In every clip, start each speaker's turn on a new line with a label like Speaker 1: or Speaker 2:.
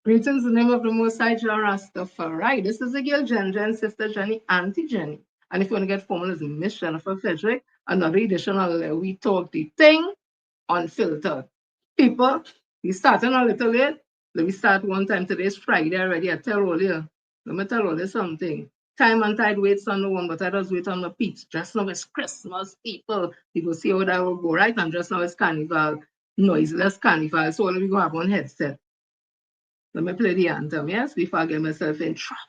Speaker 1: Greetings in the name of the Most High Jah Rastafari. This is the girl Jen, Sister Jenny, Auntie Jenny. And if you want to get formal, it's Miss Jennifer Frederick. Another edition of We Talk the Ting Unfiltered. People, we starting a little late. Let me start one time. Today's Friday already. I tell all you. Let me tell all you something. Time and tide waits on no one, but I just wait on the peeps. Just now it's Christmas, people. People see how that will go, right? And just now it's carnival, noiseless carnival. So all of you go have on headset. Let me play the anthem, yes, before I get myself in trouble.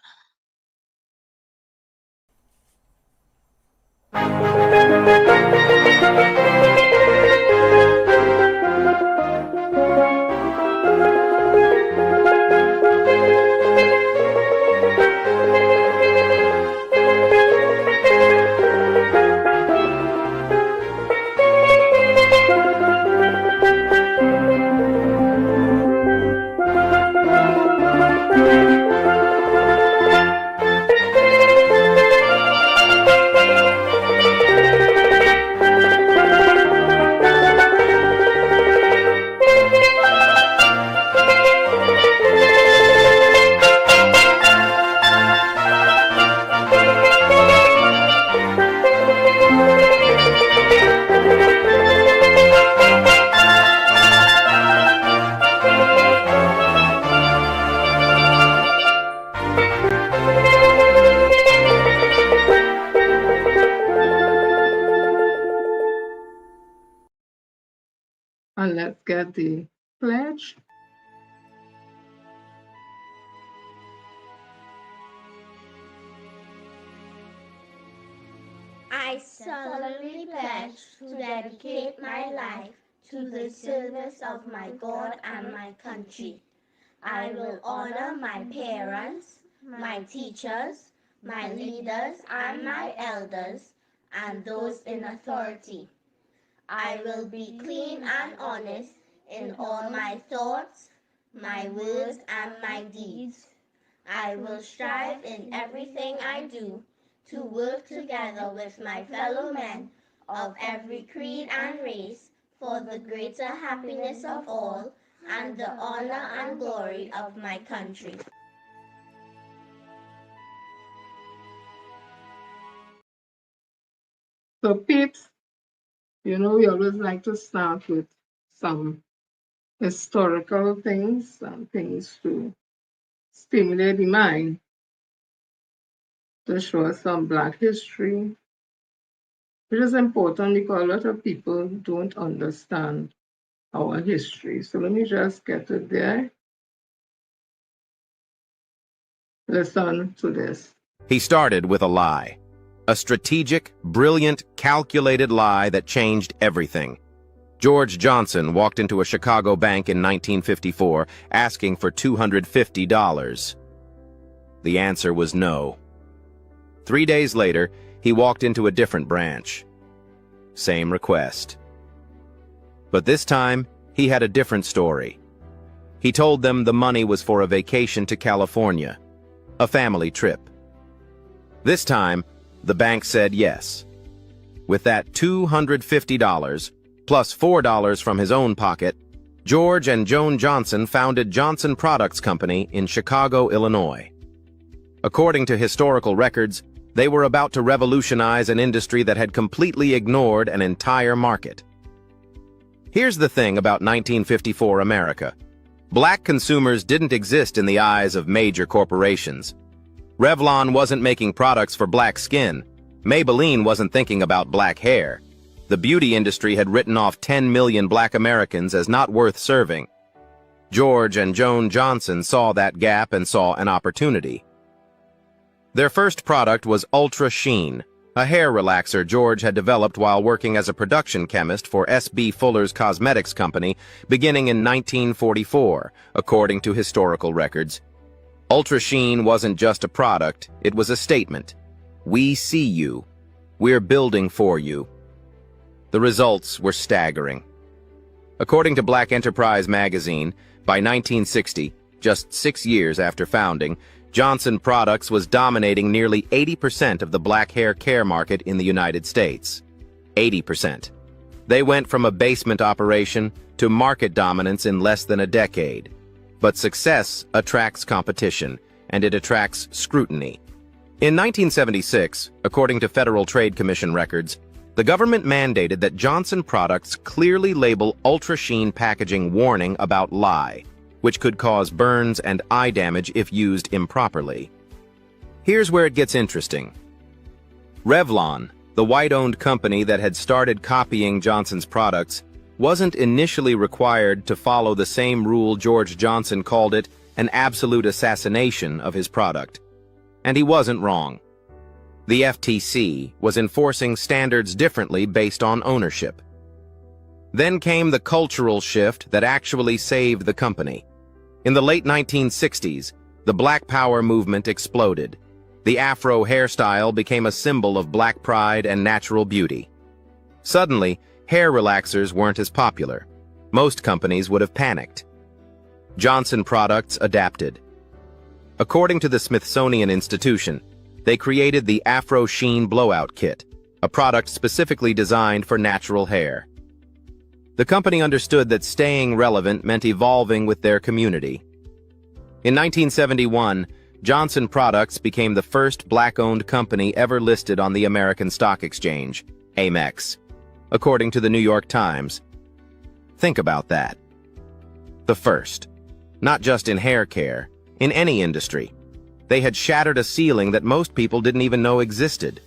Speaker 1: And let's get the pledge.
Speaker 2: I solemnly pledge to dedicate my life to the service of my God and my country. I will honor my parents, my teachers, my leaders, and my elders, and those in authority. I will be clean and honest in all my thoughts, my words, and my deeds. I will strive in everything I do to work together with my fellow men of every creed and race for the greater happiness of all and the honor and glory of my country.
Speaker 1: So, peeps, you know, we always like to start with some historical things and things to stimulate the mind, to show us some Black history, which is important because a lot of people don't understand our history. So let me just get it there. Listen to this.
Speaker 3: He started with a lie. A strategic, brilliant, calculated lie that changed everything. George Johnson walked into a Chicago bank in 1954 asking for $250. The answer was no. 3 days later, he walked into a different branch. Same request. But this time, he had a different story. He told them the money was for a vacation to California, a family trip. This time, the bank said yes. With that $250, plus $4 from his own pocket, George and Joan Johnson founded Johnson Products Company in Chicago, Illinois. According to historical records, they were about to revolutionize an industry that had completely ignored an entire market. Here's the thing about 1954 America. Black consumers didn't exist in the eyes of major corporations. Revlon wasn't making products for black skin. Maybelline wasn't thinking about black hair. The beauty industry had written off 10 million black Americans as not worth serving. George and Joan Johnson saw that gap and saw an opportunity. Their first product was Ultra Sheen, a hair relaxer George had developed while working as a production chemist for S.B. Fuller's Cosmetics Company beginning in 1944, according to historical records. Ultra Sheen wasn't just a product, it was a statement. We see you. We're building for you. The results were staggering. According to Black Enterprise magazine, by 1960, just 6 years after founding, Johnson Products was dominating nearly 80% of the black hair care market in the United States. 80%. They went from a basement operation to market dominance in less than a decade. But success attracts competition, and it attracts scrutiny. In 1976, according to Federal Trade Commission records, the government mandated that Johnson products clearly label ultra-sheen packaging warning about lye, which could cause burns and eye damage if used improperly. Here's where it gets interesting. Revlon, the white-owned company that had started copying Johnson's products, wasn't initially required to follow the same rule. George Johnson called it an absolute assassination of his product. And he wasn't wrong. The FTC was enforcing standards differently based on ownership. Then came the cultural shift that actually saved the company. In the late 1960s, the Black Power movement exploded. The Afro hairstyle became a symbol of Black pride and natural beauty. Suddenly, hair relaxers weren't as popular. Most companies would have panicked. Johnson products adapted. According to the Smithsonian Institution, they created the Afro Sheen Blowout Kit, a product specifically designed for natural hair. The company understood that staying relevant meant evolving with their community. In 1971, Johnson Products became the first Black-owned company ever listed on the American Stock Exchange, AMEX, according to the New York Times. Think about that. The first. Not just in hair care, in any industry. They had shattered a ceiling that most people didn't even know existed.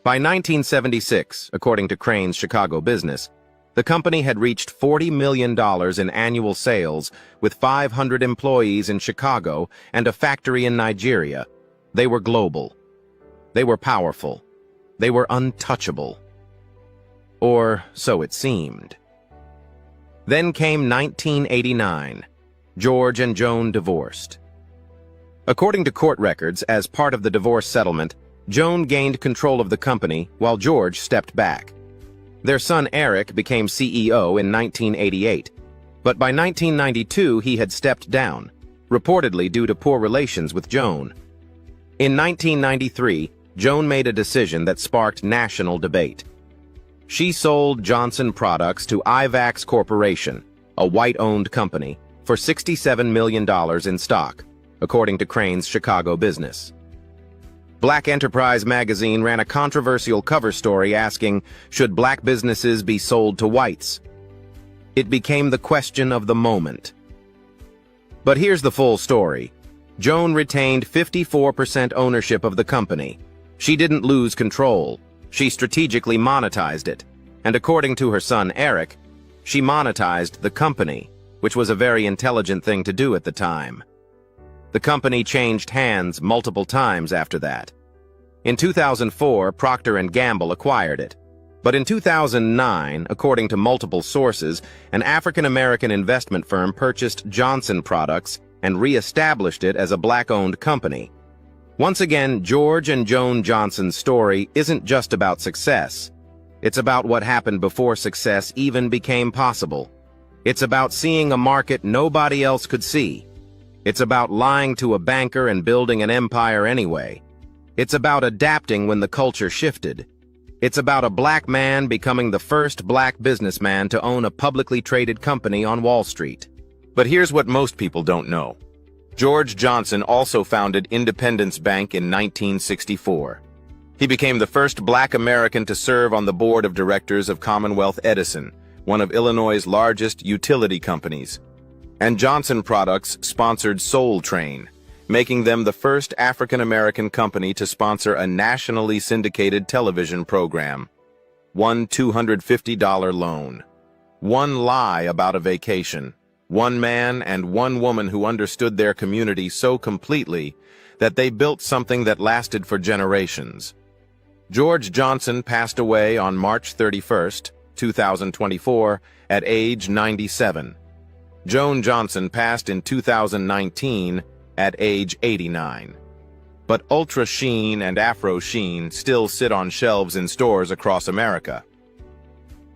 Speaker 3: By 1976, according to Crane's Chicago Business, the company had reached $40 million in annual sales with 500 employees in Chicago and a factory in Nigeria. They were global. They were powerful. They were untouchable. Or so it seemed. Then came 1989. George and Joan divorced. According to court records, as part of the divorce settlement, Joan gained control of the company while George stepped back. Their son Eric became CEO in 1988, but by 1992 he had stepped down, reportedly due to poor relations with Joan. In 1993, Joan made a decision that sparked national debate. She sold Johnson Products to IVAX Corporation, a white-owned company, for $67 million in stock, according to Crane's Chicago Business. Black Enterprise magazine ran a controversial cover story asking, should black businesses be sold to whites? It became the question of the moment. But here's the full story. Joan retained 54% ownership of the company. She didn't lose control. She strategically monetized it. And according to her son Eric, she monetized the company, which was a very intelligent thing to do at the time. The company changed hands multiple times after that. In 2004, Procter & Gamble acquired it. But in 2009, according to multiple sources, an African-American investment firm purchased Johnson Products and re-established it as a black-owned company. Once again, George and Joan Johnson's story isn't just about success. It's about what happened before success even became possible. It's about seeing a market nobody else could see. It's about lying to a banker and building an empire anyway. It's about adapting when the culture shifted. It's about a black man becoming the first black businessman to own a publicly traded company on Wall Street. But here's what most people don't know. George Johnson also founded Independence Bank in 1964. He became the first black American to serve on the board of directors of Commonwealth Edison, one of Illinois' largest utility companies. And Johnson Products sponsored Soul Train, making them the first African-American company to sponsor a nationally syndicated television program. One $250 loan. One lie about a vacation. One man and one woman who understood their community so completely that they built something that lasted for generations. George Johnson passed away on March 31st, 2024, at age 97. Joan Johnson passed in 2019 at age 89. But Ultra Sheen and Afro Sheen still sit on shelves in stores across America.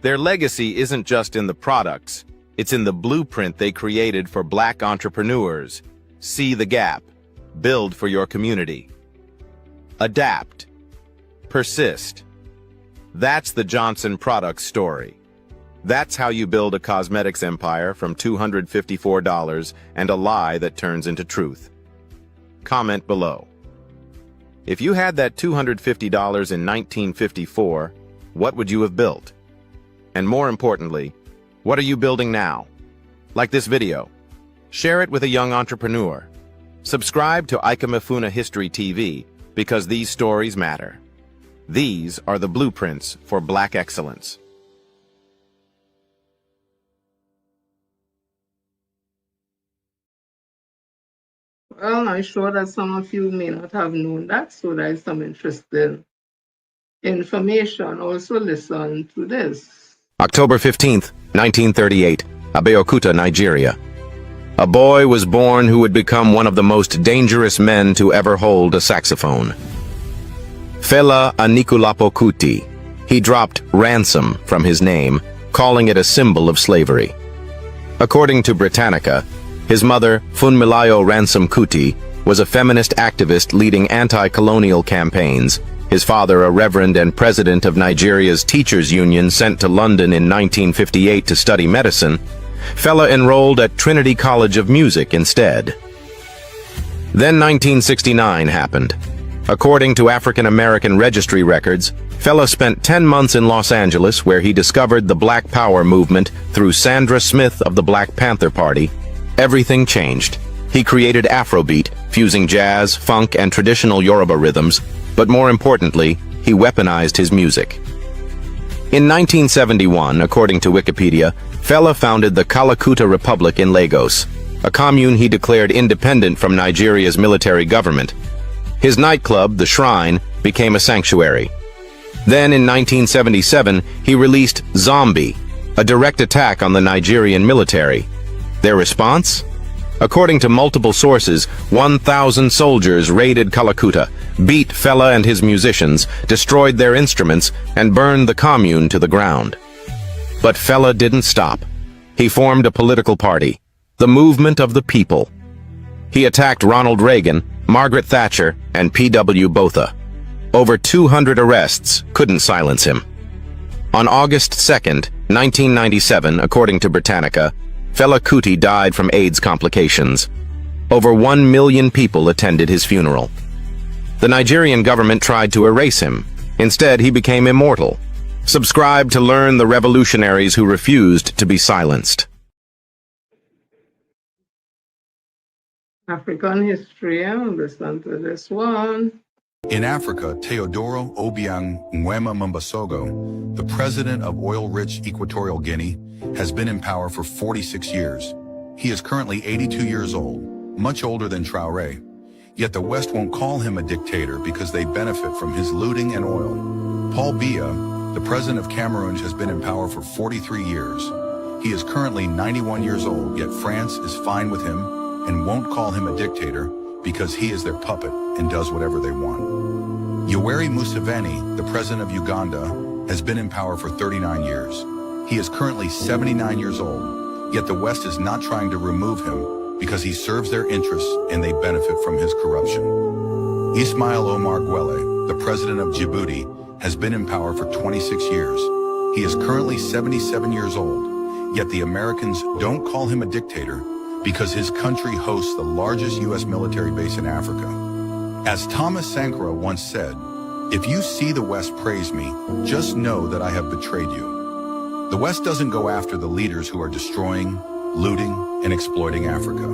Speaker 3: Their legacy isn't just in the products, it's in the blueprint they created for black entrepreneurs. See the gap. Build for your community. Adapt. Persist. That's the Johnson Products story. That's how you build a cosmetics empire from $254 and a lie that turns into truth. Comment below. If you had that $250 in 1954, what would you have built? And more importantly, what are you building now? Like this video. Share it with a young entrepreneur. Subscribe to Ikamefuna History TV because these stories matter. These are the blueprints for Black excellence.
Speaker 1: Well, I'm sure that some of you may not have known that, so there is some interesting information. Also listen to this.
Speaker 3: October 15th, 1938, Abeokuta, Nigeria. A boy was born who would become one of the most dangerous men to ever hold a saxophone. Fela Anikulapo Kuti. He dropped ransom from his name, calling it a symbol of slavery. According to Britannica, his mother, Funmilayo Ransom Kuti, was a feminist activist leading anti-colonial campaigns. His father, a reverend and president of Nigeria's teachers' union sent to London in 1958 to study medicine, Fela enrolled at Trinity College of Music instead. Then 1969 happened. According to African American registry records, Fela spent 10 months in Los Angeles where he discovered the Black Power movement through Sandra Smith of the Black Panther Party. Everything changed. He created Afrobeat, fusing jazz, funk, and traditional Yoruba rhythms, but more importantly, he weaponized his music. In 1971, according to Wikipedia, Fela founded the Kalakuta Republic in Lagos, a commune he declared independent from Nigeria's military government. His nightclub, The Shrine, became a sanctuary. Then in 1977, he released Zombie, a direct attack on the Nigerian military. Their response? According to multiple sources, 1,000 soldiers raided Kalakuta, beat Fela and his musicians, destroyed their instruments, and burned the commune to the ground. But Fela didn't stop. He formed a political party, the Movement of the People. He attacked Ronald Reagan, Margaret Thatcher, and P.W. Botha. Over 200 arrests couldn't silence him. On August 2nd, 1997, according to Britannica, Fela Kuti died from AIDS complications. Over 1 million people attended his funeral. The Nigerian government tried to erase him. Instead, he became immortal. Subscribe to learn the revolutionaries who refused to be silenced.
Speaker 1: African history, listen to this one.
Speaker 4: In Africa, Teodoro Obiang Nguema Mbasogo, the president of oil-rich Equatorial Guinea, has been in power for 46 years. He is currently 82 years old, much older than Traoré. Yet the West won't call him a dictator because they benefit from his looting and oil. Paul Biya, the president of Cameroon, has been in power for 43 years. He is currently 91 years old, yet France is fine with him and won't call him a dictator because he is their puppet and does whatever they want. Yoweri Museveni, the president of Uganda, has been in power for 39 years. He is currently 79 years old, yet the West is not trying to remove him because he serves their interests and they benefit from his corruption. Ismail Omar Guelleh, the president of Djibouti, has been in power for 26 years. He is currently 77 years old, yet the Americans don't call him a dictator because his country hosts the largest U.S. military base in Africa. As Thomas Sankara once said, "If you see the West praise me, just know that I have betrayed you." The West doesn't go after the leaders who are destroying, looting, and exploiting Africa.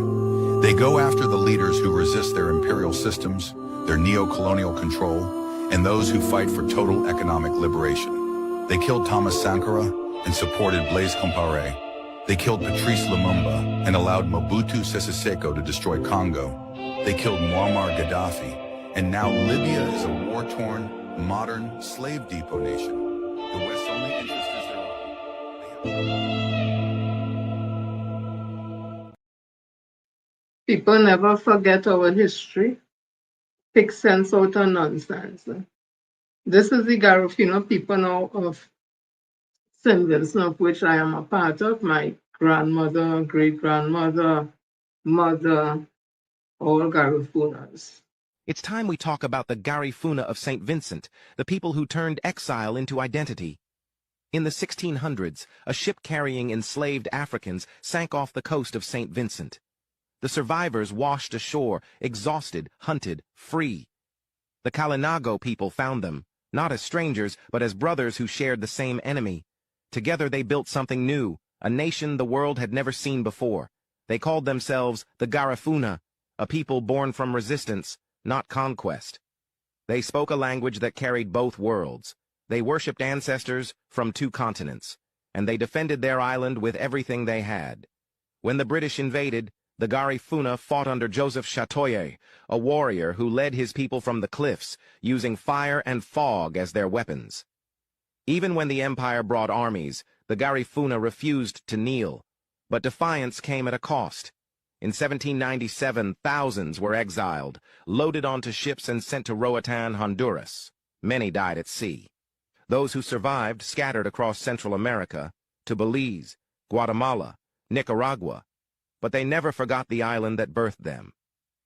Speaker 4: They go after the leaders who resist their imperial systems, their neo-colonial control, and those who fight for total economic liberation. They killed Thomas Sankara and supported Blaise Compaoré. They killed Patrice Lumumba and allowed Mobutu Sese Seko to destroy Congo. They killed Muammar Gaddafi, and now Libya is a war-torn, modern slave depot nation. The West's only interest is their own.
Speaker 1: People never forget our history. Pick sense out of nonsense. This is the Garifuna people now of St. Vincent, of which I am a part of. My grandmother, great-grandmother, mother, all Garifunas.
Speaker 3: It's time we talk about the Garifuna of St. Vincent, the people who turned exile into identity. In the 1600s, a ship carrying enslaved Africans sank off the coast of St. Vincent. The survivors washed ashore, exhausted, hunted, free. The Kalinago people found them, not as strangers, but as brothers who shared the same enemy. Together they built something new, a nation the world had never seen before. They called themselves the Garifuna, a people born from resistance, not conquest. They spoke a language that carried both worlds. They worshipped ancestors from 2 continents, and they defended their island with everything they had. When the British invaded, the Garifuna fought under Joseph Chatoye, a warrior who led his people from the cliffs, using fire and fog as their weapons. Even when the empire brought armies, the Garifuna refused to kneel, but defiance came at a cost. In 1797, thousands were exiled, loaded onto ships and sent to Roatan, Honduras. Many died at sea. Those who survived scattered across Central America, to Belize, Guatemala, Nicaragua, but they never forgot the island that birthed them.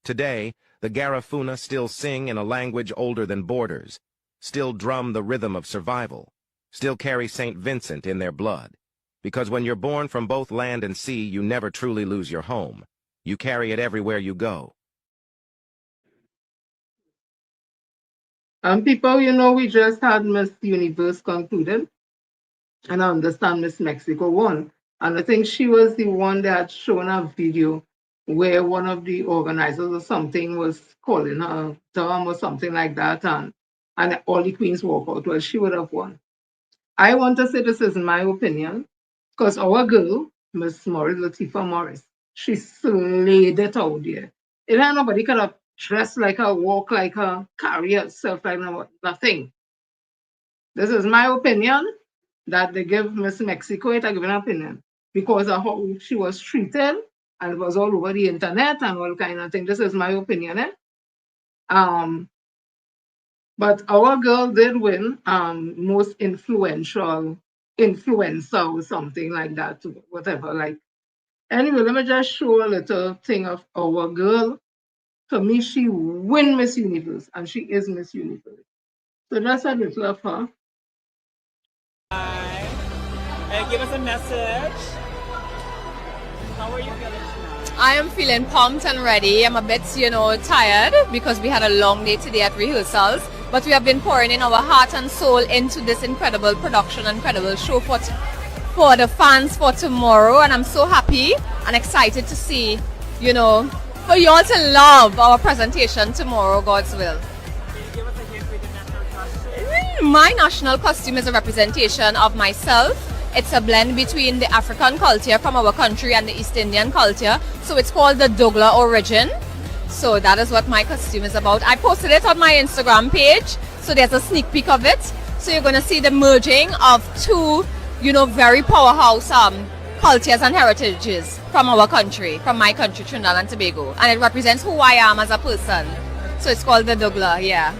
Speaker 3: Today, the Garifuna still sing in a language older than borders, still drum the rhythm of survival, still carry St. Vincent in their blood. Because when you're born from both land and sea, you never truly lose your home. You carry it everywhere you go.
Speaker 1: And people, we just had Miss Universe concluded, and I understand Miss Mexico won. And I think she was the one that had shown a video where one of the organizers or something was calling her dumb or something like that, and all the queens walk out. Well, she would have won. I want to say this is my opinion, because our girl, Miss Morris, Latifah Morris, she slayed it out there. It ain't nobody could have dressed like her, walk like her, carry herself like nothing. This is my opinion that they give Miss Mexico it. I give an opinion because of how she was treated, and it was all over the internet and all kind of thing. This is my opinion. But our girl did win most influential influencer or something like that, whatever. Like anyway, let me just show a little thing of our girl. To me, she win Miss Universe, and she is Miss Universe. So that's a little of her.
Speaker 5: And give us a message. How are you feeling tonight?
Speaker 6: I am feeling pumped and ready. I'm a bit, tired because we had a long day today at rehearsals. But we have been pouring in our heart and soul into this incredible production, incredible show for the fans for tomorrow. And I'm so happy and excited to see, for you all to love our presentation tomorrow, God's will.
Speaker 5: Can you give us a hint with the national costume?
Speaker 6: My national costume is a representation of myself. It's a blend between the African culture from our country and the East Indian culture. So it's called the Douglas Origin. So that is what my costume is about. I posted it on my Instagram page. So there's a sneak peek of it. So you're going to see the merging of 2, very powerhouse cultures and heritages from our country, from my country, Trinidad and Tobago. And it represents who I am as a person. So it's called the Douglas, yeah.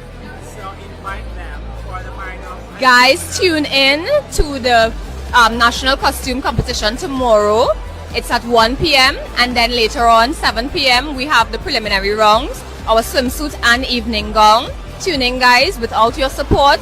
Speaker 5: So invite them for the final.
Speaker 6: Guys, tune in to the National Costume Competition tomorrow. It's at 1 p.m. and then later on, 7 p.m., we have the preliminary rounds, our swimsuit and evening gown. Tune in, guys. Without your support,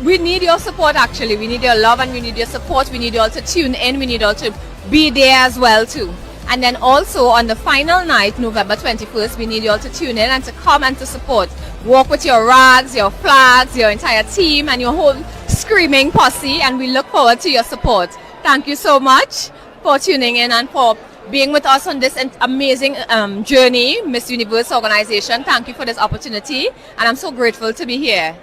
Speaker 6: we need your support actually. We need your love and we need your support. We need you all to tune in. We need you all to be there as well too. And then also on the final night, November 21st, we need you all to tune in and to come and to support. Walk with your rags, your flags, your entire team and your whole screaming posse, and we look forward to your support. Thank you so much for tuning in and for being with us on this amazing journey, Miss Universe organization. Thank you for this opportunity, and I'm so grateful to be here.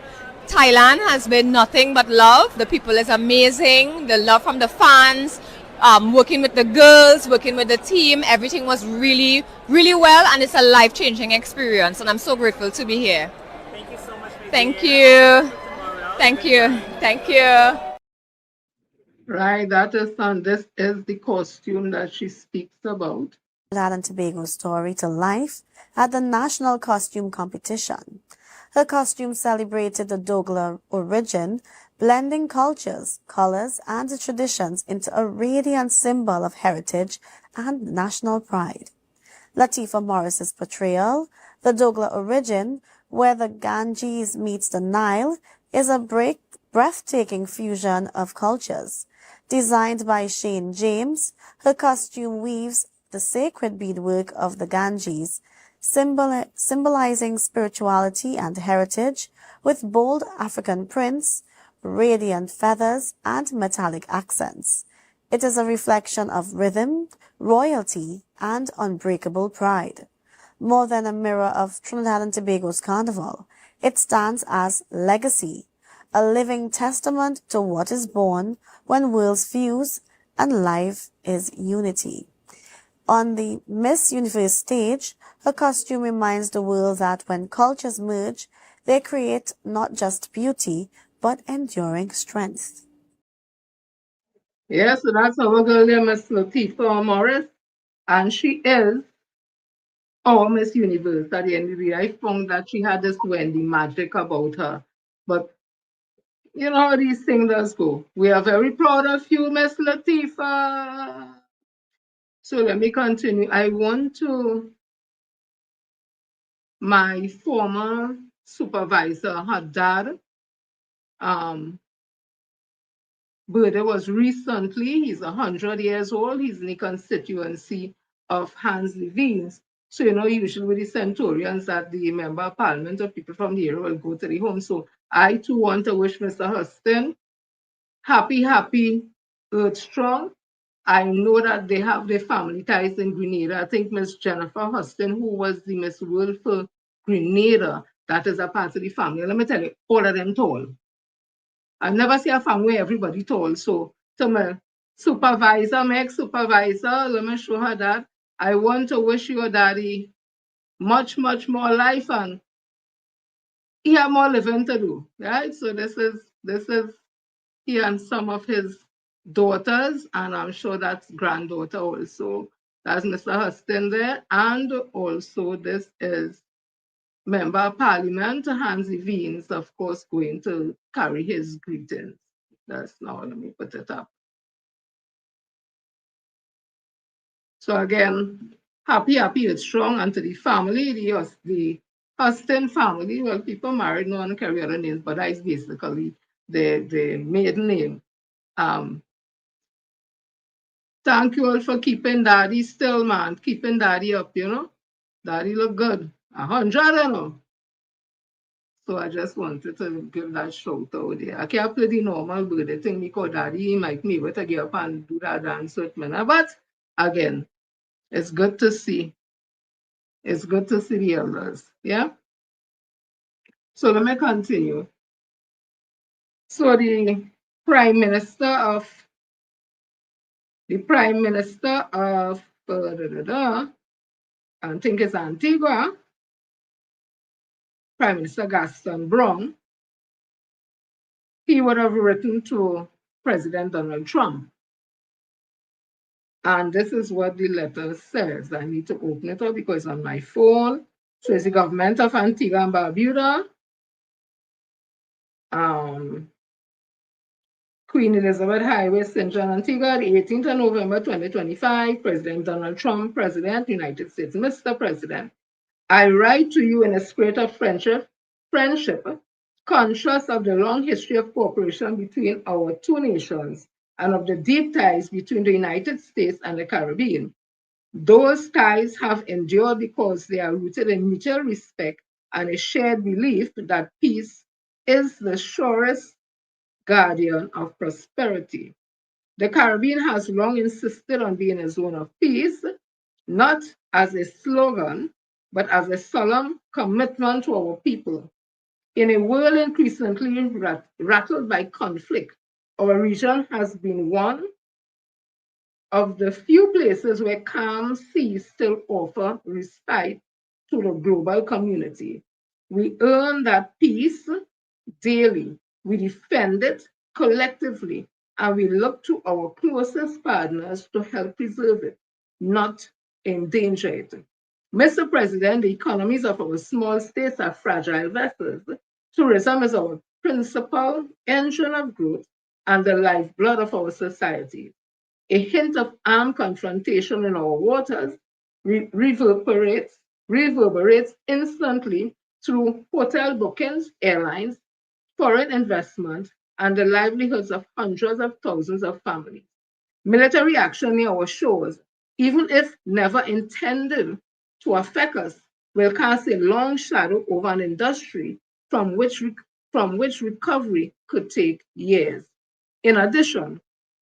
Speaker 6: Thailand has been nothing but love. The people is amazing. The love from the fans, working with the girls, working with the team, everything was really, really well, and it's a life-changing experience, and I'm so grateful to be here.
Speaker 5: Thank you so much.
Speaker 6: Thank you. Thank you. Thank you.
Speaker 1: Right, this is the costume that she speaks about.
Speaker 7: Trinidad and Tobago story to life at the National Costume Competition. Her costume celebrated the Douglas origin, blending cultures, colors, and traditions into a radiant symbol of heritage and national pride. Latifah Morris's portrayal, the Douglas origin, where the Ganges meets the Nile, is a breathtaking fusion of cultures. Designed by Shane James, her costume weaves the sacred beadwork of the Ganges, symbolizing spirituality and heritage, with bold African prints, radiant feathers, and metallic accents. It is a reflection of rhythm, royalty, and unbreakable pride. More than a mirror of Trinidad and Tobago's carnival, it stands as legacy, a living testament to what is born when worlds fuse and life is unity. On the Miss Universe stage, her costume reminds the world that when cultures merge, they create not just beauty, but enduring strength.
Speaker 1: Yes, so that's our girl there, Miss Latifah Morris, and she is our Miss Universe. At the end of the day, I found that she had this Wendy magic about her. But you know how these things does go. We are very proud of you, Miss Latifah. So let me continue. I want to, my former supervisor, her dad, birthday was recently. He's 100 years old. He's in the constituency of Hans Levines. So, usually with the Centurions that the member of parliament or people from the area will go to the home. So I too want to wish Mr. Huston happy Earth Strong. I know that they have their family ties in Grenada. I think Miss Jennifer Huston, who was the Miss World for Grenada, that is a part of the family. Let me tell you, all of them tall. I've never seen a family where everybody tall. So to my supervisor, my ex-supervisor, let me show her that. I want to wish your daddy much more life, and he have more living to do. Right? So this is he and some of his daughters, and I'm sure that's granddaughter also. That's Mr. Huston there. And also this is Member of Parliament, Hansi Veens, of course, going to carry his greetings. That's now, let me put it up. So again, happy Earth Strong, and to the family, the Huston family. Well, people married, no one carry other names, but that is basically the maiden name. Thank you all for keeping Daddy still, man. Keeping Daddy up, Daddy look good. 100, So I just wanted to give that shout out there. I can't play the normal birthday thing because Daddy might be able to get up and do that dance with me. But again, it's good to see. It's good to see the elders. Yeah? So let me continue. So the Prime Minister of I think it's Antigua, Prime Minister Gaston Brown, he would have written to President Donald Trump. And this is what the letter says. I need to open it up because it's on my phone. So it's the government of Antigua and Barbuda. Queen Elizabeth Highway, St. John, Antigua, the 18th of November 2025. President Donald Trump, President, United States. Mr. President, I write to you in a spirit of friendship, conscious of the long history of cooperation between our two nations and of the deep ties between the United States and the Caribbean. Those ties have endured because they are rooted in mutual respect and a shared belief that peace is the surest guardian of prosperity. The Caribbean has long insisted on being a zone of peace, not as a slogan, but as a solemn commitment to our people. In a world increasingly rattled by conflict, our region has been one of the few places where calm seas still offer respite to the global community. We earn that peace daily. We defend it collectively, and we look to our closest partners to help preserve it, not endanger it. Mr. President, the economies of our small states are fragile vessels. Tourism is our principal engine of growth and the lifeblood of our society. A hint of armed confrontation in our waters reverberates instantly through hotel bookings, airlines, foreign investment, and the livelihoods of hundreds of thousands of families. Military action near our shores, even if never intended to affect us, will cast a long shadow over an industry from which recovery could take years. In addition,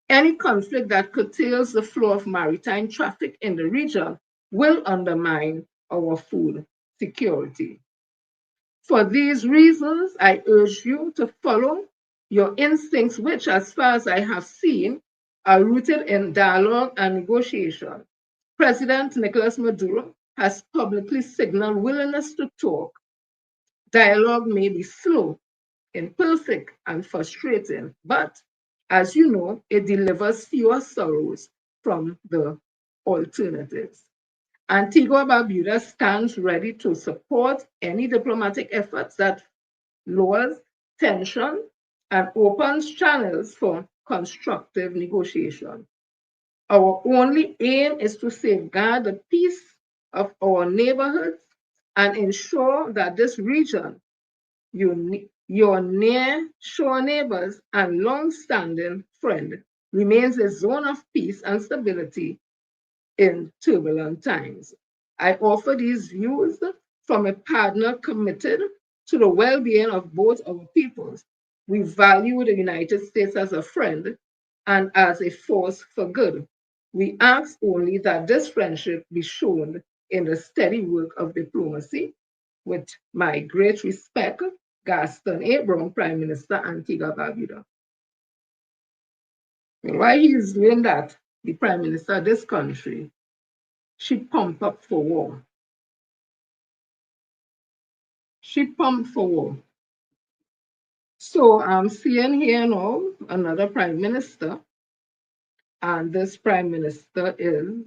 Speaker 1: any conflict that curtails the flow of maritime traffic in the region will undermine our food security. For these reasons, I urge you to follow your instincts, which, as far as I have seen, are rooted in dialogue and negotiation. President Nicolas Maduro has publicly signaled willingness to talk. Dialogue may be slow, imperfect, and frustrating, but as you know, it delivers fewer sorrows from the alternatives. Antigua Barbuda stands ready to support any diplomatic efforts that lowers tension and opens channels for constructive negotiation. Our only aim is to safeguard the peace of our neighborhoods and ensure that this region, your near shore neighbors and long-standing friend, remains a zone of peace and stability in turbulent times. I offer these views from a partner committed to the well-being of both our peoples. We value the United States as a friend and as a force for good. We ask only that this friendship be shown in the steady work of diplomacy. With my great respect, Gaston A. Brown, Prime Minister, Antigua Barbuda. Why he is doing that, the Prime Minister of this country, she pumped up for war. She pumped for war. So I'm seeing here now another Prime Minister, and this Prime Minister is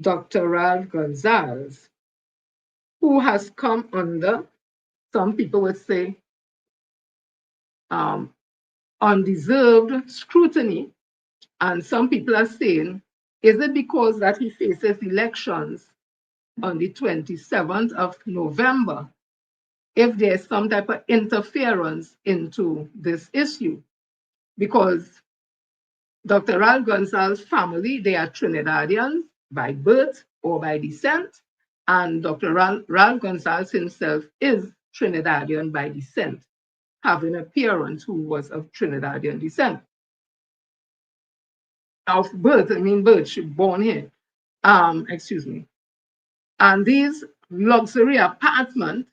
Speaker 1: Dr. Ralph Gonsalves, who has come under, some people would say, undeserved scrutiny. And some people are saying, is it because that he faces elections on the 27th of November, if there's some type of interference into this issue? Because Dr. Ralph Gonsalves' family, they are Trinidadians by birth or by descent, and Dr. Ralph Gonsalves himself is Trinidadian by descent, having a parent who was of Trinidadian descent. Of birth, I mean birth, she born here. Excuse me. And these luxury apartments,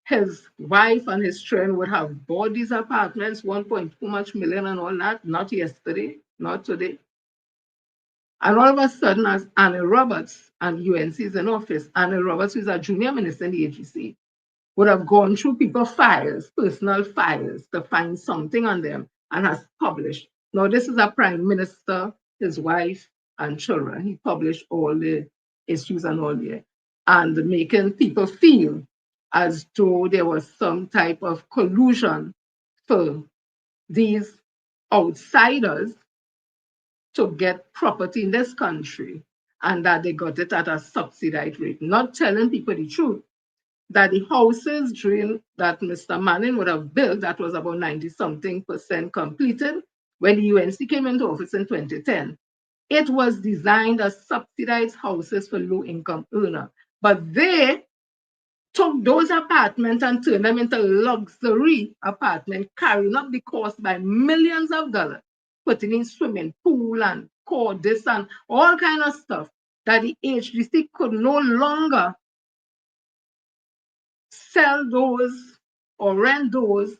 Speaker 1: his wife and his children would have bought these apartments, 1.2 million and all that, not yesterday, not today. And all of a sudden, as Annie Roberts and UNC is in office, Annie Roberts, who is a junior minister in the agency, would have gone through people's files, personal files, to find something on them and has published. Now, this is a prime minister, his wife, and children. He published all the issues and all that, and making people feel as though there was some type of collusion for these outsiders to get property in this country, and that they got it at a subsidized rate, not telling people the truth, that the houses during that Mr. Manning would have built, that was about 90-something% completed when the UNC came into office in 2010. It was designed as subsidized houses for low-income earners, but they took those apartments and turned them into luxury apartments, carrying up the cost by millions of dollars, putting in swimming pool and this and all kind of stuff that the HDC could no longer sell those or rent those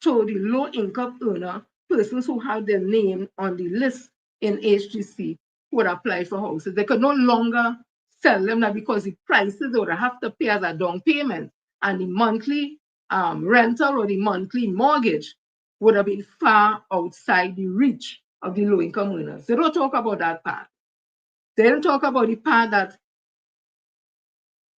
Speaker 1: to the low-income earner, persons who have their name on the list in HDC who would apply for houses. They could no longer sell them now because the prices they would have to pay as a down payment and the monthly rental or the monthly mortgage would have been far outside the reach of the low-income earners. They don't talk about that part. They don't talk about the part that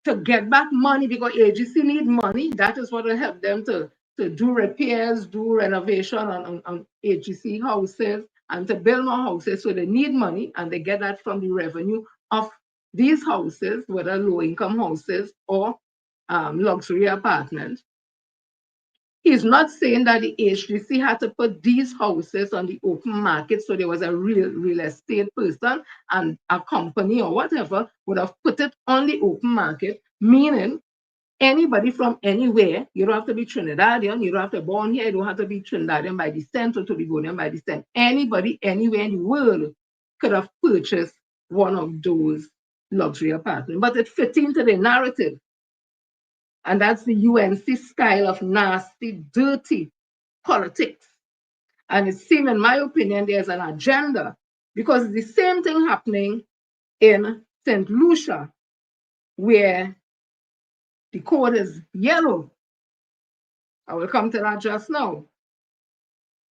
Speaker 1: to get back money, because agency need money. That is what will help them to do repairs, do renovation on agency houses, and to build more houses. So they need money, and they get that from the revenue of these houses, whether low-income houses or luxury apartment. He's not saying that the HDC had to put these houses on the open market, so there was a real estate person and a company or whatever would have put it on the open market, meaning anybody from anywhere, you don't have to be Trinidadian, you don't have to be born here, you don't have to be Trinidadian by descent or Togolese by descent. Anybody anywhere in the world could have purchased one of those luxury apartments. But it fit into the narrative. And that's the UNC style of nasty, dirty politics. And it seems, in my opinion, there's an agenda, because the same thing happening in St. Lucia, where the code is yellow. I will come to that just now.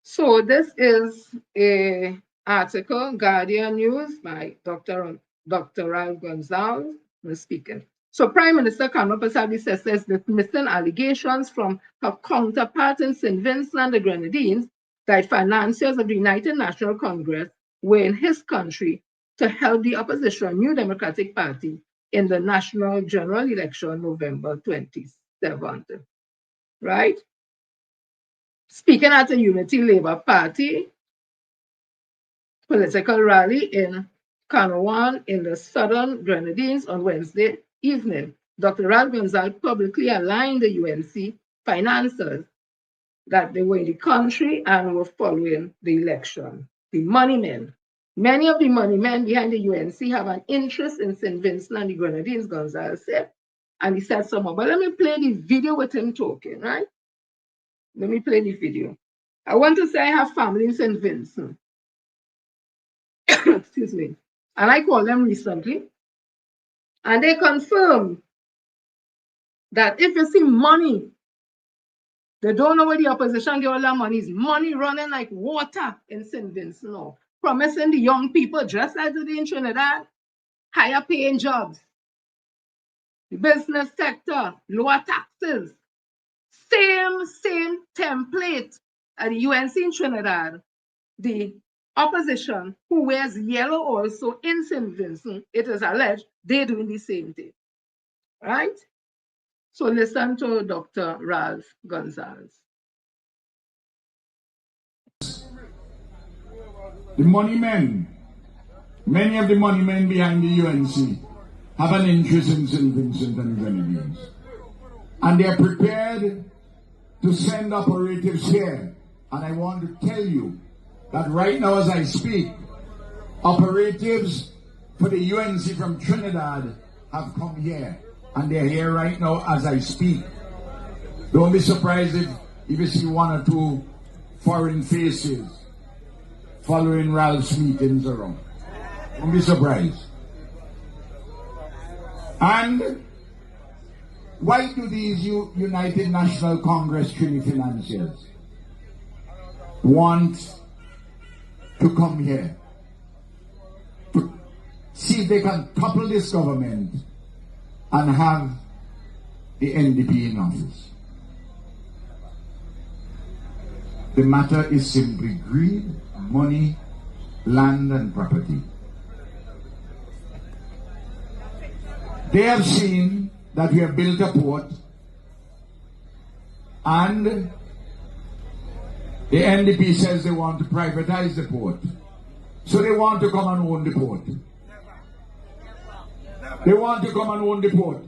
Speaker 1: So this is an article, Guardian News, by Dr. Ralph Gonzalez speaking. So Prime Minister Carmen Pasabi says dismissing allegations from her counterpart in St. Vincent and the Grenadines that financiers of the United National Congress were in his country to help the opposition New Democratic Party in the national general election November 27th. Right? Speaking at a Unity Labour Party political rally in Canawan in the southern Grenadines on Wednesday evening, Dr. Ralph Gonzalez publicly aligned the UNC financiers that they were in the country and were following the election. The money men. Many of the money men behind the UNC have an interest in St. Vincent and the Grenadines, Gonzalez said. And he said some more. But let me play the video with him talking, right? Let me play the video. I want to say I have family in St. Vincent. Excuse me. And I called them recently. And they confirmed that if you see money, they don't know where the opposition get all that money is. Money running like water in St. Vincent now. Promising the young people, just as they did in Trinidad, higher paying jobs. The business sector, lower taxes. Same template at the UNC in Trinidad. The opposition, who wears yellow also in St. Vincent, it is alleged they're doing the same thing. Right? So listen to Dr. Ralph Gonzalez.
Speaker 8: The money men, many of the money men behind the UNC have an interest in St. Vincent and the Grenadines. And they are prepared to send operatives here. And I want to tell you that right now as I speak, operatives for the UNC from Trinidad have come here. And they're here right now as I speak. Don't be surprised if you see one or two foreign faces following Ralph's meetings around. Don't be surprised. And why do these United National Congress Trini financiers want to come here to see if they can topple this government and have the NDP in office? The matter is simply greed, money, land and property. They have seen that we have built a port and the NDP says they want to privatize the port. So they want to come and own the port. They want to come and own the port.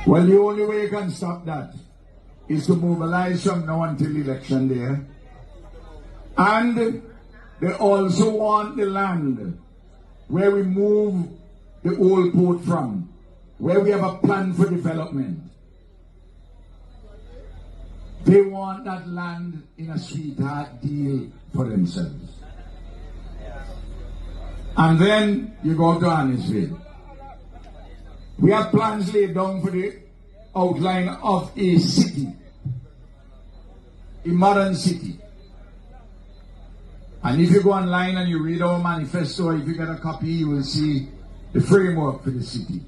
Speaker 8: Well, the only way you can stop that is to mobilize from now until election day. And they also want the land where we move the old port from, where we have a plan for development. They want that land in a sweetheart deal for themselves. And then you go to Annisville. We have plans laid down for the outline of a city, a modern city. And if you go online and you read our manifesto, or if you get a copy, you will see the framework for the city.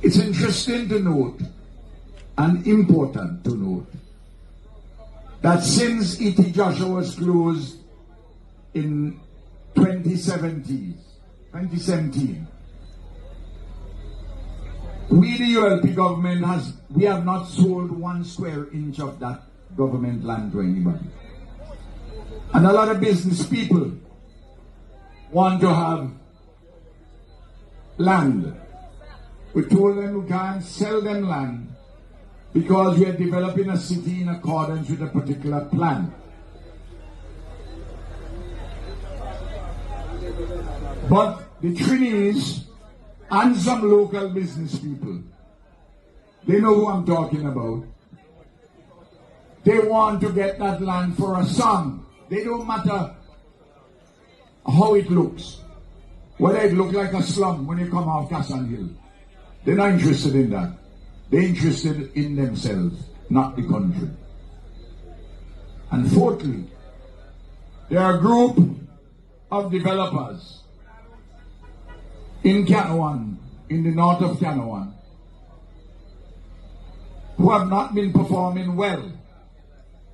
Speaker 8: It's interesting to note and important to note that since E.T. Joshua was closed in 2017, 2017. We, the ULP government, we have not sold 1 square inch of that government land to anybody. And a lot of business people want to have land. We told them we can't sell them land because we are developing a city in accordance with a particular plan. But the Trinis and some local business people, they know who I'm talking about. They want to get that land for a song. They don't matter how it looks. Whether it looks like a slum when you come off Cassan Hill. They're not interested in that. They're interested in themselves, not the country. And fourthly, there are a group of developers in Canouan, in the north of Canouan, who have not been performing well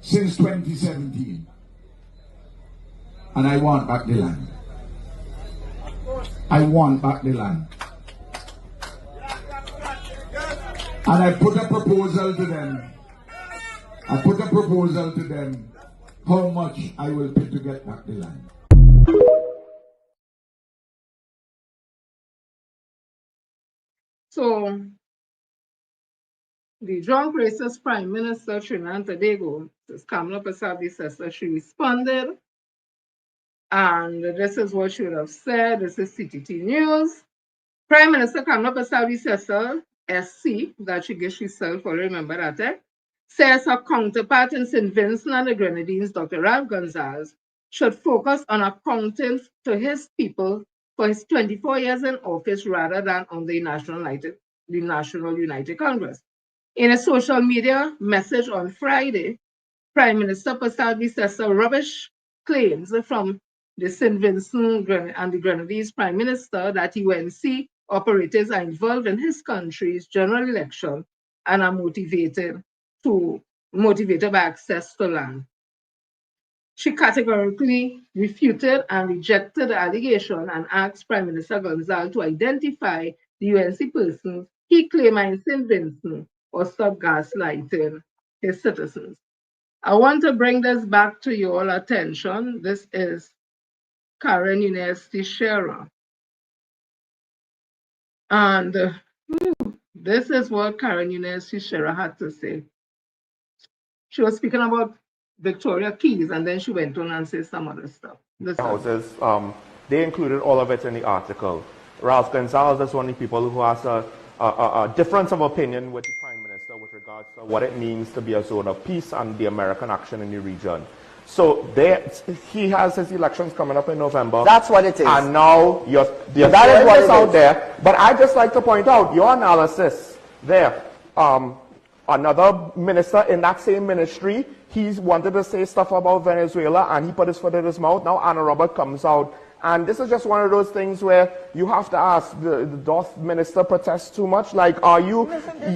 Speaker 8: since 2017. And I want back the land. I want back the land. And I put a proposal to them. How much I will pay to get back the land.
Speaker 1: So, the drunk racist Prime Minister Trinidad and Tobago, Kamala Persaud, she responded. And this is what she would have said. This is CTT News. Prime Minister Kamala Persaud, SC, that she gets herself, I remember that, says her counterpart in St. Vincent and the Grenadines, Dr. Ralph Gonsalves, should focus on accounting to his people for his 24 years in office rather than on the National United Congress. In a social media message on Friday, Prime Minister Persaud says rubbish claims from the St. Vincent and the Grenadines Prime Minister that UNC operators are involved in his country's general election and are motivated by access to land. She categorically refuted and rejected the allegation and asked Prime Minister Gonsalves to identify the UNC persons he claimed are in St. Vincent or stop gaslighting his citizens. I want to bring this back to your attention. This is Karen Teixeira. And this is what Karen Teixeira had to say. She was speaking about Victoria Keys, and then she went on and said some other stuff.
Speaker 9: Houses, they included all of it in the article. Ralph Gonsalves is one of the people who has a difference of opinion with the Prime Minister with regards to what it means to be a zone of peace and the American action in the region. So he has his elections coming up in November.
Speaker 10: That's what it is.
Speaker 9: And now you're throwing this out there. But I'd just like to point out your analysis there. Another minister in that same ministry, he's wanted to say stuff about Venezuela and he put his foot in his mouth. Now Anna Robert comes out. And this is just one of those things where you have to ask, does minister protest too much? Like, are you,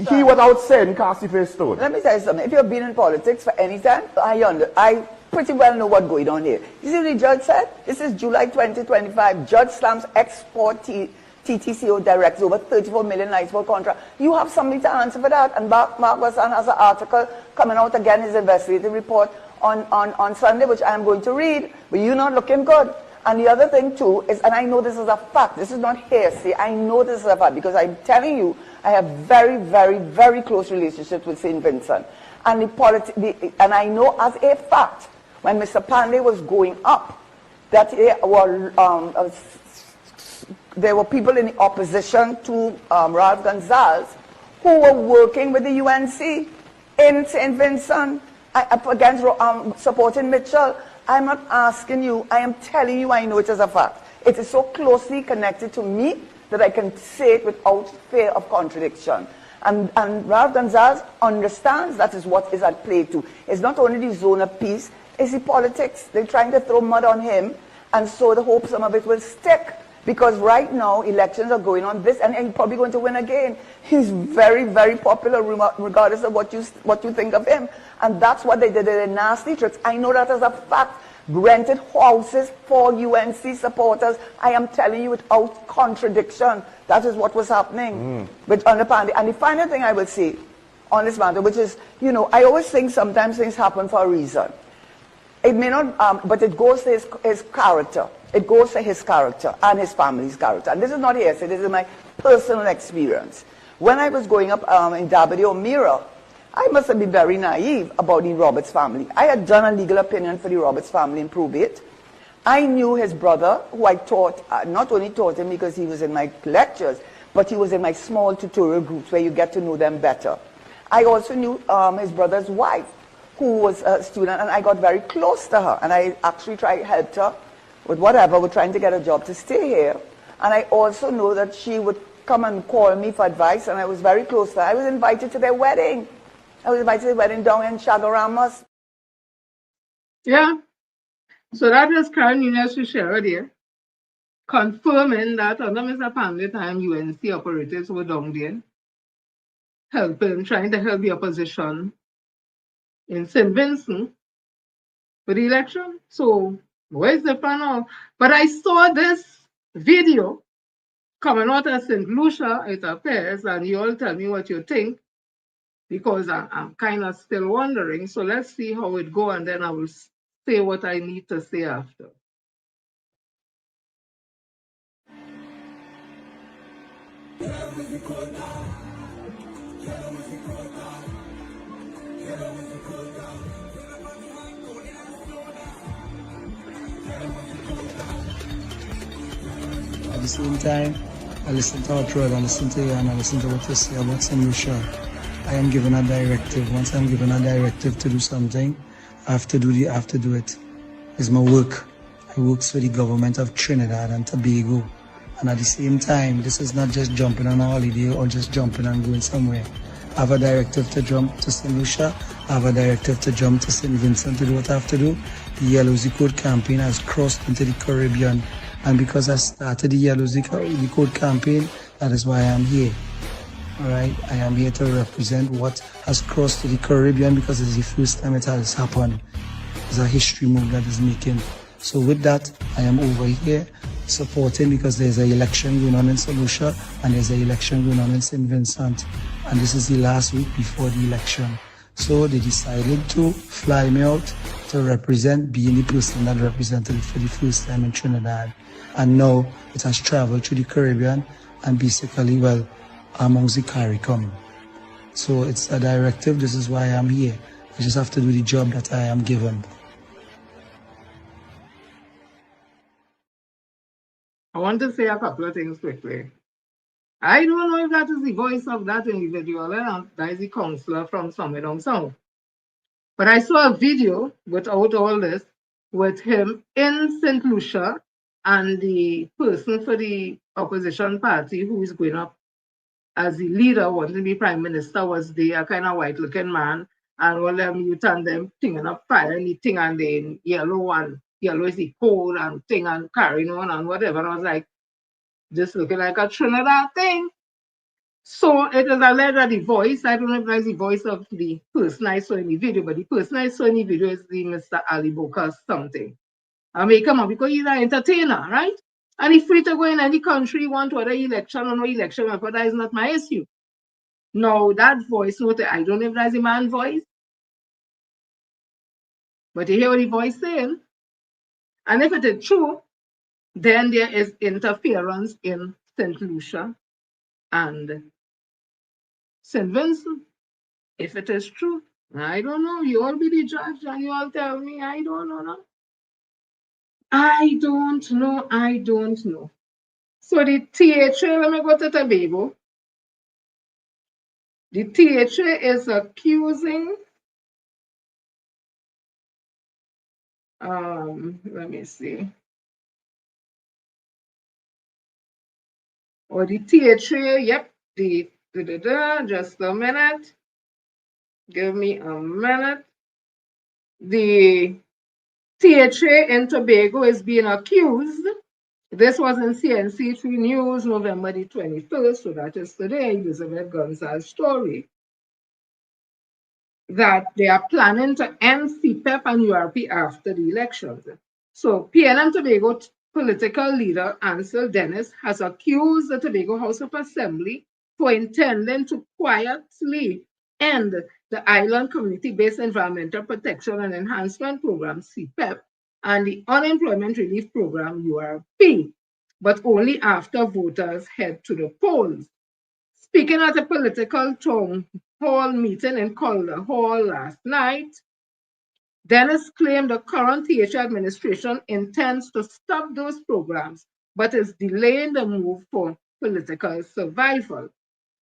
Speaker 9: he without sin cast the first stone?
Speaker 10: Let me tell you something. If you've been in politics for any time, I pretty well know what's going on here. You see what the judge said? This is July 2025. Judge slams export TTCO directs over 34 million lights for contract. You have somebody to answer for that. And Mark Wasson has an article coming out again, his investigative report on Sunday, which I am going to read. But you're not looking good. And the other thing too is, and I know this is a fact, this is not hearsay, I know this is a fact, because I'm telling you, I have very, very, very close relationships with St. Vincent. And and I know as a fact, when Mr. Pandey was going up, that there were people in the opposition to Ralph Gonsalves who were working with the UNC in St. Vincent against supporting Mitchell. I'm not asking you, I am telling you I know it is a fact. It is so closely connected to me that I can say it without fear of contradiction. And Ralph Gonsalves understands that is what is at play too. It's not only the zone of peace, it's the politics. They're trying to throw mud on him, and so the hope some of it will stick. Because right now, elections are going on this, and he's probably going to win again. He's very, very popular, regardless of what you think of him. And that's what they did. They're nasty tricks. I know that as a fact. Rented houses for UNC supporters. I am telling you without contradiction. That is what was happening on the pandemic. And the final thing I will say on this matter, which is, I always think sometimes things happen for a reason. It may not, but it goes to his character. It goes to his character and his family's character. And this is not hearsay, this is my personal experience. When I was growing up in Dabadi or Mira, I must have been very naive about the Roberts family. I had done a legal opinion for the Roberts family in probate. I knew his brother, who I taught, not only taught him because he was in my lectures, but he was in my small tutorial groups where you get to know them better. I also knew his brother's wife, who was a student, and I got very close to her. And I actually helped her with whatever, with trying to get a job to stay here. And I also know that she would come and call me for advice, and I was very close to her. I was invited to their wedding. I was invited to the wedding down in Chagaramas.
Speaker 1: Yeah. So that is Karen Nunes Fischera there, confirming that under Mr. Pamela time, UNC operatives were down there, trying to help the opposition in St. Vincent for the election. So where's the fun now? But I saw this video coming out of St. Lucia, it appears, and you all tell me what you think, because I'm kind of still wondering. So let's see how it goes, and then I will say what I need to say after.
Speaker 11: At the same time, I listen to our brother, I listen to you, and I listen to what you say about St. Lucia. I am given a directive. Once I'm given a directive to do something, I have to do it. It's my work. I work for the government of Trinidad and Tobago. And at the same time, this is not just jumping on a holiday or just jumping and going somewhere. I have a directive to jump to St. Lucia. I have a directive to jump to St. Vincent to do what I have to do. The Yellow Zip Code campaign has crossed into the Caribbean. And because I started the Yellow Zip Code campaign, that is why I am here. Alright, I am here to represent what has crossed to the Caribbean because it's the first time it has happened. It's a history move that is making. So with that, I am over here supporting because there's an election going on in St. Lucia and there's an election going on in St. Vincent. And this is the last week before the election. So they decided to fly me out to represent, being the person that represented it for the first time in Trinidad. And now it has traveled to the Caribbean and basically, well, amongst the CARICOM. So it's a directive, this is why I'm here. I just have to do the job that I am given.
Speaker 1: I want to say a couple of things quickly. I don't know if that is the voice of that individual, that is the counselor from somewhere down south. But I saw a video without all this with him in St. Lucia and the person for the opposition party who is going up as the leader, wanting to be prime minister, was there, a kind of white-looking man, and all them youth and them thing and a fire and the thing and the yellow is the pole and thing and carrying on and whatever. And I was like, just looking like a Trinidad thing. So it is alleged that the voice, I don't know if that's the voice of the person I saw in the video, but the person I saw in the video is the Mr. Ali Boka something. I may come on because he's an entertainer, right? And he's free to go in any country, want whether election or no election, but that is not my issue. No, that voice, I don't know if that's a man's voice, but you hear what the voice saying. And if it is true, then there is interference in St. Lucia and St. Vincent. If it is true, I don't know. You all be the judge and you all tell me, I don't know. No? I don't know. So the THA, let me go to Tobago. The THA is accusing, let me see. Or the THA, yep, just a minute. Give me a minute. The THA in Tobago is being accused This was in CNC3 News, November the 21st, so that is today, Elizabeth Gonzalez's story, that they are planning to end CPEP and URP after the elections. So PNM Tobago political leader Ansel Dennis has accused the Tobago House of Assembly for intending to quietly end the Island Community-Based Environmental Protection and Enhancement Program, CPEP, and the Unemployment Relief Program, URP, but only after voters head to the polls. Speaking at a political town hall meeting in Calder Hall last night, Dennis claimed the current TH administration intends to stop those programs, but is delaying the move for political survival.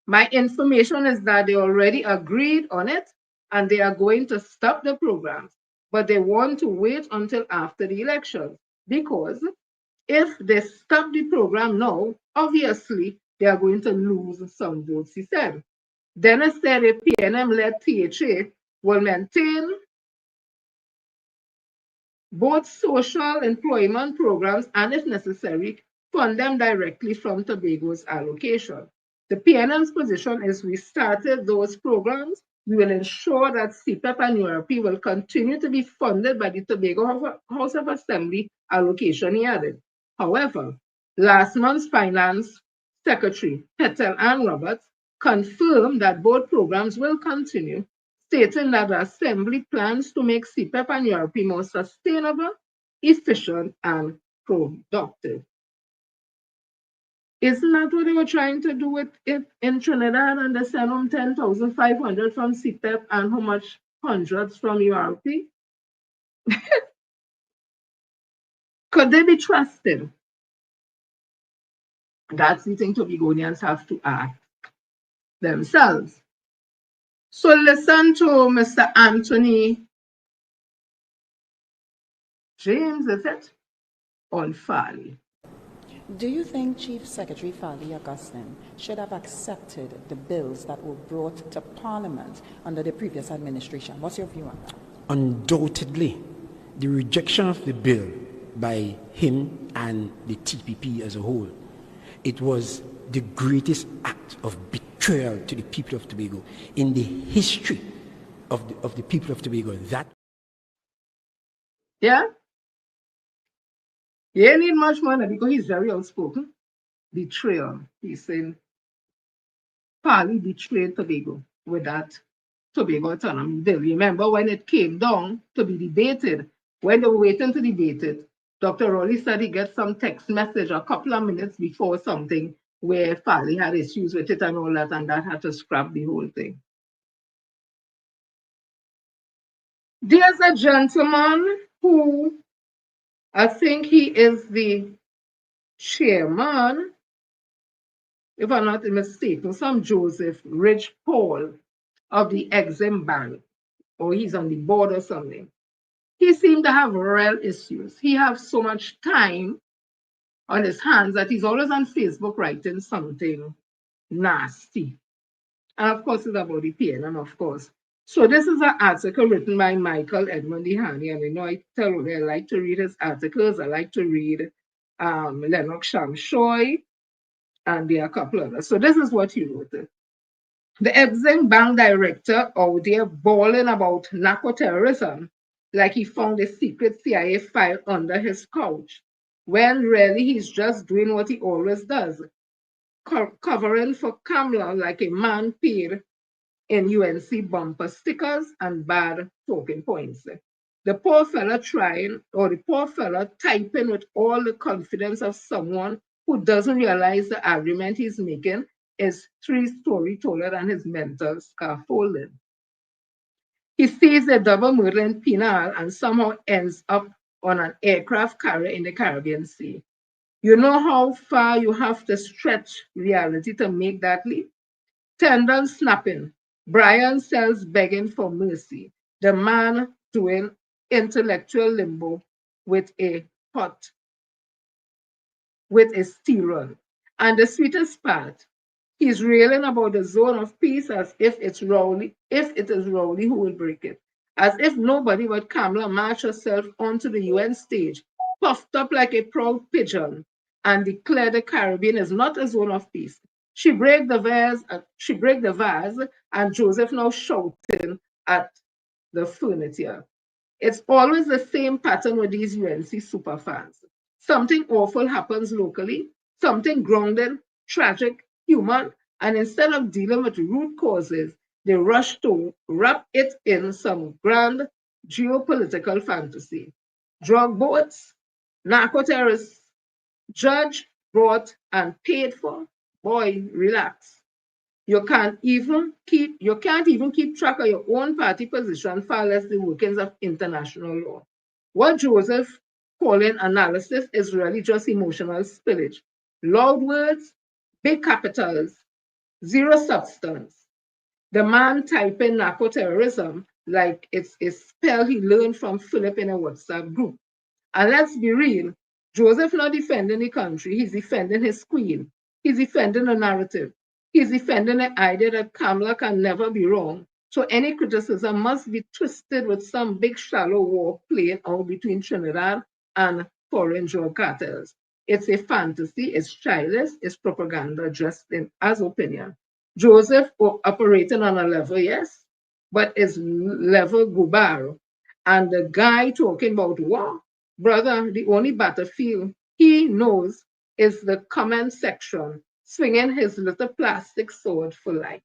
Speaker 1: My information is that they already agreed on it and they are going to stop the programs, but they want to wait until after the elections because if they stop the program now, obviously they are going to lose some votes, he said. Dennis said a PNM-led THA will maintain both social employment programs and, if necessary, fund them directly from Tobago's allocation. The PNM's position is we started those programs. We will ensure that CPEP and URP will continue to be funded by the Tobago House of Assembly allocation, he added. However, last month's Finance Secretary, Petel Ann Roberts, confirmed that both programs will continue, stating that the Assembly plans to make CPEP and URP more sustainable, efficient, and productive. Isn't that what they were trying to do with it in Trinidad? And they sent them 10,500 from CPEP and how much hundreds from URP? Could they be trusted? That's the thing Tobagonians have to ask themselves. So listen to Mr. Anthony James, is it? On Farley.
Speaker 12: Do you think Chief Secretary Farley Augustine should have accepted the bills that were brought to Parliament under the previous administration? What's your view on that?
Speaker 13: Undoubtedly, the rejection of the bill by him and the TPP as a whole, it was the greatest act of betrayal to the people of Tobago in the history of the people of Tobago. That.
Speaker 1: Yeah? He ain't need much money because he's very outspoken. Betrayal. He's saying Farley betrayed Tobago with that Tobago Autonomy Bill. Remember when it came down to be debated, when they were waiting to debate it, Dr. Rowley said he got some text message a couple of minutes before something where Farley had issues with it and all that, and that had to scrap the whole thing. There's a gentleman who I think he is the chairman, if I'm not mistaken, some Joseph Ridge Paul of the Exim Bank, or he's on the board or something. He seemed to have real issues. He has so much time on his hands that he's always on Facebook writing something nasty. And of course, it's about the PNM, of course. So this is an article written by Michael Edmund Dehani, and I tell you, I like to read his articles. I like to read Lennox Shamshoy, and there are a couple others. So this is what he wrote. The Exim Bank director out there bawling about narco-terrorism, like he found a secret CIA file under his couch, when really he's just doing what he always does, covering for Kamla like a man paid in UNC bumper stickers and bad talking points. The poor fella typing with all the confidence of someone who doesn't realize the argument he's making is 3 stories taller than his mental scaffolding. He sees a double murder in Pinal and somehow ends up on an aircraft carrier in the Caribbean Sea. You know how far you have to stretch reality to make that leap? Tendon snapping, Brian Sells begging for mercy, the man doing intellectual limbo with a steel run. And the sweetest part, he's railing about the zone of peace as if it is Rowley who will break it. As if nobody but Kamala marched herself onto the UN stage, puffed up like a proud pigeon, and declared the Caribbean is not a zone of peace. She break the vase, and Joseph now shouting at the furniture. It's always the same pattern with these UNC superfans. Something awful happens locally, something grounded, tragic, human, and instead of dealing with root causes, they rush to wrap it in some grand geopolitical fantasy. Drug boats, narco terrorists, judged, brought, and paid for. Boy, relax. You can't even keep track of your own party position, far less the workings of international law. What Joseph calling analysis is really just emotional spillage. Loud words, big capitals, zero substance. The man typing narco terrorism like it's a spell he learned from Philip in a WhatsApp group. And let's be real, Joseph not defending the country, he's defending his queen. He's defending the narrative. He's defending the idea that Kamala can never be wrong. So any criticism must be twisted with some big shallow war playing out between Trinidad and foreign drug cartels. It's a fantasy, it's childish, it's propaganda dressed in as opinion. Joseph operating on a level, yes, but it's level Gubar. And the guy talking about war, brother, the only battlefield he knows is the comment section, swinging his little plastic sword for life.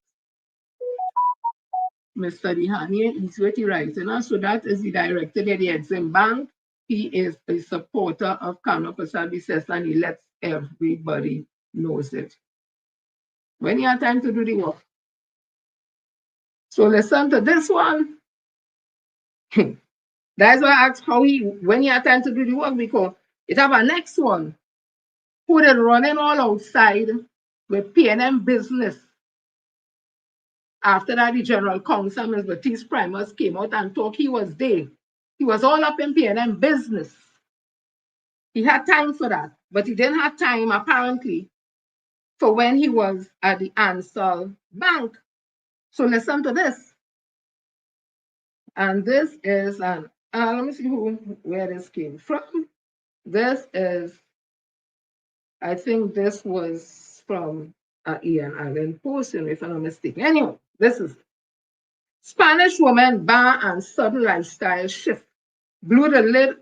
Speaker 1: Mr. Dihani is what he writing us. So that is the director of the Exim Bank. He is a supporter of Kamala Prasad and he lets everybody knows it. When you have time to do the work. So listen to this one. That's why I asked when you have time to do the work, because it have a next one. Who they running all outside with PNM business. After that, the General Counsel, Ms. Baptiste Primus, came out and talked. He was there. He was all up in PNM business. He had time for that, but he didn't have time, apparently, for when he was at the Ansal Bank. So listen to this. And this is an, let me see where this came from. This is, I think this was from Ian Allen Post, if I'm not mistaken. Anyway, this is Spanish woman bar and sudden lifestyle shift blew the lid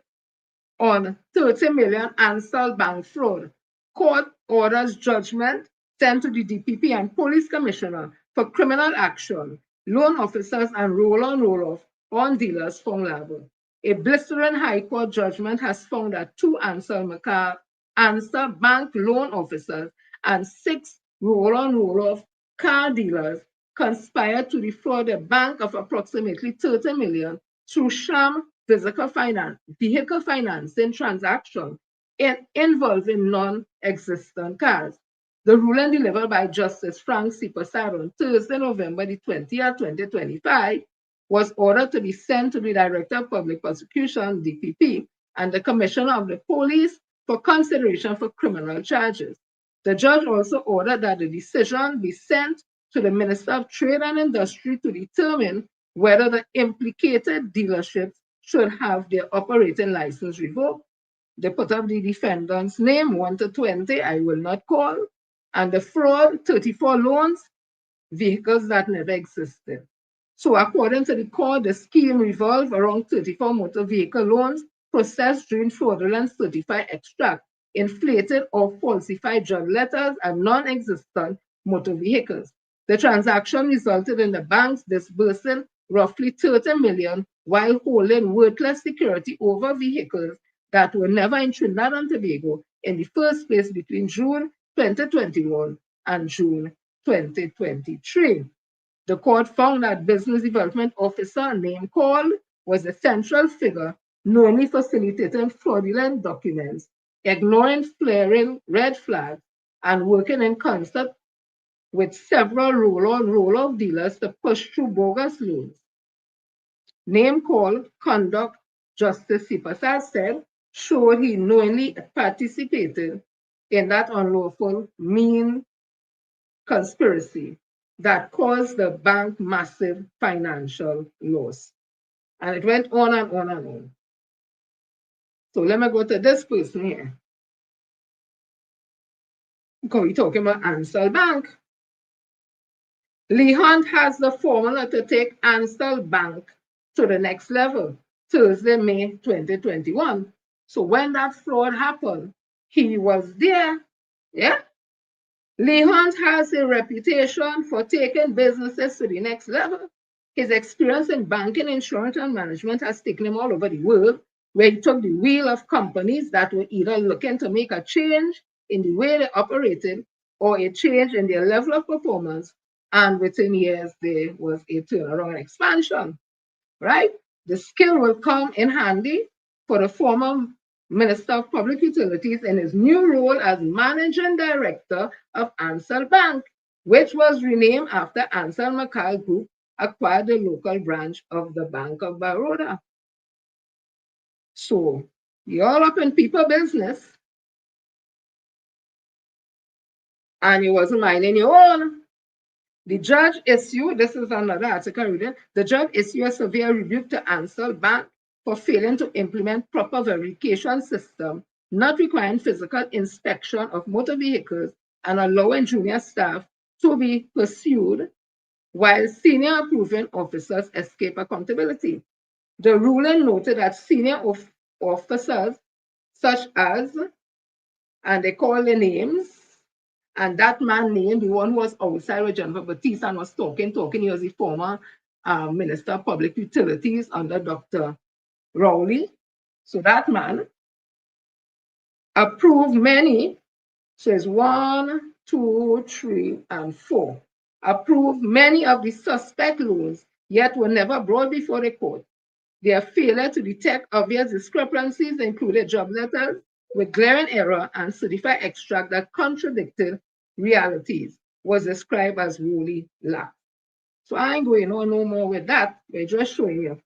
Speaker 1: on 30 million Ansal bank fraud. Court orders judgment sent to the DPP and police commissioner for criminal action. Loan officers and roll-on roll-off on dealers found liable. A blistering high court judgment has found that 2 Ansal bank loan officers and 6 roll-on roll-off car dealers conspired to defraud a bank of approximately 30 million through sham vehicle financing transaction involving non-existent cars. The ruling delivered by Justice Frank C. Passard on Thursday, November the 20th, 2025, was ordered to be sent to the Director of Public Prosecution, DPP, and the Commissioner of the Police for consideration for criminal charges. The judge also ordered that the decision be sent to the Minister of Trade and Industry to determine whether the implicated dealerships should have their operating license revoked. They put up the defendant's name, 1 to 20, I will not call, and the fraud, 34 loans, vehicles that never existed. So according to the court, the scheme revolved around 34 motor vehicle loans processed during fraudulent certified extract, inflated or falsified job letters, and non-existent motor vehicles. The transaction resulted in the banks disbursing roughly 30 million while holding worthless security over vehicles that were never in Trinidad and Tobago in the first place between June 2021 and June 2023. The court found that Business Development Officer name call was a central figure knowingly facilitating fraudulent documents, ignoring flaring red flags, and working in concert with several roll-on roll-off dealers to push through bogus loans. Name call conduct, Justice Sipasa said, showed he knowingly participated in that unlawful, mean conspiracy that caused the bank massive financial loss. And it went on and on and on. So let me go to this person here. because we're talking about Ansel Bank. Lee Hunt has the formula to take Ansel Bank to the next level, Thursday, May 2021. So when that fraud happened, he was there. Yeah. Lee Hunt has a reputation for taking businesses to the next level. His experience in banking, insurance, and management has taken him all over the world, where he took the wheel of companies that were either looking to make a change in the way they operated or a change in their level of performance. And within years, there was a turnaround expansion, right? The skill will come in handy for the former Minister of Public Utilities in his new role as Managing Director of Ansel Bank, which was renamed after Ansel McCall Group acquired the local branch of the Bank of Baroda. So, you're all up in people business, and you wasn't minding your own. The judge issued, this is another article reading, the judge issued a severe rebuke to Ansel Bank for failing to implement proper verification system, not requiring physical inspection of motor vehicles and allowing junior staff to be pursued while senior approving officers escape accountability. The ruling noted that senior officers such as, and they call the names, and that man named, the one who was outside with Jennifer Batista and was talking, he was the former Minister of Public Utilities under Dr. Rowley. So that man approved many, so it's 1, 2, 3, and 4, approved many of the suspect loans, yet were never brought before the court. Their failure to detect obvious discrepancies included job letters with glaring error and certified extract that contradicted realities was described as really lax. So I ain't going on no more with that. We're just showing you.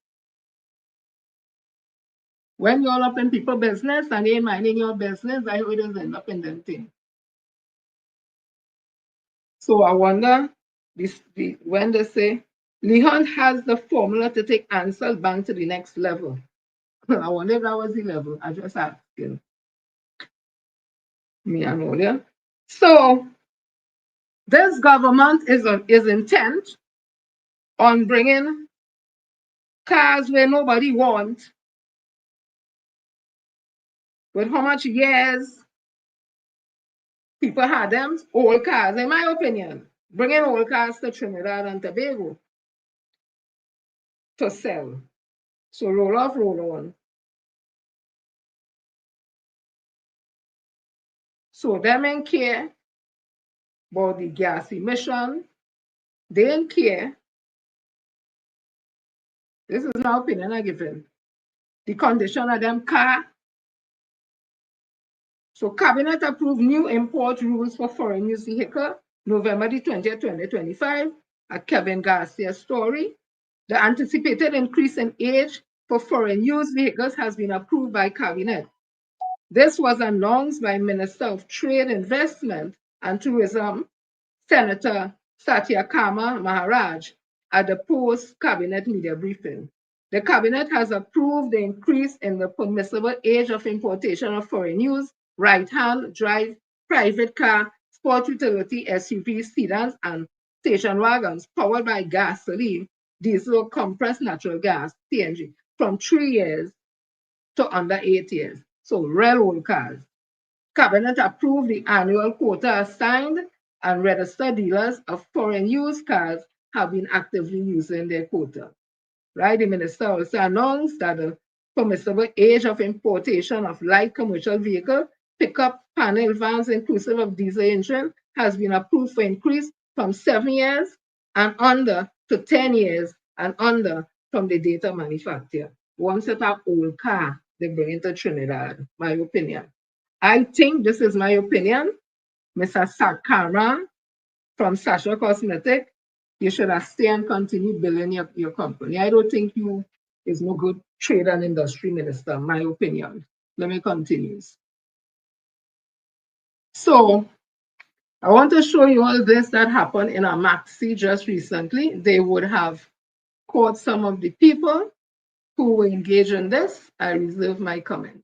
Speaker 1: When you're up in people business and they ain't minding your business, I always end up in them thing. So I wonder when they say Lee Hunt has the formula to take Ansel Bank to the next level. I wonder if that was the level. I just asking. Me and all, yeah. So this government is intent on bringing cars where nobody wants, with how much years people had them, old cars, in my opinion, bringing old cars to Trinidad and Tobago to sell. So roll off, roll on. So them ain't care about the gas emission. They ain't care. This is my opinion I give them. The condition of them car. So Cabinet approved new import rules for foreign use vehicle, November the 20th, 2025, a Kevin Garcia story. The anticipated increase in age for foreign use vehicles has been approved by Cabinet. This was announced by Minister of Trade, Investment and Tourism, Senator Satyakama Maharaj, at the post-Cabinet media briefing. The Cabinet has approved the increase in the permissible age of importation of foreign use, right-hand drive, private car, sport utility, SUVs, sedans, and station wagons powered by gasoline, diesel, or compressed natural gas, CNG, from 3 years to under 8 years. So railroad cars. Cabinet approved the annual quota assigned, and registered dealers of foreign used cars have been actively using their quota. Right? The minister also announced that the permissible age of importation of light commercial vehicle, pickup, panel vans inclusive of diesel engine has been approved for increase from 7 years and under to 10 years and under from the date of manufacture. Once it's an old car, they bring it to Trinidad, my opinion. I think this is my opinion. Mr. Sakara from Sasha Cosmetic, you should have stayed and continue building your company. I don't think you is no good trade and industry minister, my opinion. Let me continue. So I want to show you all this that happened in a Maxi just recently. They would have caught some of the people who were engaged in this. I reserve my comment.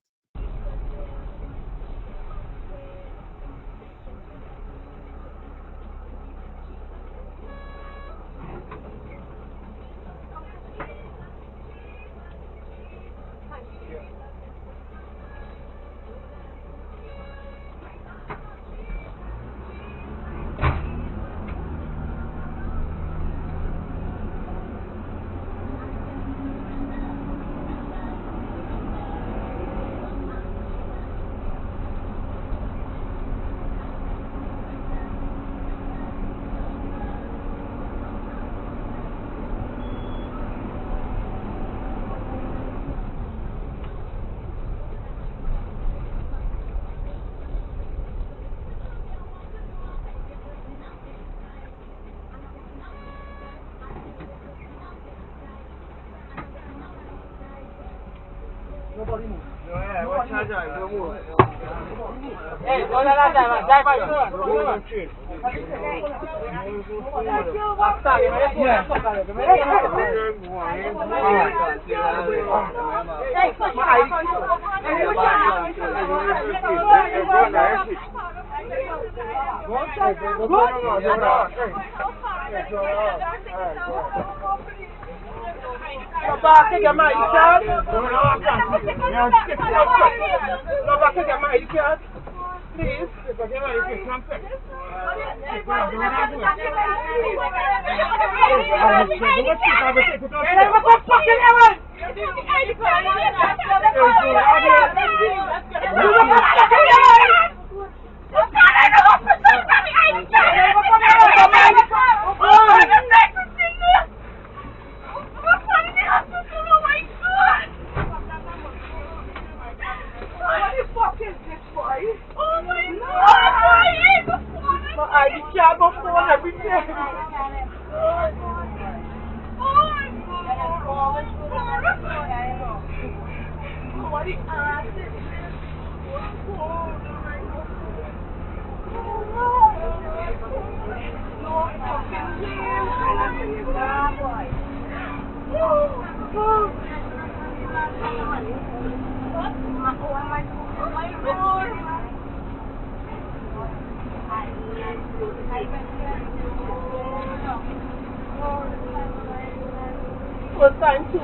Speaker 14: First time too.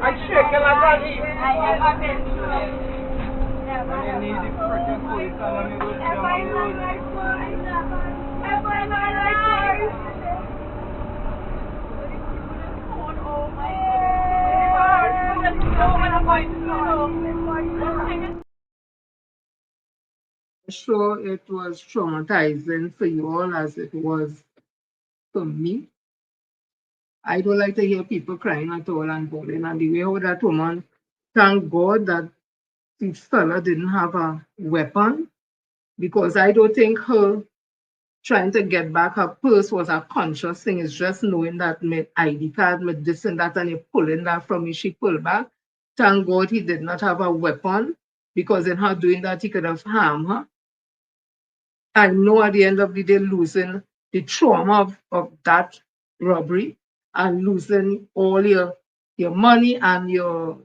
Speaker 14: I shake like I need. I never been through it. Never. You need the freaking police and let me go see them on the road. Ever in my life. Oh my God.
Speaker 1: Sure, it was traumatizing for you all as it was for me. I don't like to hear people crying at all and bawling. And the way how that woman, thank God that the fella didn't have a weapon, because I don't think her trying to get back her purse was a conscious thing. It's just knowing that my ID card, my this and that, and he pulling that from me, she pulled back. Thank God he did not have a weapon, because in her doing that, he could have harmed her. I know at the end of the day, losing the trauma of that robbery and losing all your money and your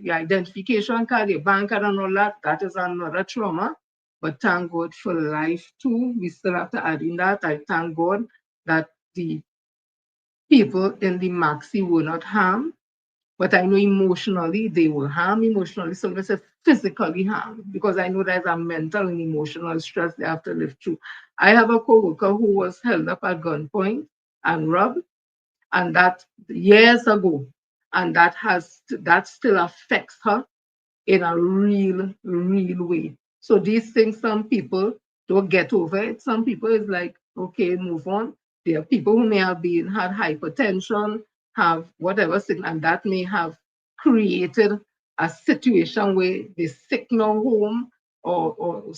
Speaker 1: identification card, your bank card and all that, that is another trauma. But thank God for life too. We still have to add in that. I thank God that the people in the maxi were not harmed. But I know emotionally they were harmed, emotionally, so let's say physically harmed, because I know there's a mental and emotional stress they have to live through. I have a co-worker who was held up at gunpoint and robbed, and that years ago, and that still affects her in a real way. So these things, some people don't get over it. Some people is like, okay, move on. There are people who may have had hypertension, have whatever thing, and that may have created a situation where they sick now home or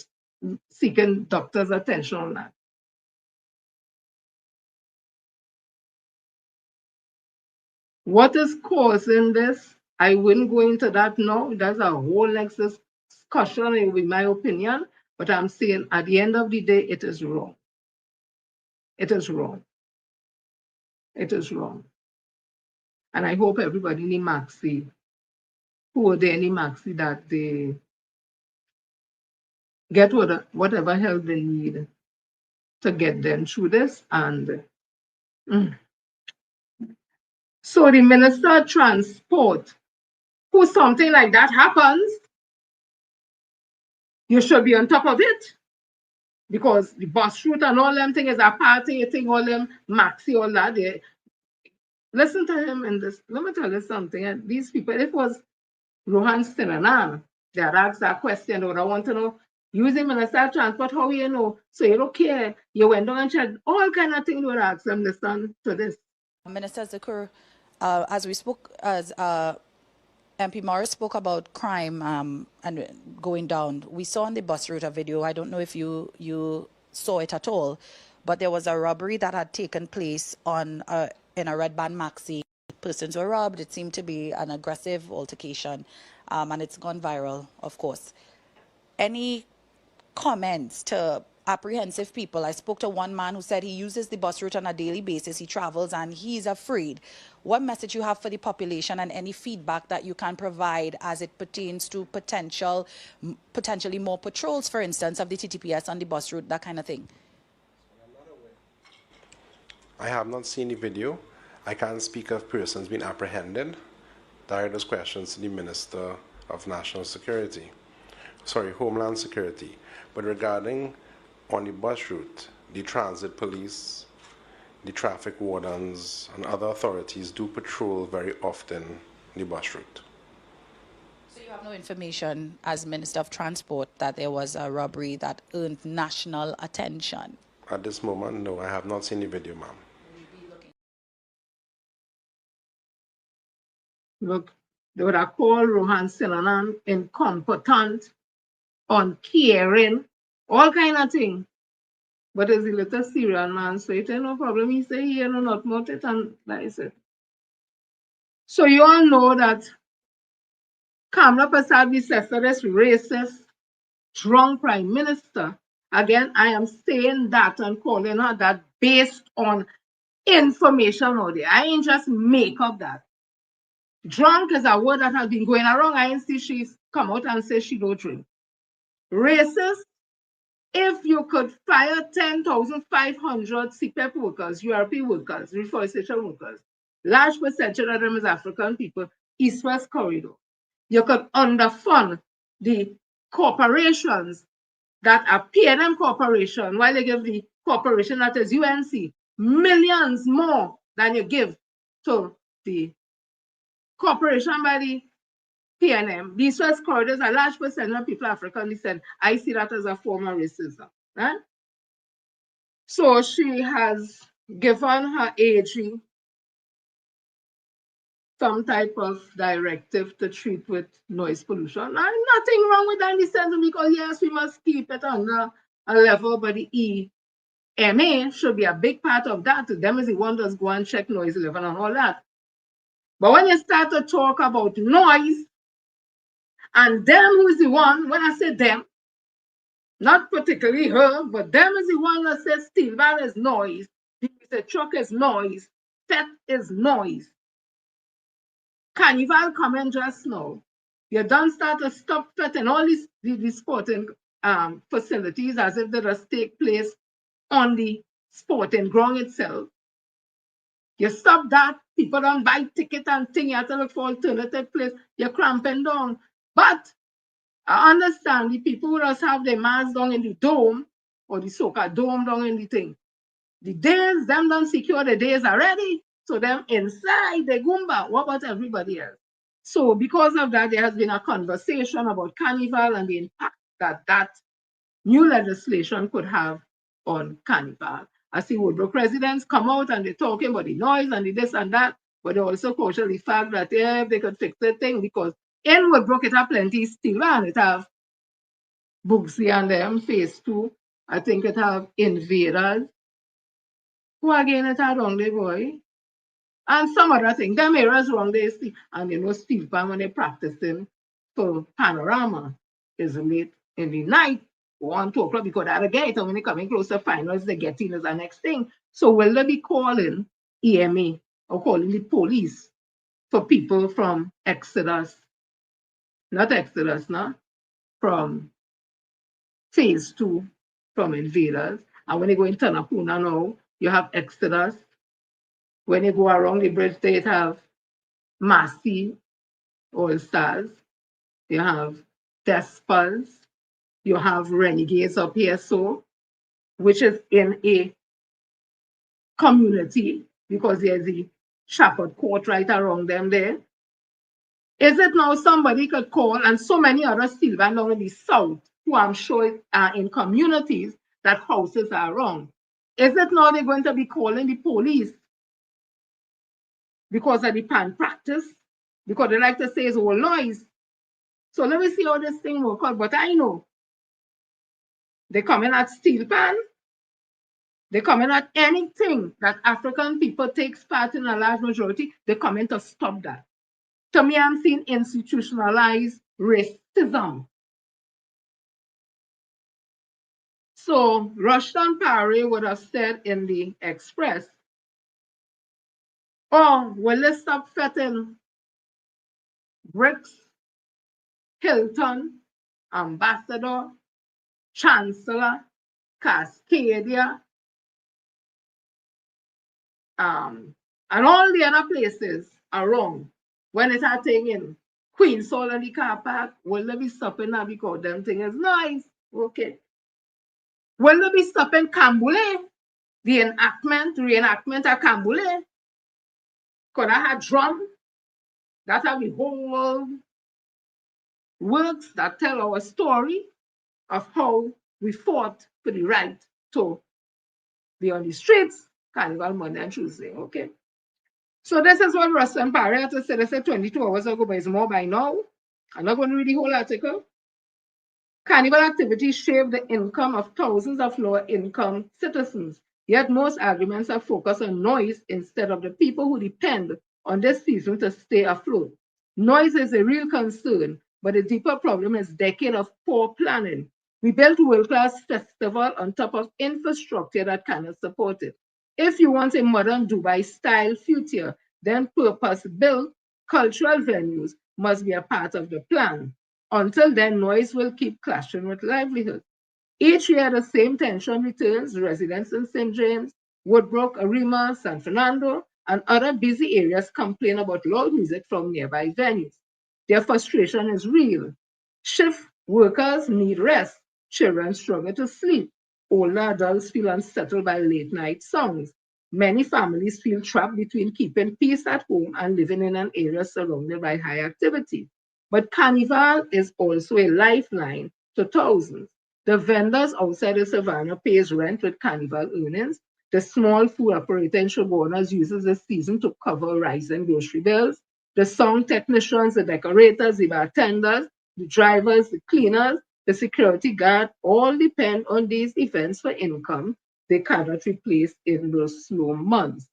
Speaker 1: seeking doctor's attention on that. What is causing this? I wouldn't go into that now. That's a whole next discussion, in my opinion. But I'm saying at the end of the day, it is wrong. It is wrong. It is wrong. And I hope everybody in the maxi, who are there in the maxi, that they get whatever help they need to get them through this. And so the Minister of Transport, who something like that happens, you should be on top of it. Because the bus route and all them thing is a party thing, all them maxi, all that. Listen to him in this. Let me tell you something. And these people, it was Rohan Sinanan, they had asked that question, or I want to know, using Minister of Transport, how you know? So you don't care. You went down and said all kind of things, you would ask them, listen to this.
Speaker 12: Minister Zakur, as we spoke, as MP Morris spoke about crime and going down, we saw on the bus route a video. I don't know if you saw it at all, but there was a robbery that had taken place on in a red band maxi. Persons were robbed. It seemed to be an aggressive altercation, and it's gone viral, of course. Any comments to apprehensive people? I spoke to one man who said he uses the bus route on a daily basis. He travels and he's afraid. What message you have for the population and any feedback that you can provide as it pertains to potentially more patrols, for instance, of the TTPS on the bus route, that kind of thing?
Speaker 15: I have not seen the video. I can't speak of persons being apprehended. Direct those questions to the Minister of National Security. Sorry, Homeland Security. But regarding on the bus route, the transit police, the traffic wardens, and other authorities do patrol very often the bus route.
Speaker 12: So you have no information as Minister of Transport that there was a robbery that earned national attention?
Speaker 15: At this moment, no, I have not seen the video, ma'am.
Speaker 1: Look, they would have called Rohan Sinanan incompetent, uncaring, all kind of thing. But as a little Syrian man, so it ain't no problem. He say, you know, not more it, and like I said. So you all know that Kamala Prasad Bisesar's racist, drunk prime minister. Again, I am saying that and calling her that based on information out there. I ain't just make up that. Drunk is a word that has been going around. I ain't see she's come out and say she don't drink. Racist, if you could fire 10,500 CPEP workers, URP workers, reforestation workers, large percentage of them is African people, East-West corridor. You could underfund the corporations that are PNM Corporation, while you give the corporation that is UNC millions more than you give to the corporation by the PNM. These West corridors, a large percent of people African descent. I see that as a form of racism. Right? So she has given her AG some type of directive to treat with noise pollution. And nothing wrong with that in the sense because yes, we must keep it under a level, but the EMA should be a big part of that. Them is the one that's go and check noise level and all that. But when you start to talk about noise, and them who is the one, when I say them, not particularly her, but them is the one that says steel bar is noise, the truck is noise, set is noise. Carnival coming just now. You don't start to stop fetting all these sporting facilities as if they just take place on the sporting ground itself. You stop that, people don't buy ticket and thing, you have to look for alternative place, you're cramping down. But I understand the people who just have their masks down in the dome, or the so-called dome down in the thing. The days, them don't secure the days already. So them inside the Goomba, what about everybody else? So because of that, there has been a conversation about Carnival and the impact that new legislation could have on Carnival. I see Woodbrook residents come out and they're talking about the noise and the this and that, but they also caution the fact that yeah, they could fix the thing because in Woodbrook it have plenty still and it have Boogsy and them, phase 2. I think it have Invaders. Who again it had on the boy? And some other thing. Them areas wrong they see. And you know, steel pan when they're practicing for panorama is late in the night, 1, 2 o'clock, because at the gate, and when they coming close to finals, they get in as the next thing. So will they be calling EMA or calling the police for people from Exodus? Not Exodus, no? From phase 2, from Invaders. And when they go in Tanapuna now, you have Exodus. When you go around the bridge, they have Massey, All Stars. You have Despers. You have Renegades up here, so, which is in a community because there's a Shepherd Court right around them there. Is it now somebody could call, and so many other still along in the south, who I'm sure are in communities that houses are wrong. Is it now they're going to be calling the police because of the pan practice? Because they like to say it's all noise. So let me see how this thing works out. But I know they come in at steel pan. They come in at anything that African people takes part in a large majority. They come in to stop that. To me, I'm seeing institutionalized racism. So Rushton Parry would have said in the Express, oh, well, let's stop fetting Bricks, Hilton, Ambassador, Chancellor, Cascadia, and all the other places around. When it had thing in Queen's Hall and the car park, will they be stopping now because them thing is nice? Okay. Will they be stopping Cambule? The reenactment of Cambule? Could I have drum? That have the whole works that tell our story of how we fought for the right to be on the streets, Carnival Monday and Tuesday, okay? So this is what Russell Parry had to say. They said 22 hours ago, but it's more by now. I'm not going to read the whole article. Carnival activities shape the income of thousands of lower-income citizens, yet most arguments are focused on noise instead of the people who depend on this season to stay afloat. Noise is a real concern, but the deeper problem is decades of poor planning. We built a world-class festival on top of infrastructure that cannot support it. If you want a modern Dubai-style future, then purpose-built cultural venues must be a part of the plan. Until then, noise will keep clashing with livelihood. Each year, the same tension returns. Residents in St. James, Woodbrook, Arima, San Fernando, and other busy areas complain about loud music from nearby venues. Their frustration is real. Shift workers need rest. Children struggle to sleep. Older adults feel unsettled by late night songs. Many families feel trapped between keeping peace at home and living in an area surrounded by high activity. But Carnival is also a lifeline to thousands. The vendors outside the savannah pays rent with Carnival earnings. The small food operator in Shogunas uses the season to cover rising grocery bills. The sound technicians, the decorators, the bartenders, the drivers, the cleaners, the security guard all depend on these events for income they cannot replace in those slow months.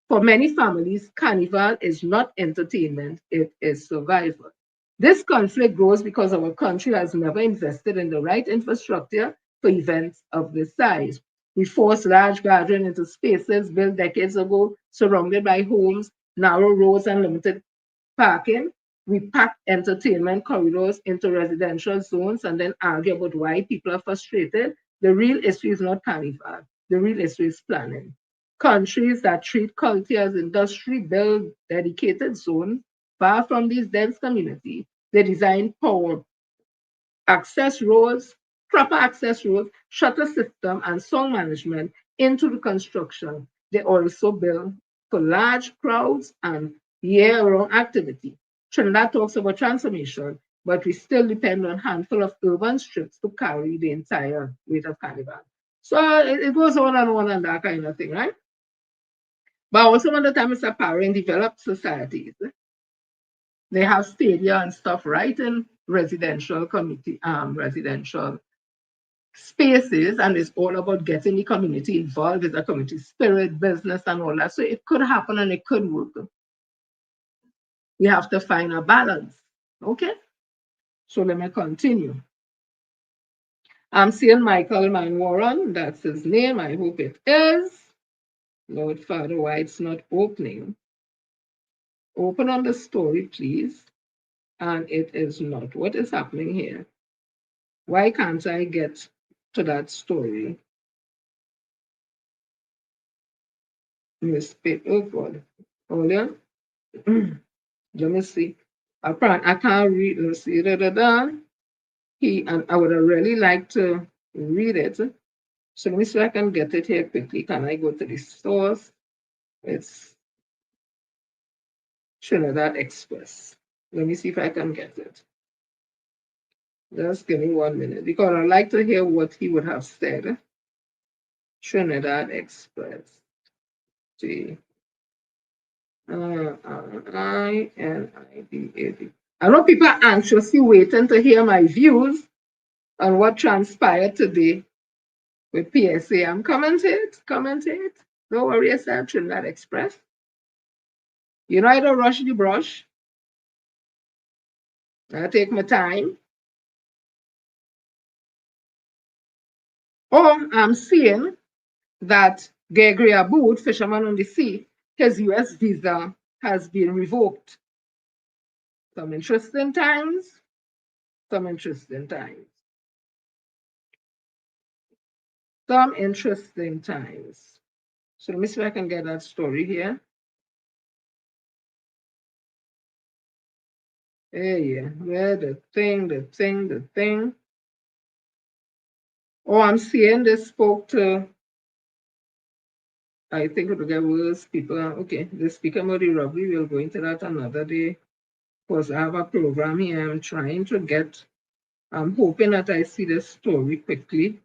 Speaker 1: For many families, Carnival is not entertainment, it is survival. This conflict grows because our country has never invested in the right infrastructure for events of this size. We forced large gatherings into spaces built decades ago, surrounded by homes, narrow roads, and limited parking. We pack entertainment corridors into residential zones and then argue about why people are frustrated. The real issue is not Carnival. The real issue is planning. Countries that treat culture as industry build dedicated zones far from these dense communities. They design power access roads, proper access roads, shutter system, and song management into the construction. They also build for large crowds and year-round activity. Trinidad talks about transformation, but we still depend on a handful of urban strips to carry the entire weight of Carnival. So it goes on and that kind of thing, right? But also when the time is apparent developed societies, they have stadia and stuff right in residential residential spaces, and it's all about getting the community involved with the community spirit, business, and all that. So it could happen and it could work. We have to find a balance. Okay? So let me continue. I'm seeing Michael Manwaran, that's his name. I hope it is. Lord Father, why it's not opening? Open on the story, please. And it is not. What is happening here? Why can't I get to that story? Oh God. Hold on. Let me see. I can't read. Let's see. And I would have really liked to read it. So let me see if I can get it here quickly. Can I go to the source? It's Trinidad Express. Let me see if I can get it. Just give me 1 minute because I'd like to hear what he would have said. Trinidad Express. T I-N-I-D-A-D. I know people are anxiously waiting to hear my views on what transpired today with PSA. I'm commenting it. Don't worry yourself, Trinidad Express. You know I don't rush the brush. I take my time. Or I'm seeing that Gregory Aboud, fisherman on the sea, his US visa has been revoked. Some interesting times, some interesting times. Some interesting times. So let me see if I can get that story here. Yeah, where the thing. Oh, I'm seeing they spoke to, I think it will get worse. People are, okay, they speak about the robbery. We'll go into that another day. Because I have a program here I'm trying to get. I'm hoping that I see this story quickly.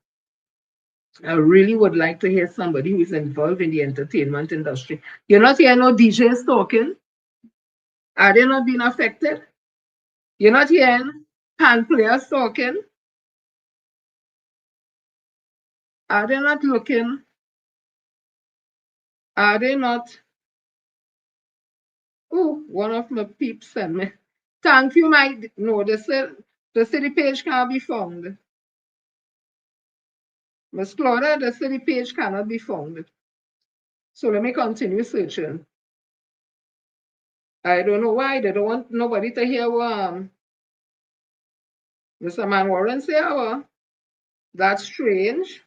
Speaker 1: I really would like to hear somebody who is involved in the entertainment industry. You're not hearing no DJs talking? Are they not being affected? You're not hearing hand players talking? Are they not looking? Are they not? Oh, one of my peeps sent me. Thank you, my. No, the city page can't be found. Miss Claudia, the city page cannot be found. So let me continue searching. I don't know why they don't want nobody to hear what Mr. Man Warren say. That's strange.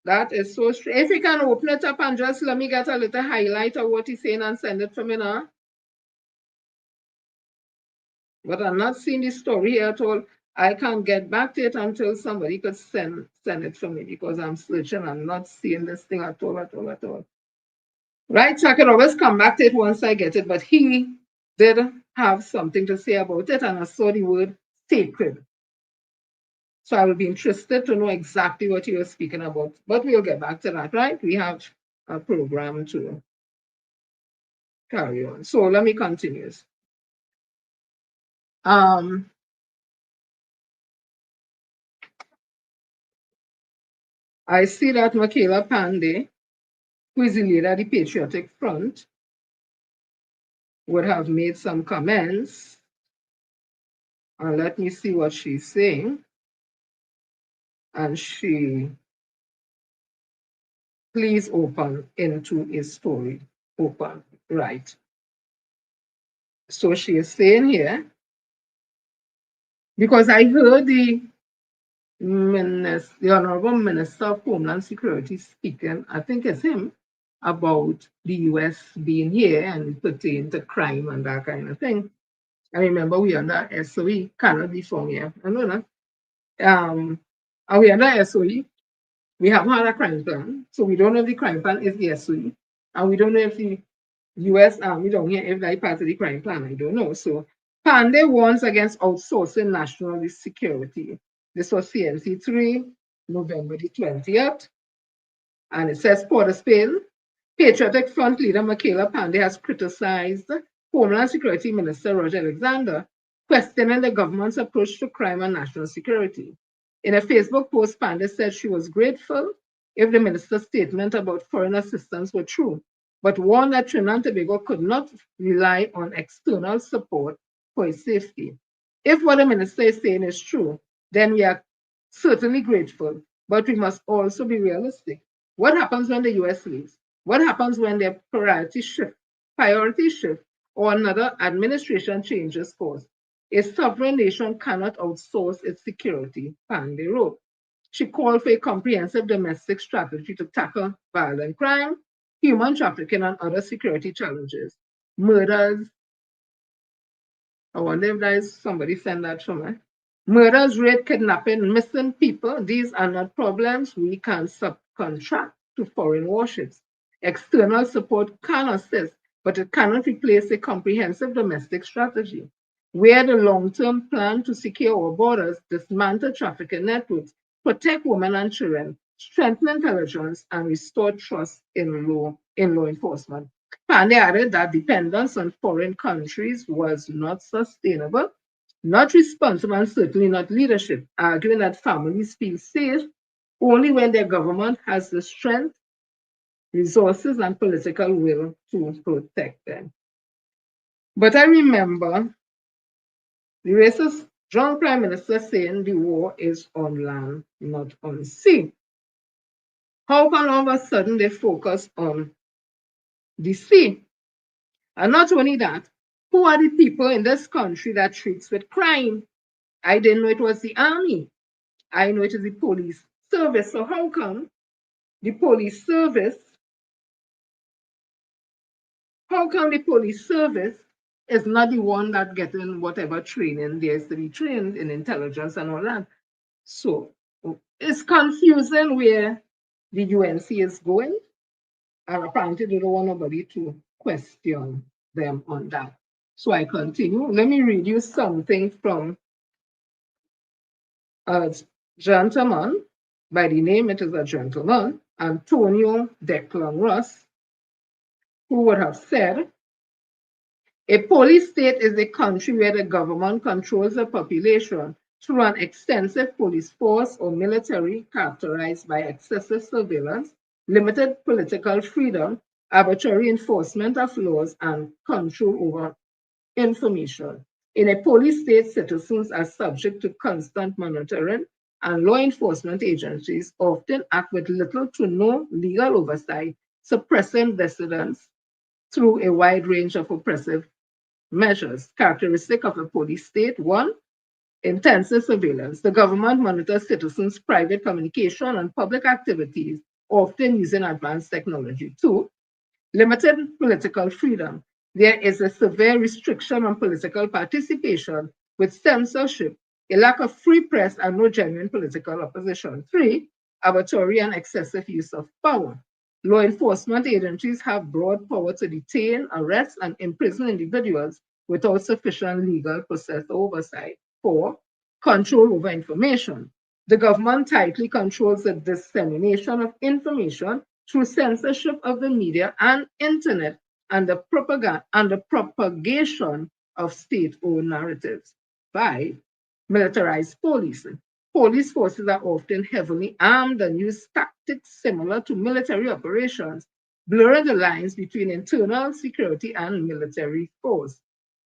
Speaker 1: That is so strange. If you can open it up and just let me get a little highlight of what he's saying and send it to me now. But I'm not seeing the story here at all. I can't get back to it until somebody could send it for me because I'm searching. I'm not seeing this thing at all. Right, so I can always come back to it once I get it, but he did have something to say about it, and I saw the word sacred. So I will be interested to know exactly what you were speaking about. But we'll get back to that, right? We have a program to carry on. So let me continue. I see that Michaela Pandey, who is the leader of the Patriotic Front, would have made some comments. And let me see what she's saying. And she, please open into a story. Open, right. So she is saying here, because I heard the Honorable Minister of Homeland Security speaking, I think it's him, about the US being here and pertain to crime and that kind of thing. I remember we under SOE, cannot be from here. I know that. Are we under SOE? We haven't had a crime plan, so we don't know if the crime plan is the SOE, and we don't know if the US Army down here, if that part of the crime plan, I don't know. So Pandey warns against outsourcing national security. This was CNC 3, November the 20th. And it says Port of Spain, Patriotic Front leader Michaela Pandey has criticized Homeland Security Minister Roger Alexander, questioning the government's approach to crime and national security. In a Facebook post, Pandey said she was grateful if the minister's statement about foreign assistance were true, but warned that Trinidad and Tobago could not rely on external support for its safety. If what the minister is saying is true, then we are certainly grateful, but we must also be realistic. What happens when the US leaves? What happens when their priority shift, or another administration changes course? A sovereign nation cannot outsource its security, Pandey wrote. She called for a comprehensive domestic strategy to tackle violent crime, human trafficking, and other security challenges. Murders. I wonder if there is somebody send that from me. Murders, rape, kidnapping, missing people, these are not problems we can subcontract to foreign warships. External support can assist, but it cannot replace a comprehensive domestic strategy. Where the long-term plan to secure our borders, dismantle trafficking networks, protect women and children, strengthen intelligence, and restore trust in law enforcement. Pandey added that dependence on foreign countries was not sustainable, not responsible, and certainly not leadership, arguing that families feel safe only when their government has the strength, resources, and political will to protect them. But I remember the racist John Prime Minister saying the war is on land, not on sea. How come all of a sudden they focus on the sea? And not only that, who are the people in this country that treats with crime? I didn't know it was the army. I know it is the police service. So how come the police service, is not the one that getting whatever training there is to be trained in intelligence and all that? So it's confusing where the UNC is going, and apparently they don't want nobody to question them on that. So I continue. Let me read you something from a gentleman, by the name it is a gentleman, Antonio Declan Ross, who would have said, a police state is a country where the government controls the population through an extensive police force or military characterized by excessive surveillance, limited political freedom, arbitrary enforcement of laws, and control over information. In a police state, citizens are subject to constant monitoring, and law enforcement agencies often act with little to no legal oversight, suppressing dissidents through a wide range of oppressive measures. Characteristic of a police state: one, intensive surveillance. The government monitors citizens' private communication and public activities, often using advanced technology. Two, limited political freedom. There is a severe restriction on political participation with censorship, a lack of free press, and no genuine political opposition. Three, arbitrary and excessive use of power. Law enforcement agencies have broad power to detain, arrest, and imprison individuals without sufficient legal process oversight. Four, control over information. The government tightly controls the dissemination of information through censorship of the media and internet and the propagation of state-owned narratives. Five, militarized policing. Police forces are often heavily armed and use tactics similar to military operations, blurring the lines between internal security and military force.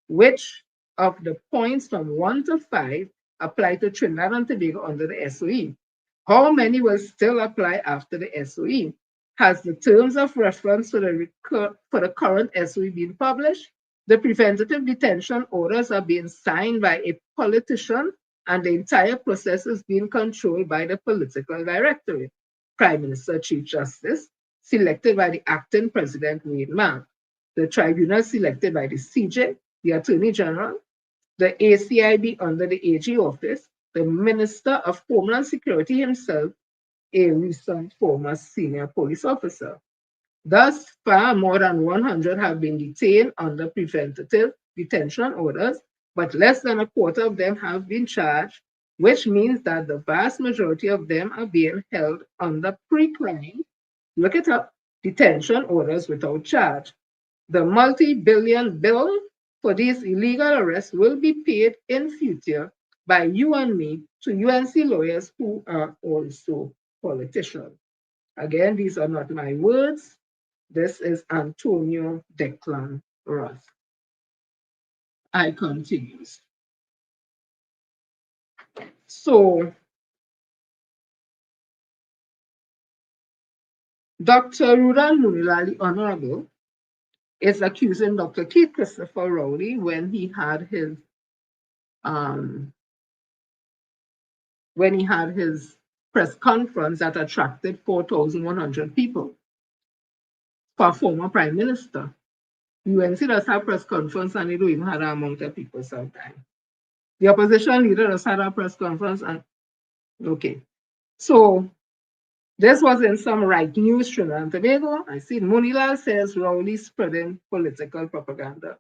Speaker 1: Which of the points from 1 to 5 apply to Trinidad and Tobago under the SOE? How many will still apply after the SOE? Has the terms of reference for the current SOE been published? The preventative detention orders are being signed by a politician, and the entire process is being controlled by the political directorate. Prime Minister, Chief Justice, selected by the acting President Wade Mark. The tribunal selected by the CJ, the Attorney General, the ACIB under the AG office, the Minister of Homeland Security himself, a recent former senior police officer. Thus far, more than 100 have been detained under preventative detention orders, but less than a quarter of them have been charged, which means that the vast majority of them are being held under pre-crime, look it up, detention orders without charge. The multi-billion bill for these illegal arrests will be paid in future by you and me to UNC lawyers who are also politicians. Again, these are not my words. This is Antonio Declan Ross. I continue. So, Dr. Rudan Munilali, Honorable, is accusing Dr. Keith Christopher Rowley when he had his press conference that attracted 4,100 people for former Prime Minister. UNC does have press conference and they don't even have that amount of people sometimes. The opposition leader does have a press conference and okay. So this was in some right news, Trinidad and Tobago. I see Munilal says Rowley spreading political propaganda.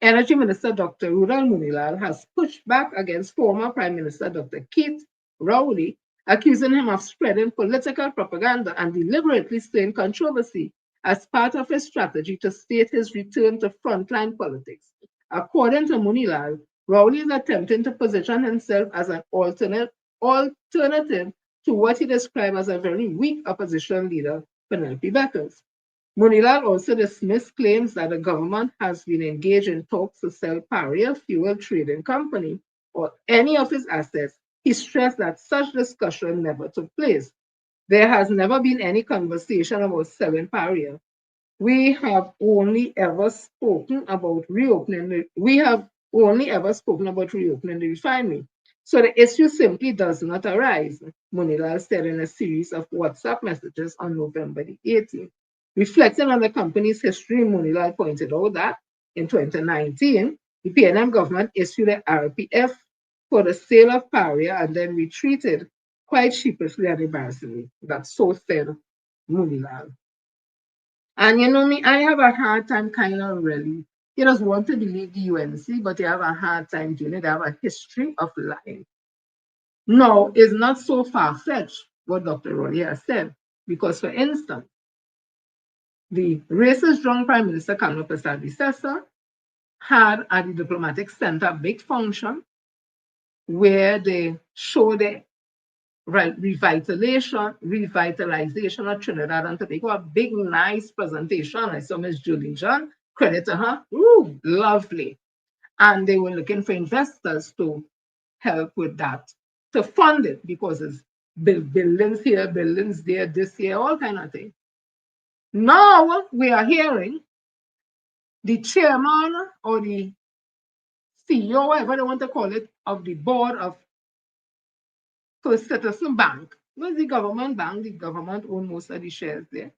Speaker 1: Energy Minister Dr. Rudal Munilal has pushed back against former Prime Minister Dr. Keith Rowley, accusing him of spreading political propaganda and deliberately stirring controversy as part of his strategy to state his return to frontline politics. According to Munilal, Rowley is attempting to position himself as an alternative to what he described as a very weak opposition leader, Penelope Beckers. Munilal also dismissed claims that the government has been engaged in talks to sell Paria Fuel Trading Company or any of its assets. He stressed that such discussion never took place. There has never been any conversation about selling Paria. We have only ever spoken about reopening the refinery. So the issue simply does not arise, Munilal said in a series of WhatsApp messages on November the 18th. Reflecting on the company's history, Munilal pointed out that in 2019, the PNM government issued an RPF for the sale of Paria and then retreated quite sheepishly and embarrassingly. That's so said Munilal. And you know me, I have a hard time kind of really. You just want to believe the UNC, but you have a hard time doing it. They have a history of lying. No, it's not so far-fetched what Dr. Rowley has said. Because, for instance, the racist drunk Prime Minister Kamala Prasad Visesa had at the Diplomatic Center a big function where they showed the revitalization of Trinidad and Tobago, a big, nice presentation. I saw Ms. Julie John, credit to her. Ooh, lovely. And they were looking for investors to help with that, to fund it, because it's buildings here, buildings there, this year, all kind of things. Now we are hearing the chairman or the CEO, whatever they want to call it, of the board of First Citizen Bank, was the government bank, the government owned most of the shares there,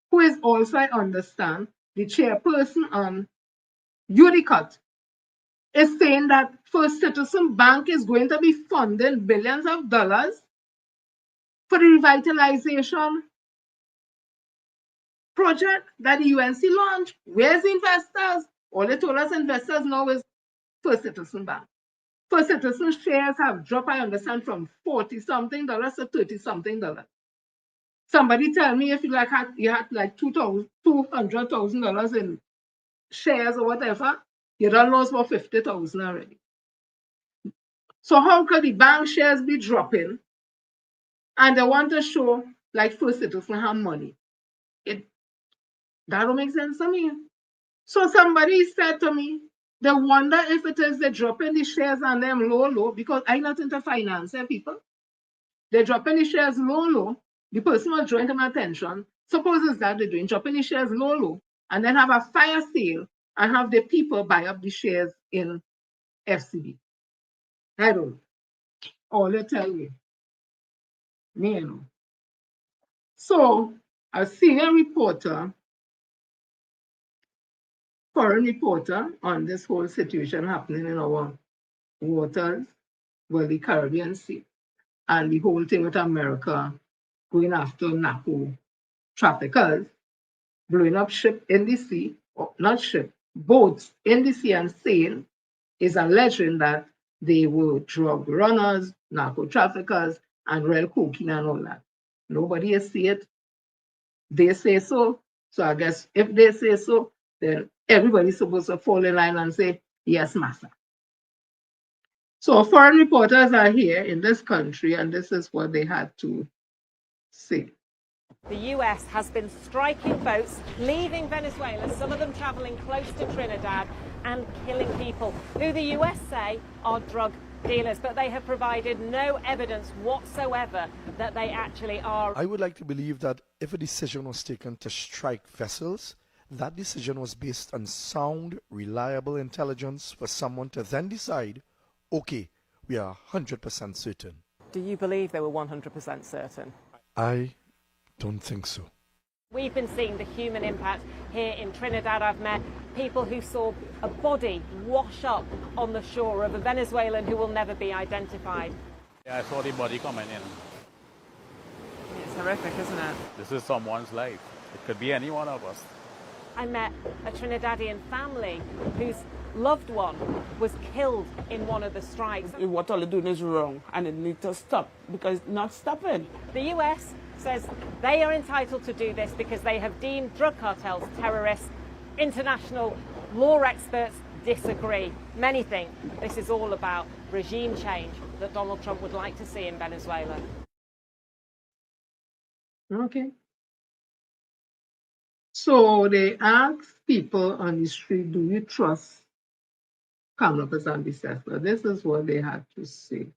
Speaker 1: who is also, I understand, the chairperson on UDICOT, is saying that First Citizen Bank is going to be funding billions of dollars for the revitalization project that the UNC launched. Where's the investors? All they told us investors now is First Citizen Bank. First Citizen shares have dropped, I understand, from $40-something to $30-something. Somebody tell me if you had like $200,000 in shares or whatever, you done lost about $50,000 already. So how could the bank shares be dropping and they want to show like First Citizen have money? That don't make sense to me. So somebody said to me, they wonder if it is they're dropping the shares on them low, because I'm not into finance, people. They're dropping the shares low. The person was drawing to my attention. Suppose it's that they're doing, dropping the shares low, and then have a fire sale and have the people buy up the shares in FCB. I don't know. All they tell me. Me, you know. So, a senior reporter, foreign reporter on this whole situation happening in our waters, well, the Caribbean Sea, and the whole thing with America going after narco traffickers, blowing up ship in the sea, or not ship, boats in the sea, and saying is alleging that they were drug runners, narco traffickers, and real cocaine and all that. Nobody has seen it. They say so. So I guess if they say so, then everybody's supposed to fall in line and say, yes, master. So foreign reporters are here in this country, and this is what they had to say.
Speaker 16: The US has been striking boats, leaving Venezuela, some of them travelling close to Trinidad, and killing people who the US say are drug dealers, but they have provided no evidence whatsoever that they actually are.
Speaker 17: I would like to believe that if a decision was taken to strike vessels, that decision was based on sound, reliable intelligence for someone to then decide, okay, we are 100% certain.
Speaker 16: Do you believe they were 100% certain?
Speaker 17: I don't think so.
Speaker 16: We've been seeing the human impact here in Trinidad. I've met people who saw a body wash up on the shore of a Venezuelan who will never be identified.
Speaker 18: Yeah, I saw the body coming in.
Speaker 19: It's horrific, isn't it?
Speaker 18: This is someone's life. It could be any one of us.
Speaker 16: I met a Trinidadian family whose loved one was killed in one of the strikes.
Speaker 19: What all they're doing is wrong, and it needs to stop, because it's not stopping.
Speaker 16: The US says they are entitled to do this because they have deemed drug cartels terrorists. International law experts disagree. Many think this is all about regime change that Donald Trump would like to see in Venezuela.
Speaker 1: Okay. So they ask people on the street, do you trust Kamala Persad-Bissessar? This is what they had to say.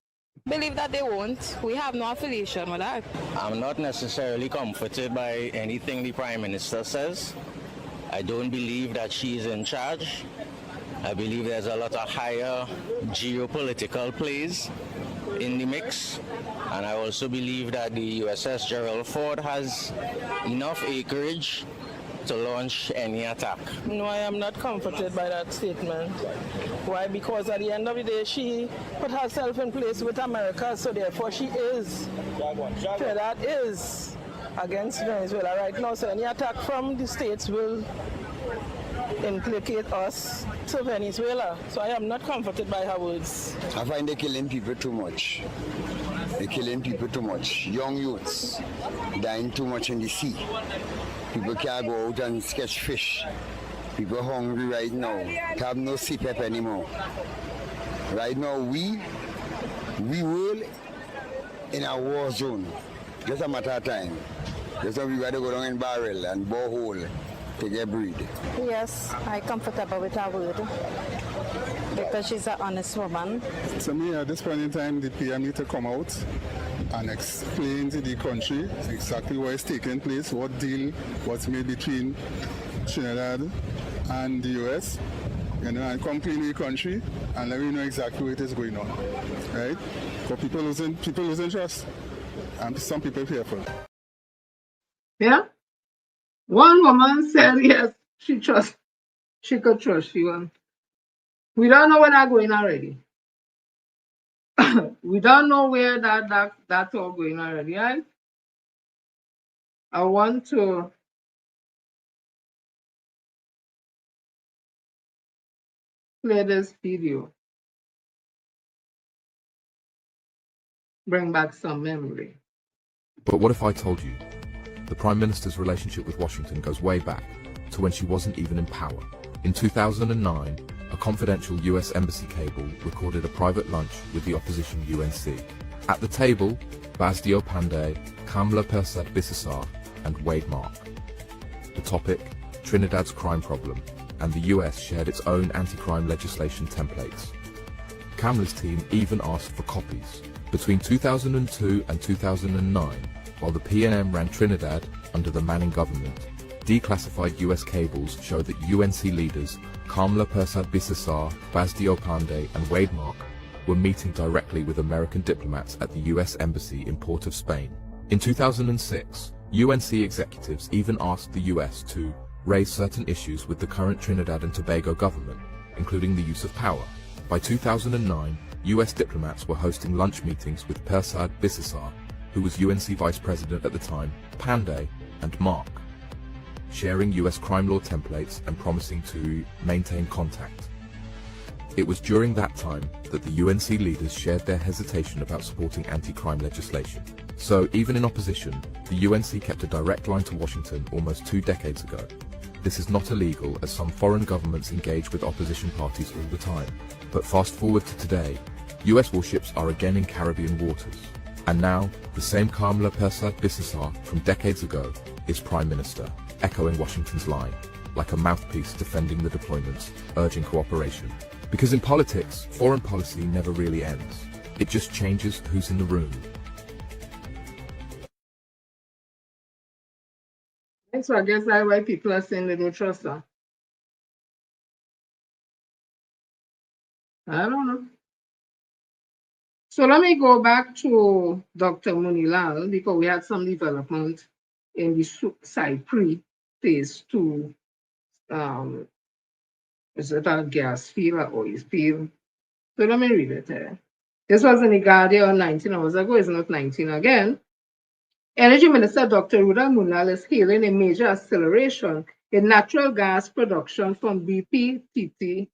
Speaker 20: Believe that they won't. We have no affiliation with that.
Speaker 21: I'm not necessarily comforted by anything the Prime Minister says. I don't believe that she is in charge. I believe there's a lot of higher geopolitical plays in the mix. And I also believe that the USS Gerald Ford has enough acreage to launch any attack.
Speaker 20: No, I am not comforted by that statement. Why? Because at the end of the day, she put herself in place with America, so therefore she is. That is against Venezuela right now. So any attack from the States will implicate us to Venezuela. So I am not comforted by her words.
Speaker 22: I find they're killing people too much. They're killing people too much. Young youths dying too much in the sea. People can't go out and catch fish. People hungry right now. Have no CPAP anymore. Right now, we will in a war zone. Just a matter of time. Just we got to go down in barrel and borehole to get breed.
Speaker 23: Yes, I'm comfortable with her word because she's an honest woman.
Speaker 24: To me, at this point in time, the PM need to come out and explain to the country exactly what is taking place, what deal was made between Trinidad and the US, and come clean the country and let me know exactly what is going on, right? Because people losing trust, and some people fearful.
Speaker 1: Yeah. One woman said yes, she could trust you. We don't know where they're going already. We don't know where that's all going already, right? I want to play this video. Bring back some memory.
Speaker 25: But what if I told you the Prime Minister's relationship with Washington goes way back to when she wasn't even in power? In 2009, a confidential US Embassy cable recorded a private lunch with the opposition UNC. At the table, Basdio Pandey, Kamala Persad-Bissessar, and Wade Mark. The topic, Trinidad's crime problem, and the US shared its own anti-crime legislation templates. Kamala's team even asked for copies. Between 2002 and 2009, while the PNM ran Trinidad under the Manning government, declassified US cables showed that UNC leaders Kamala Persad-Bissessar, Basdio Pandey, and Wade Mark were meeting directly with American diplomats at the US Embassy in Port of Spain. In 2006, UNC executives even asked the US to raise certain issues with the current Trinidad and Tobago government, including the use of power. By 2009, US diplomats were hosting lunch meetings with Persad-Bissessar, who was UNC vice president at the time, Pandey, and Mark, sharing US crime law templates and promising to maintain contact. It was during that time that the UNC leaders shared their hesitation about supporting anti-crime legislation. So even in opposition, the UNC kept a direct line to Washington almost 2 decades ago. This is not illegal, as some foreign governments engage with opposition parties all the time. But fast forward to today, US warships are again in Caribbean waters. And now, the same Kamala Persad-Bissessar from decades ago is Prime Minister, echoing Washington's line, like a mouthpiece defending the deployments, urging cooperation. Because in politics, foreign policy never really ends. It just changes who's in the room.
Speaker 1: And so I guess that's why people are saying they don't trust her. I don't know. So let me go back to Dr. Munilal, because we had some development in the Cyprus phase 2. Is it a gas field or oil field? So let me read it here. This was in the Guardian 19 hours ago. It's not 19 again. Energy Minister Dr. Ruda Munal is hailing a major acceleration in natural gas production from BP-TT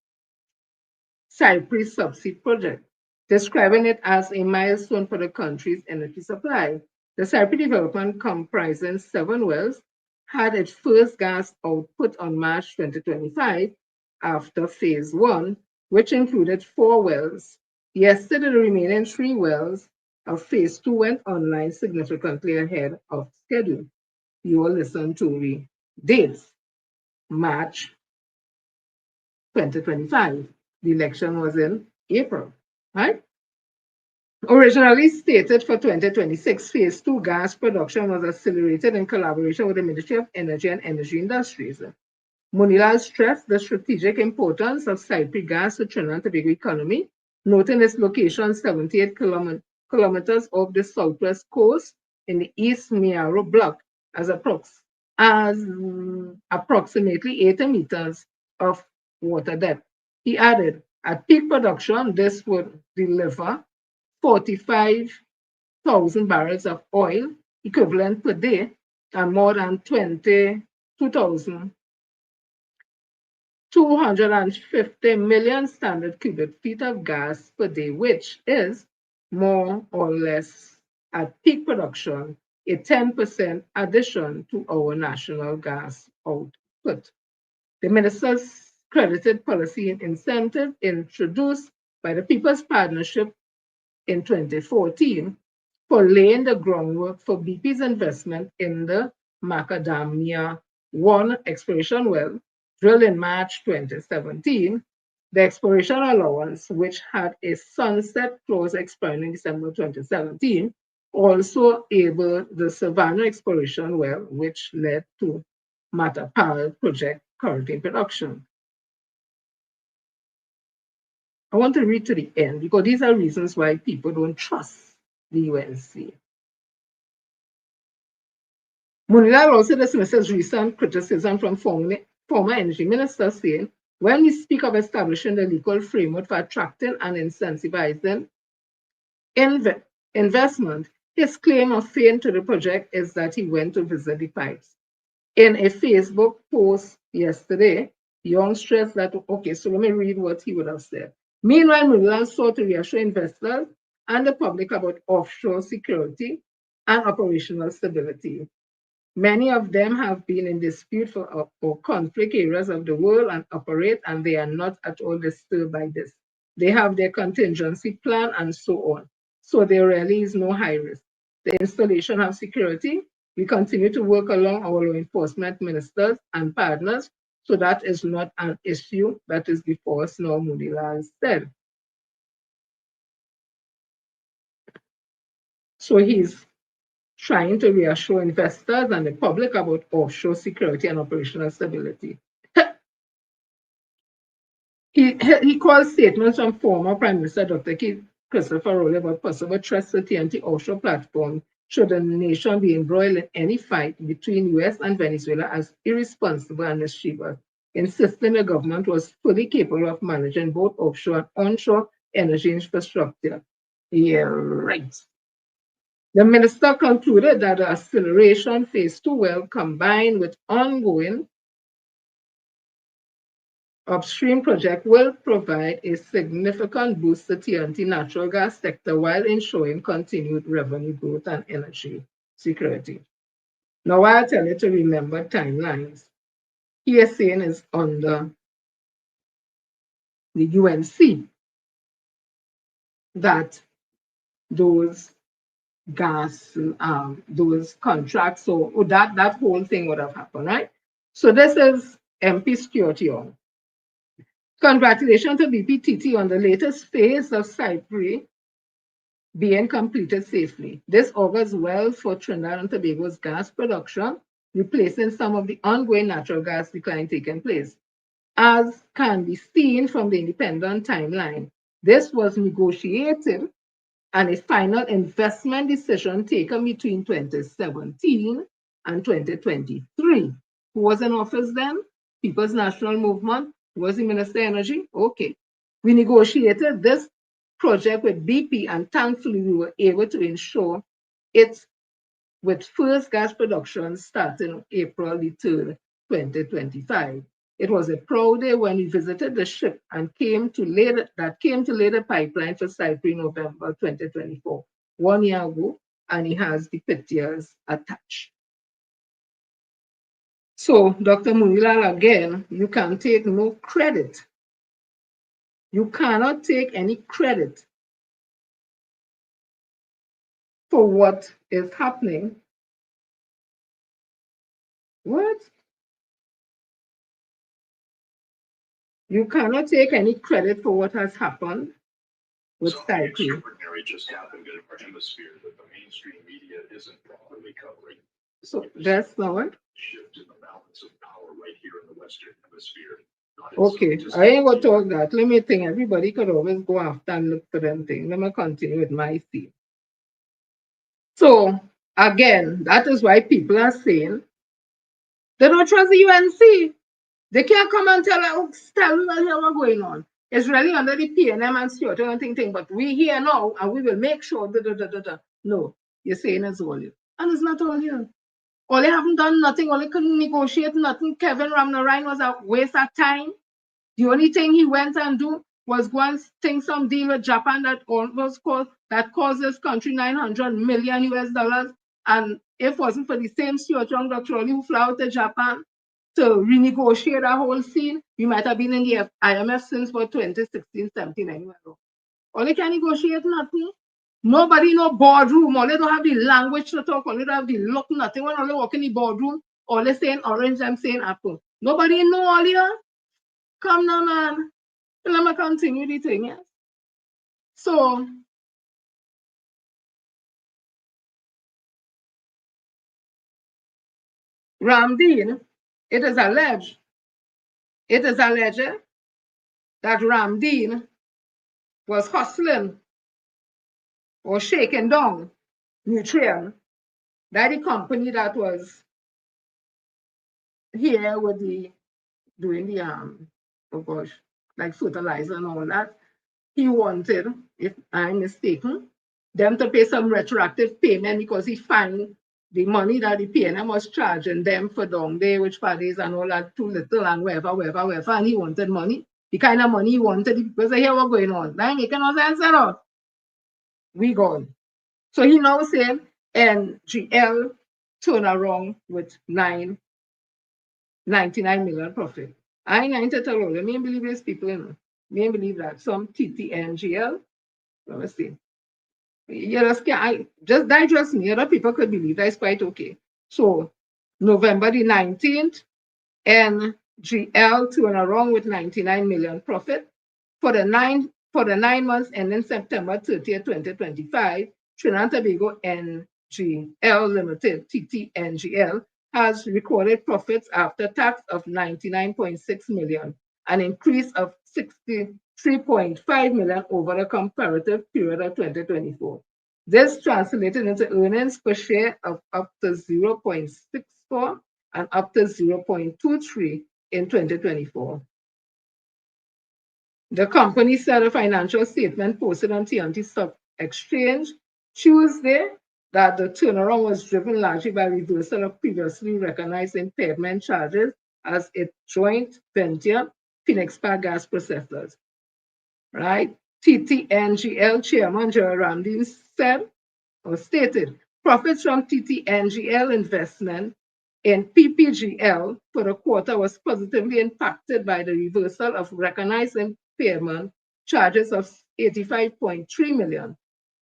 Speaker 1: Cyprus subsea project, describing it as a milestone for the country's energy supply. The Cyprus development, comprising 7 wells, had its first gas output on March 2025 after phase 1, which included 4 wells. Yesterday, the remaining 3 wells of phase 2 went online significantly ahead of schedule. You will listen to dates, March 2025. The election was in April, right? Originally stated for 2026, phase 2 gas production was accelerated in collaboration with the Ministry of Energy and Energy Industries. Munilal stressed the strategic importance of Cyprus gas to Trinidad and Tobago economy, noting its location 78 kilometers off the southwest coast in the East Miaro block as approximately 80 meters of water depth. He added, at peak production, this would deliver 45,000 barrels of oil equivalent per day and more than 2250 million standard cubic feet of gas per day, which is more or less at peak production, a 10% addition to our national gas output. The minister's credited policy incentive introduced by the People's Partnership in 2014 for laying the groundwork for BP's investment in the Macadamia 1 exploration well drilled in March 2017. The exploration allowance, which had a sunset clause expiring in December 2017, also enabled the Savannah exploration well, which led to Matapal project currently in production. I want to read to the end because these are reasons why people don't trust the UNC. Munilal also dismisses recent criticism from former energy ministers saying, when we speak of establishing the legal framework for attracting and incentivizing investment, his claim of fame to the project is that he went to visit the pipes. In a Facebook post yesterday, Young stressed that, okay, so let me read what he would have said. Meanwhile, Munilal sought to reassure investors and the public about offshore security and operational stability. Many of them have been in dispute or conflict areas of the world and operate, and they are not at all disturbed by this. They have their contingency plan and so on. So there really is no high risk. The installation of security, we continue to work along our law enforcement ministers and partners, so that is not an issue that is before us now, Munilal said. So he's trying to reassure investors and the public about offshore security and operational stability. He calls statements from former Prime Minister Dr. Christopher Rowley about possible threats to TNT offshore platform should the nation be embroiled in any fight between US and Venezuela as irresponsible and mischievous, insisting the government was fully capable of managing both offshore and onshore energy infrastructure. Yeah, right. The minister concluded that the acceleration phase 2 well combined with ongoing upstream project will provide a significant boost to TNT natural gas sector while ensuring continued revenue growth and energy security. Now, I'll tell you to remember timelines. PSA is under the UNC that those gas, those contracts, so that whole thing would have happened, right? So this is MP Stuart Young. Congratulations to BPTT on the latest phase of Cyprus being completed safely. This augurs well for Trinidad and Tobago's gas production, replacing some of the ongoing natural gas decline taking place. As can be seen from the independent timeline, this was negotiated and a final investment decision taken between 2017 and 2023. Who was in office then? People's National Movement. Who was the Minister of Energy? Okay. We negotiated this project with BP, and thankfully we were able to ensure it with first gas production starting April the 3rd, 2025. It was a proud day when we visited the ship and came to lay the pipeline for Cyprus in November 2024, 1 year ago, and it has the pictures attached. So, Dr. Munilal, again, you can take no credit. You cannot take any credit for what is happening. What? You cannot take any credit for what has happened with Cyprus.
Speaker 2: Extraordinary just happened in our hemisphere that the mainstream media isn't properly covering.
Speaker 1: So that's not what?
Speaker 2: Shift in the balance of power right here in the Western Hemisphere.
Speaker 1: Okay, I ain't gonna talk that. Let me think. Everybody could always go after and look for them things. Let me continue with my theme. So again, that is why people are saying they don't trust the UNC. They can't come and tell us what's going on. It's really under the PNM and security and thing, but we here now and we will make sure. No, you're saying it's all you. And it's not all you. All they haven't done nothing, all they couldn't negotiate nothing. Kevin Ramnarine was a waste of time. The only thing he went and do was go and think some deal with Japan that almost cost this country $900 million US. And if it wasn't for the same Stuart Young Dr. Oli who flew out to Japan to renegotiate that whole scene, we might have been in the IMF since for 2016, 17 anyway. All they can negotiate nothing. Nobody no boardroom. All they don't have the language to talk. All they don't have the look, nothing. When all they walk in the boardroom, all they saying orange, I'm saying apple. Nobody know all here. Come now, man. Let me continue the thing, yes? So, Ramdeen, it is alleged that Ramdeen was hustling or shaking down Nutrien, that the company that was here with the doing the oh gosh, like fertilizer and all that. He wanted, if I'm mistaken, them to pay some retroactive payment because he found the money that the PNM was charging them for down there, which parties and all that, too little and wherever, and he wanted money. The kind of money he wanted because they hear what's going on. That ain't making no sense at all. We gone. So he now said, and GL turn around with 99 million profit. I ain't to tell you, let me believe these people, you know. Me believe that some TTNGL, let me see. You just digest me. Other people could believe that is quite okay. So November the 19th, NGL turn around with 99 million profit. For the 9 months ending September 30th, 2025, Trinidad and Tobago NGL Limited, TTNGL, has recorded profits after tax of 99.6 million, an increase of 63.5 million over the comparative period of 2024. This translated into earnings per share of up to 0.64 and up to 0.23 in 2024. The company said a financial statement posted on TNT Stock Exchange Tuesday that the turnaround was driven largely by reversal of previously recognized impairment charges as its joint venture, Phoenix Park Gas Processors. Right? TTNGL Chairman Joel Ramdeen said or stated, profits from TTNGL investment in PPGL for the quarter was positively impacted by the reversal of recognized impairment charges of 85.3 million.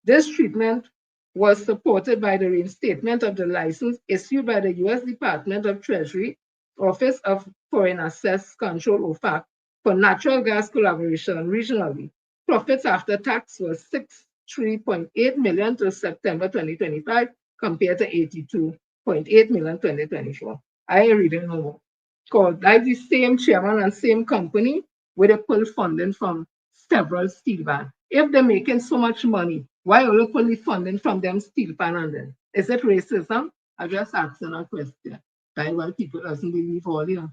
Speaker 1: This treatment was supported by the reinstatement of the license issued by the U.S. Department of Treasury Office of Foreign Assets Control, OFAC, for natural gas collaboration regionally. Profits after tax was 63.8 million to September 2025 compared to 82.8 million 2024. I ain't reading no more. Because that's the same chairman and same company where they pull funding from several steel bands. If they're making so much money, why are they pulling funding from them steel pan and then? Is it racism? I'm just asking a question. That's why people doesn't believe all you.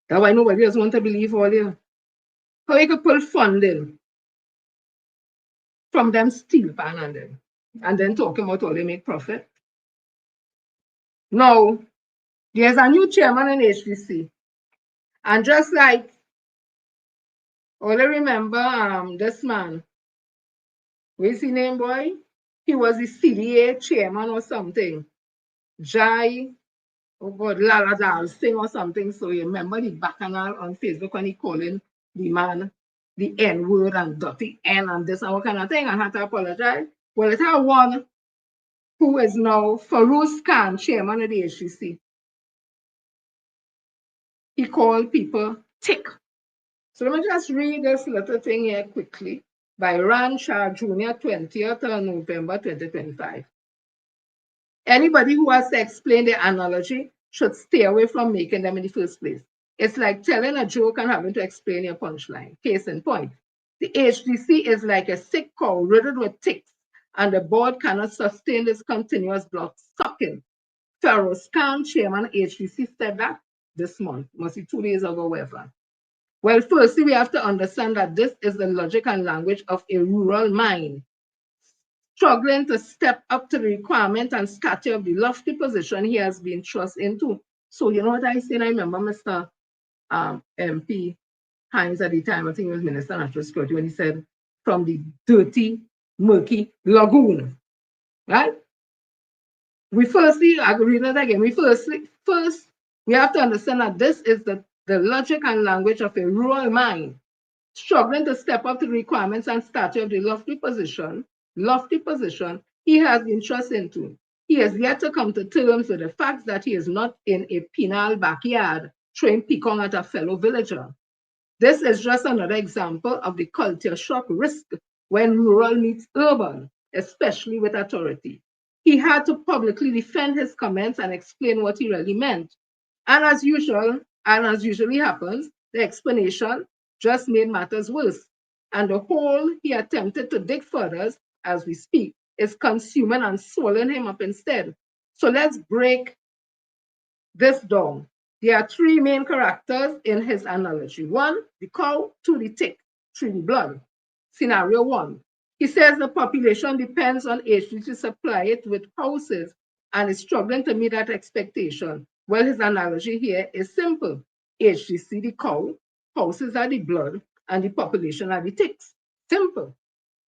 Speaker 1: That's why nobody doesn't want to believe all you. How you could pull funding from them steel pan and then talking about how they make profit? Now, there's a new chairman in HPC. And just like, all I remember this man, what's his name, boy? He was the CDA chairman or something. Jai, oh God, Laladal Singh or something. So you remember the bacchanal on Facebook when he calling the man the N word and dirty N and this and what kind of thing. I had to apologize. Well, it's our one who is now Farouz Khan, chairman of the HCC. He called people tick. So let me just read this little thing here quickly by Ran Shah Jr., 20th of November 2025. Anybody who has to explain the analogy should stay away from making them in the first place. It's like telling a joke and having to explain your punchline. Case in point, the HDC is like a sick cow riddled with ticks, and the board cannot sustain this continuous blood sucking. Feroz Khan, chairman HDC, said that this month, must be 2 days ago, whatever. Well, firstly, we have to understand that this is the logic and language of a rural mind, struggling to step up to the requirement and stature of the lofty position he has been thrust into. So, you know what I said? I remember Mr. MP Hines at the time, I think he was Minister of National Security, when he said, from the dirty, murky lagoon, right? We firstly, I'll read that again. First, we have to understand that this is the logic and language of a rural mind, struggling to step up to the requirements and stature of the lofty position he has been thrust into. He has yet to come to terms with the fact that he is not in a penal backyard throwing pecan at a fellow villager. This is just another example of the culture shock risk when rural meets urban, especially with authority. He had to publicly defend his comments and explain what he really meant. And as usual, and as usually happens, the explanation just made matters worse. And the hole he attempted to dig further, as we speak, is consuming and swallowing him up instead. So let's break this down. There are three main characters in his analogy. One, the cow, two, the tick, three, the blood. Scenario one, he says the population depends on HDC to supply it with houses and is struggling to meet that expectation. Well, his analogy here is simple. HDC, the cow, houses are the blood, and the population are the ticks. Simple.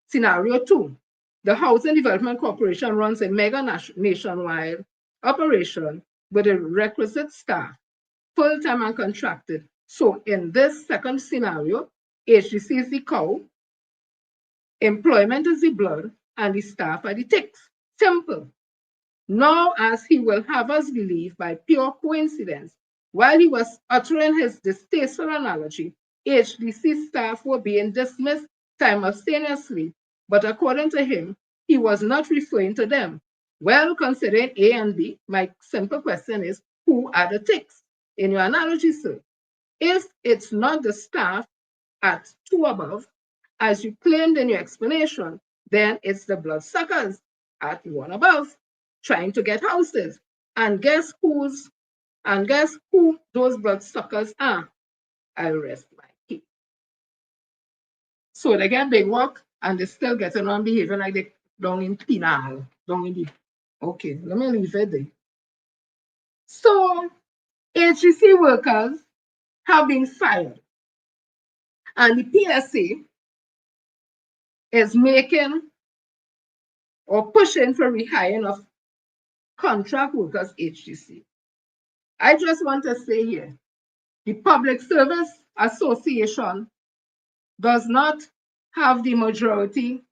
Speaker 1: Scenario two, the Housing Development Corporation runs a mega nationwide operation with a requisite staff, full-time and contracted. So in this second scenario, HDC is the cow, employment is the blood, and the staff are the ticks. Simple. Now, as he will have us believe by pure coincidence, while he was uttering his distasteful analogy, HDC staff were being dismissed simultaneously, but according to him, he was not referring to them. Well, considering A and B, my simple question is, who are the ticks in your analogy, sir? If it's not the staff at 2 above, as you claimed in your explanation, then it's the bloodsuckers at 1 above, trying to get houses. And guess who those bloodsuckers are? I'll rest my case. So they get big work and they still getting on behaving like they down in penal, down in the. Okay, let me leave it there. So HDC workers have been fired, and the PSA is making or pushing for rehiring of contract workers HDC. I just want to say here, the Public Service Association does not have the majority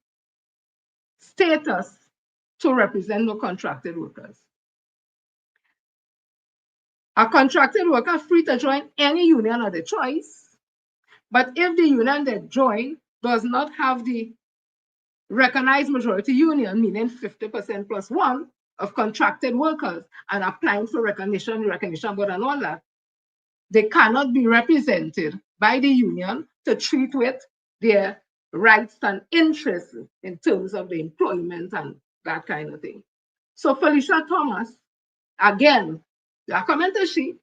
Speaker 1: status to represent no contracted workers. A contracted worker is free to join any union of their choice, but if the union they join does not have the recognized majority union, meaning 50% plus one of contracted workers and applying for recognition board and all that, they cannot be represented by the union to treat with their rights and interests in terms of the employment and that kind of thing. So Felicia Thomas, again, the commenter sheet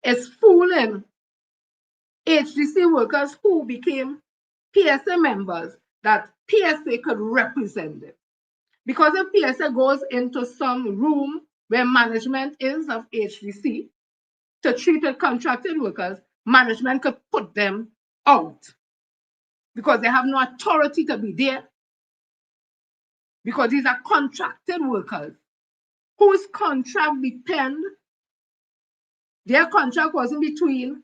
Speaker 1: is fooling HDC workers who became PSA members that PSA could represent them. Because if PSA goes into some room where management is of HDC to treat with contracted workers, management could put them out because they have no authority to be there, because these are contracted workers whose contract depend, their contract wasn't between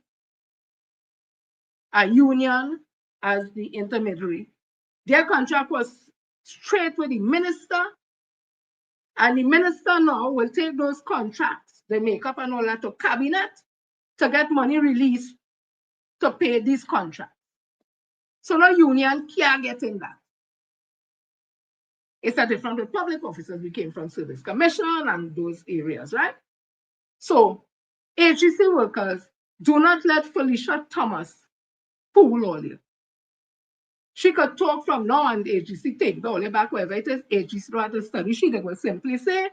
Speaker 1: a union as the intermediary. Their contract was straight with the minister, and the minister now will take those contracts, the makeup and all that, to cabinet to get money released to pay these contracts. So no union can't get in that. It's a different with public officers. We came from Service Commission and those areas, right? So agency workers, do not let Felicia Thomas fool all you. She could talk from now and the agency take the only back wherever it is, agency don't have to study. She will simply say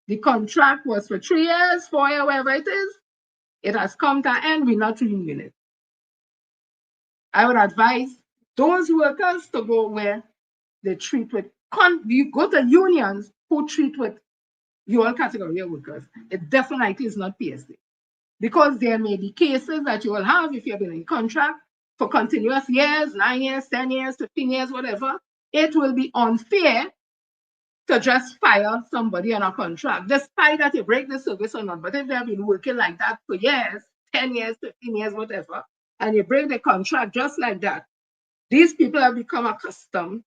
Speaker 1: the contract was for 3 years, 4 years, wherever it is. It has come to an end, we're not renewing it. I would advise those workers to go where they treat with, you go to unions who treat with your category of workers. It definitely is not PSA. Because there may be cases that you will have if you've been in contract for continuous years, 9 years, 10 years, 15 years, whatever. It will be unfair to just fire somebody on a contract, despite that you break the service or not. But if they have been working like that for years, 10 years, 15 years, whatever, and you break the contract just like that, these people have become accustomed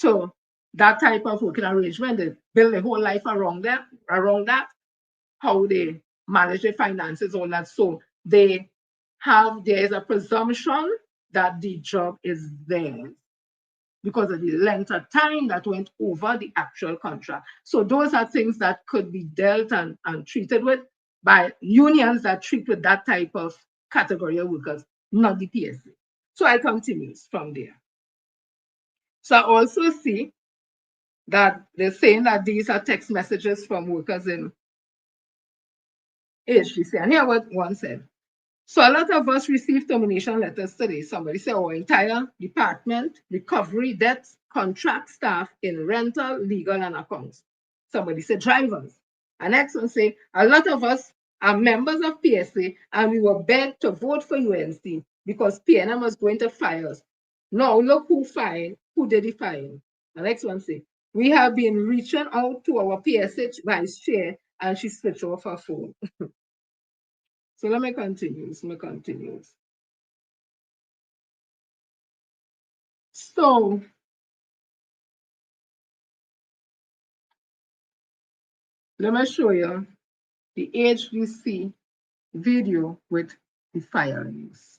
Speaker 1: to that type of working arrangement. They build their whole life around that, how they manage their finances, all that. So there is a presumption that the job is theirs because of the length of time that went over the actual contract. So those are things that could be dealt and treated with by unions that treat with that type of category of workers, not the PSA. So I continue from there. So I also see that they're saying that these are text messages from workers in HDC. And here what one said. So a lot of us received termination letters today. Somebody said our entire department, recovery, debts, contract staff in rental, legal, and accounts. Somebody said drivers. And next one say, a lot of us are members of PSA and we were begged to vote for UNC because PNM was going to fire us. Now look who did the firing. The next one say, we have been reaching out to our PSH vice chair and she switched off her phone. So let me continue. So let me show you the HDC video with the firings.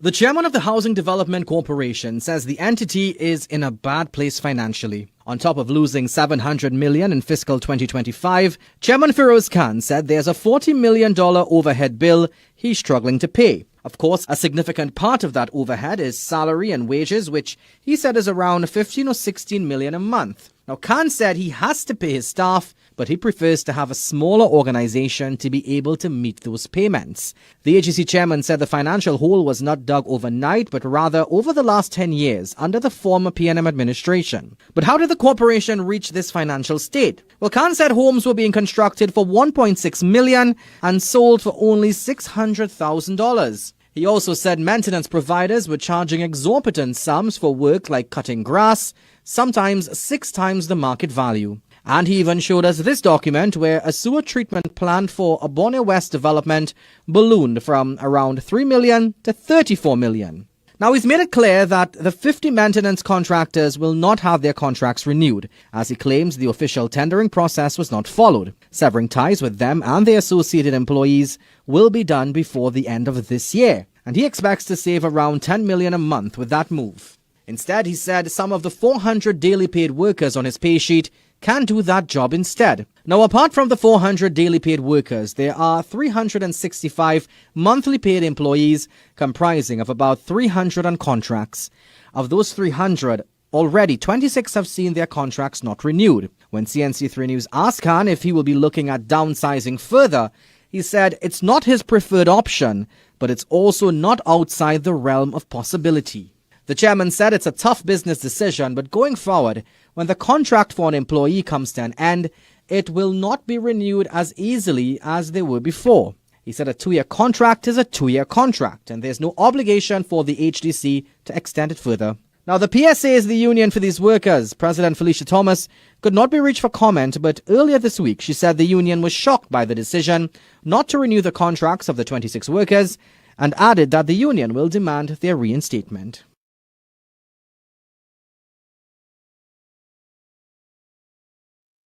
Speaker 3: The chairman of the Housing Development Corporation says the entity is in a bad place financially. On top of losing $700 million in fiscal 2025, Chairman Feroz Khan said there's a $40 million overhead bill he's struggling to pay. Of course, a significant part of that overhead is salary and wages, which he said is around 15 or 16 million a month. Now, Khan said he has to pay his staff, but he prefers to have a smaller organization to be able to meet those payments. The AGC chairman said the financial hole was not dug overnight, but rather over the last 10 years under the former PNM administration. But how did the corporation reach this financial state? Well, Khan said homes were being constructed for $1.6 million and sold for only $600,000. He also said maintenance providers were charging exorbitant sums for work like cutting grass, sometimes 6 times the market value. And he even showed us this document where a sewer treatment plant for a Borneo West development ballooned from around 3 million to 34 million. Now, he's made it clear that the 50 maintenance contractors will not have their contracts renewed, as he claims the official tendering process was not followed. Severing ties with them and their associated employees will be done before the end of this year, and he expects to save around 10 million a month with that move. Instead, he said some of the 400 daily paid workers on his pay sheet can do that job instead. Now, apart from the 400 daily paid workers, there are 365 monthly paid employees comprising of about 300 on contracts. Of those 300, already 26 have seen their contracts not renewed. When CNC3 News asked Khan if he will be looking at downsizing further, he said it's not his preferred option, but it's also not outside the realm of possibility. The chairman said it's a tough business decision, but going forward, when the contract for an employee comes to an end, it will not be renewed as easily as they were before. He said a 2-year contract is a 2-year contract, and there's no obligation for the HDC to extend it further. Now, the PSA is the union for these workers. President Felicia Thomas could not be reached for comment, but earlier this week she said the union was shocked by the decision not to renew the contracts of the 26 workers and added that the union will demand their reinstatement.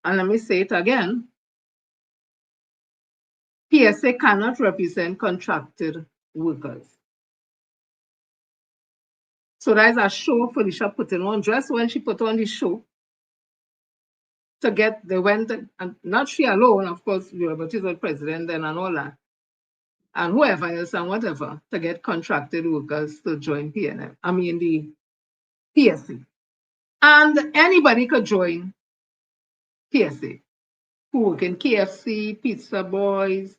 Speaker 1: And let me say it again, PSA cannot represent contracted workers. So there's a show Felicia putting on. Just when she put on the show, they went, and not she alone, of course, but she's the president then and all that, and whoever else and whatever, to get contracted workers to join the PSA. And anybody could join PSA, who work in KFC, Pizza Boys,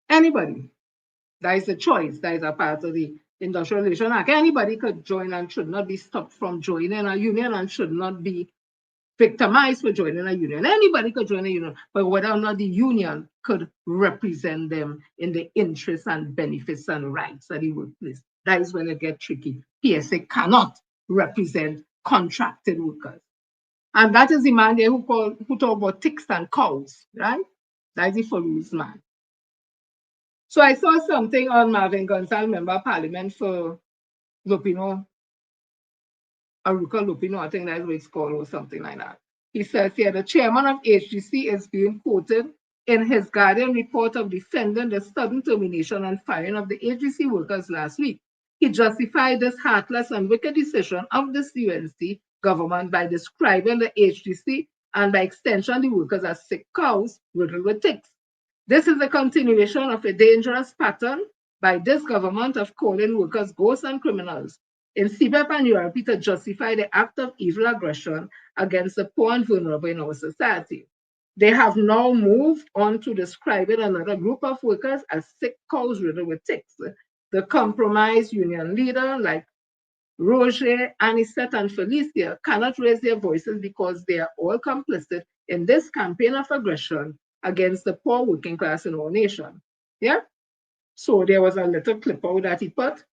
Speaker 1: anybody. That is a choice. That is a part of the Industrial Relations Act. Anybody could join and should not be stopped from joining a union and should not be victimized for joining a union. Anybody could join a union, but whether or not the union could represent them in the interests and benefits and rights of the workplace. That is when it gets tricky. PSA cannot represent contracted workers. And that is the man there who talk about ticks and cows, right? That is the Farouz man. So I saw something on Marvin Gonzalez, member of parliament for Lupino, Aruka Lupino, I think that's what it's called, or something like that. He says here, the chairman of HGC is being quoted in his Guardian report of defending the sudden termination and firing of the HGC workers last week. He justified this heartless and wicked decision of the UNC government by describing the HGC and by extension the workers as sick cows riddled with ticks. This is a continuation of a dangerous pattern by this government of calling workers ghosts and criminals in CBEP and Europe to justify the act of evil aggression against the poor and vulnerable in our society. They have now moved on to describing another group of workers as sick cows riddled with ticks. The compromised union leader like Roger, Anisette, and Felicia cannot raise their voices because they are all complicit in this campaign of aggression against the poor working class in our nation. Yeah? So there was a little clip out that he put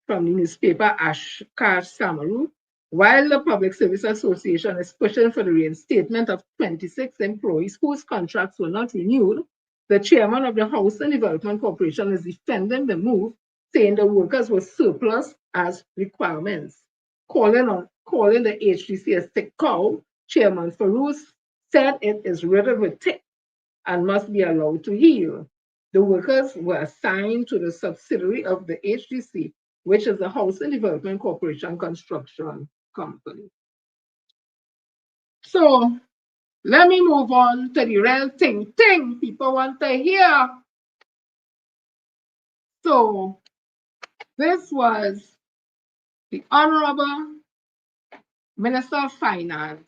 Speaker 1: from the newspaper Ashkar Samaru. While the Public Service Association is pushing for the reinstatement of 26 employees whose contracts were not renewed, the chairman of the House and Development Corporation is defending the move, saying the workers were surplus as requirements. Calling the HGC a sick cow, Chairman Farouz said it is riddled with ticks and must be allowed to heal. The workers were assigned to the subsidiary of the HGC, which is the House and Development Corporation Construction Company. So let me move on to the real thing. People want to hear. So this was the Honorable Minister of Finance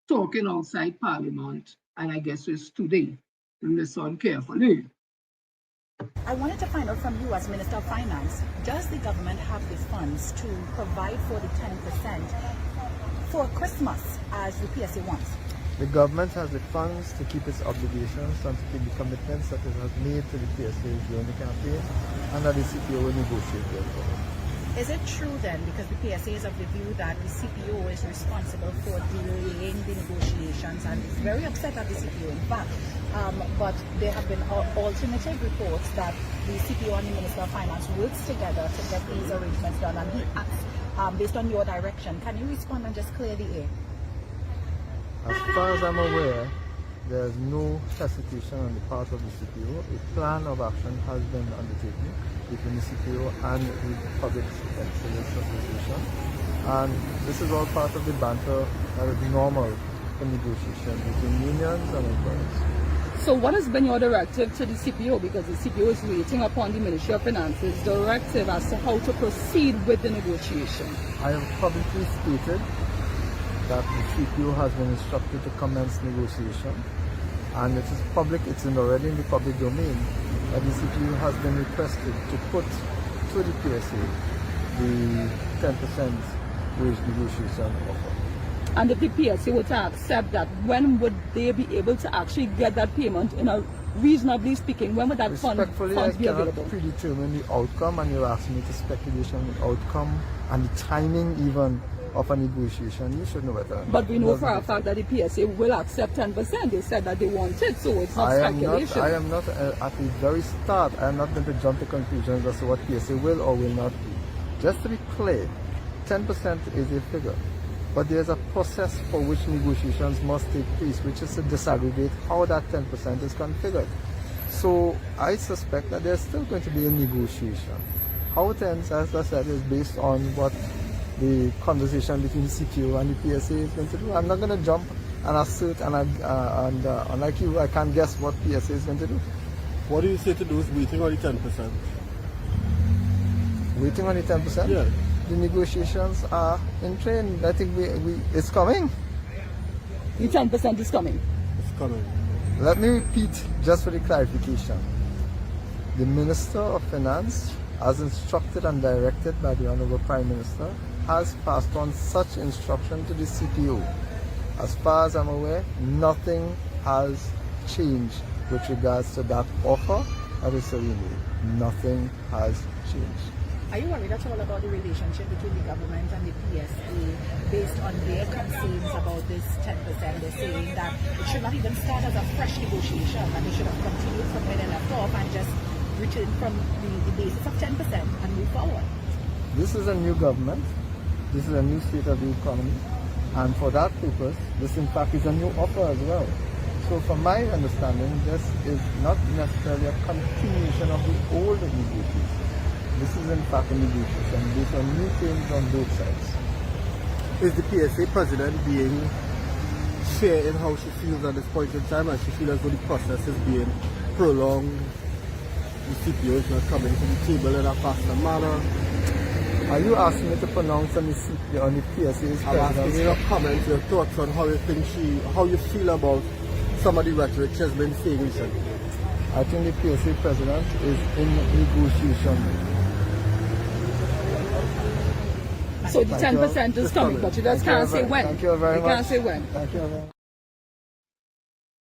Speaker 1: talking outside Parliament, and I guess it's today. Listen carefully.
Speaker 4: I wanted to find out from you as Minister of Finance, does the government have the funds to provide for the 10% for Christmas as the PSA wants?
Speaker 5: The government has the funds to keep its obligations and to keep the commitments that it has made to the PSA during the campaign, and that the CPO will negotiate going forward.
Speaker 4: Is it true then, because the PSA is of the view that the CPO is responsible for delaying the negotiations and is very upset at the CPO in fact, but there have been alternative reports that the CPO and the Minister of Finance works together to get these arrangements done, and he acts based on your direction. Can you respond and just clear the air?
Speaker 5: As far as I'm aware, there is no hesitation on the part of the CPO. A plan of action has been undertaken between the CPO and the Public Service Association. And this is all part of the banter that is normal in negotiation between unions and employers.
Speaker 6: So what has been your directive to the CPO? Because the CPO is waiting upon the Ministry of Finance's directive as to how to proceed with the negotiation.
Speaker 5: I have publicly stated that the CPO has been instructed to commence negotiation, and it is public, it's already in the public domain, that the CPO has been requested to put to the PSA the 10% wage negotiation offer.
Speaker 6: And if the PSA were to accept that, when would they be able to actually get that payment in a reasonably speaking, when would that funds be available?
Speaker 5: I cannot predetermine the outcome, and you're asking me to speculate on the outcome and the timing even of a negotiation. You should know better.
Speaker 6: But we know for a fact that the PSA will accept 10%. They said that they want it, so it's not speculation.
Speaker 5: I am not, at the very start, I am not going to jump to conclusions as to what PSA will or will not do. Just to be clear, 10% is a figure. But there's a process for which negotiations must take place, which is to disaggregate how that 10% is configured. So I suspect that there's still going to be a negotiation. how it ends, as I said, is based on what the conversation between the CPO and the PSA is going to do. I'm not going to jump and assert, and unlike you, I can't guess what PSA is going to do.
Speaker 7: What do you say to those waiting on the 10%?
Speaker 5: Waiting on the 10%?
Speaker 7: Yeah.
Speaker 5: The negotiations are in train. I think it's coming.
Speaker 6: The 10% is coming.
Speaker 7: It's coming.
Speaker 5: Let me repeat, just for the clarification. The Minister of Finance, as instructed and directed by the Honorable Prime Minister, has passed on such instruction to the CPO. As far as I'm aware, nothing has changed with regards to that offer that is to be made. Nothing has changed.
Speaker 4: Are you worried at all about the relationship between the government and the PSA based on their concerns about this 10%? They're saying that it should not even start as a fresh negotiation, and they should have continued from where they left off and just return from the basis of 10% and move forward.
Speaker 5: This is a new government. This is a new state of the economy. And for that purpose, this in fact is a new offer as well. So from my understanding, this is not necessarily a continuation of the old negotiations. This is in fact a negotiation based on new things on both sides.
Speaker 7: Is the PSA president being fair in how she feels at this point in time, and she feels as though the process is being prolonged? The CPO is not coming to the table in a faster manner.
Speaker 5: Are you asking me to pronounce on the PSA's
Speaker 7: I'm asking you your comments, your thoughts on how you feel about some of the rhetoric she has been saying recently.
Speaker 5: I think the PSA president is in negotiation.
Speaker 6: So the 10% is coming, but you just can't say when.
Speaker 5: Thank you very much.
Speaker 6: You can't say when.
Speaker 5: Thank you very much.